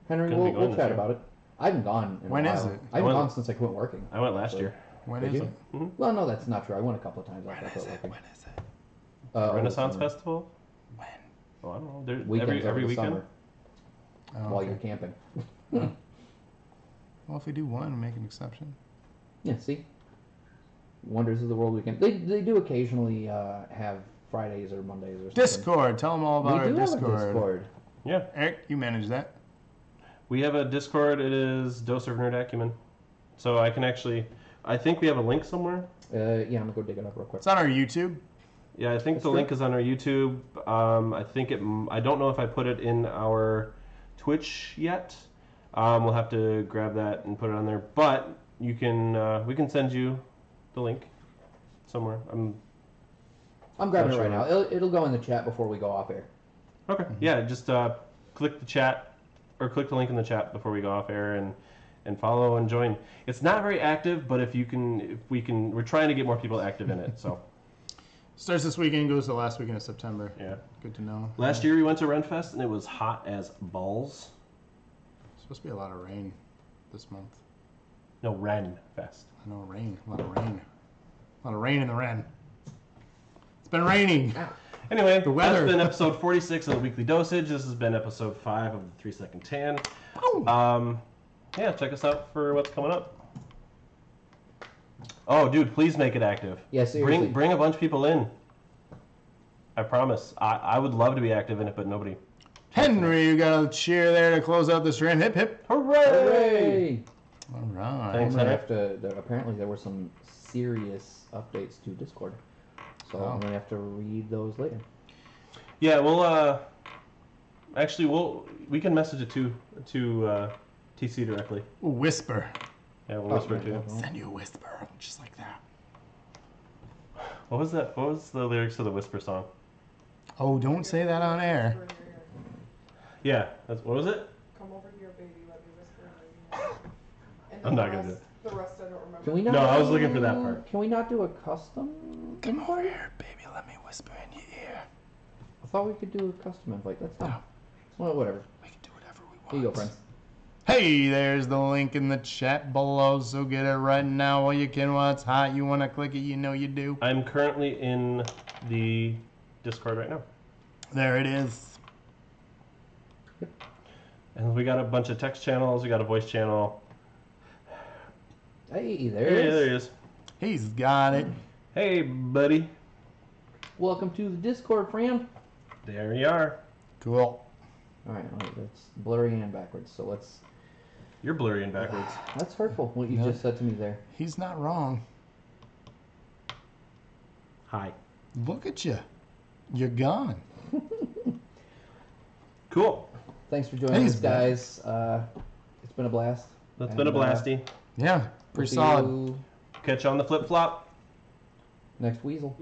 Henry, we'll chat about it. I haven't gone in a When while. is it? I haven't gone since I quit working. I went last year. When Did is you? it? Mm-hmm. Well, no, that's not true. I went a couple of times after I quit working. When is it? Renaissance summer. Festival? When? Oh, I don't know. There's Weekends every over the weekend. summer Oh, while okay. you're camping. Well, if we do one, make an exception. Yeah, see? Wonders of the World weekend. They do occasionally have Fridays or Mondays or something. Discord. Tell them all about We our do have a Discord. Discord. Yeah. Eric, you manage that. We have a Discord. It is Dose of Nerd Acumen. So I can actually, I think we have a link somewhere. Yeah, I'm going to go dig it up real quick. It's on our YouTube. Yeah, I think That's the true. link is on our YouTube. I don't know if I put it in our Twitch yet. We'll have to grab that and put it on there. But you can, we can send you the link somewhere. I'm grabbing it Not right now. sure. It'll go in the chat before we go off air. Okay. Yeah, just click the chat or click the link in the chat before we go off air and follow and join. It's not very active, but if we're trying to get more people active in it. So Starts this weekend, goes to the last weekend of September. yeah. Good to know. Last year we went to Renfest and it was hot as balls. Supposed to be a lot of rain this month. No, Renfest. I know, rain. A lot of rain. A lot of rain in the Ren. It's been raining. Anyway, The weather. that's been episode 46 of the Weekly Dosage. This has been episode 5 of the 3 Second Tan. Yeah, check us out for what's coming up. Oh, dude, please make it active. Yeah, seriously. Bring a bunch of people in. I promise. I would love to be active in it, but nobody. Henry, you got a cheer there to close out this stream. Hip, hip. Hooray! Hooray! All right. Thanks, I'm gonna Henry. have to. Apparently, there were some serious updates to Discord, so Oh. I'm gonna have to read those later. Yeah, we'll actually we can message it to TC directly. Ooh, whisper. Yeah, we'll whisper it to you. Send you a whisper, just like that. What was that? What was the lyrics to the Whisper song? Oh, don't say that on air. Yeah, what was it? Come over here, baby. Let me whisper in your ear. And I'm the not gonna do rest- it. The rest I don't remember. Can we not? No, I was looking for that part. Can we not do a custom? Come over here, baby. Let me whisper in your ear. I thought we could do a custom invite. That's not. No. Well, whatever. We can do whatever we want. Here you go, friends. Hey, there's the link in the chat below, so get it right now while you can while it's hot. You want to click it, you know you do. I'm currently in the Discord right now. There it is. And we got a bunch of text channels. We got a voice channel. Hey, there Hey, it is. there he is. He's got it. Hey, buddy. Welcome to the Discord, friend. There you are. Cool. All right, that's blurry and backwards. So let's. You're blurry and backwards. That's hurtful. What you No. just said to me there. He's not wrong. Hi. Look at you. You're gone. Cool. Thanks for joining He's us, guys. It's been a blast. That's been a And, blasty. Yeah, we'll pretty see solid. you Catch you on the flip flop. next weasel.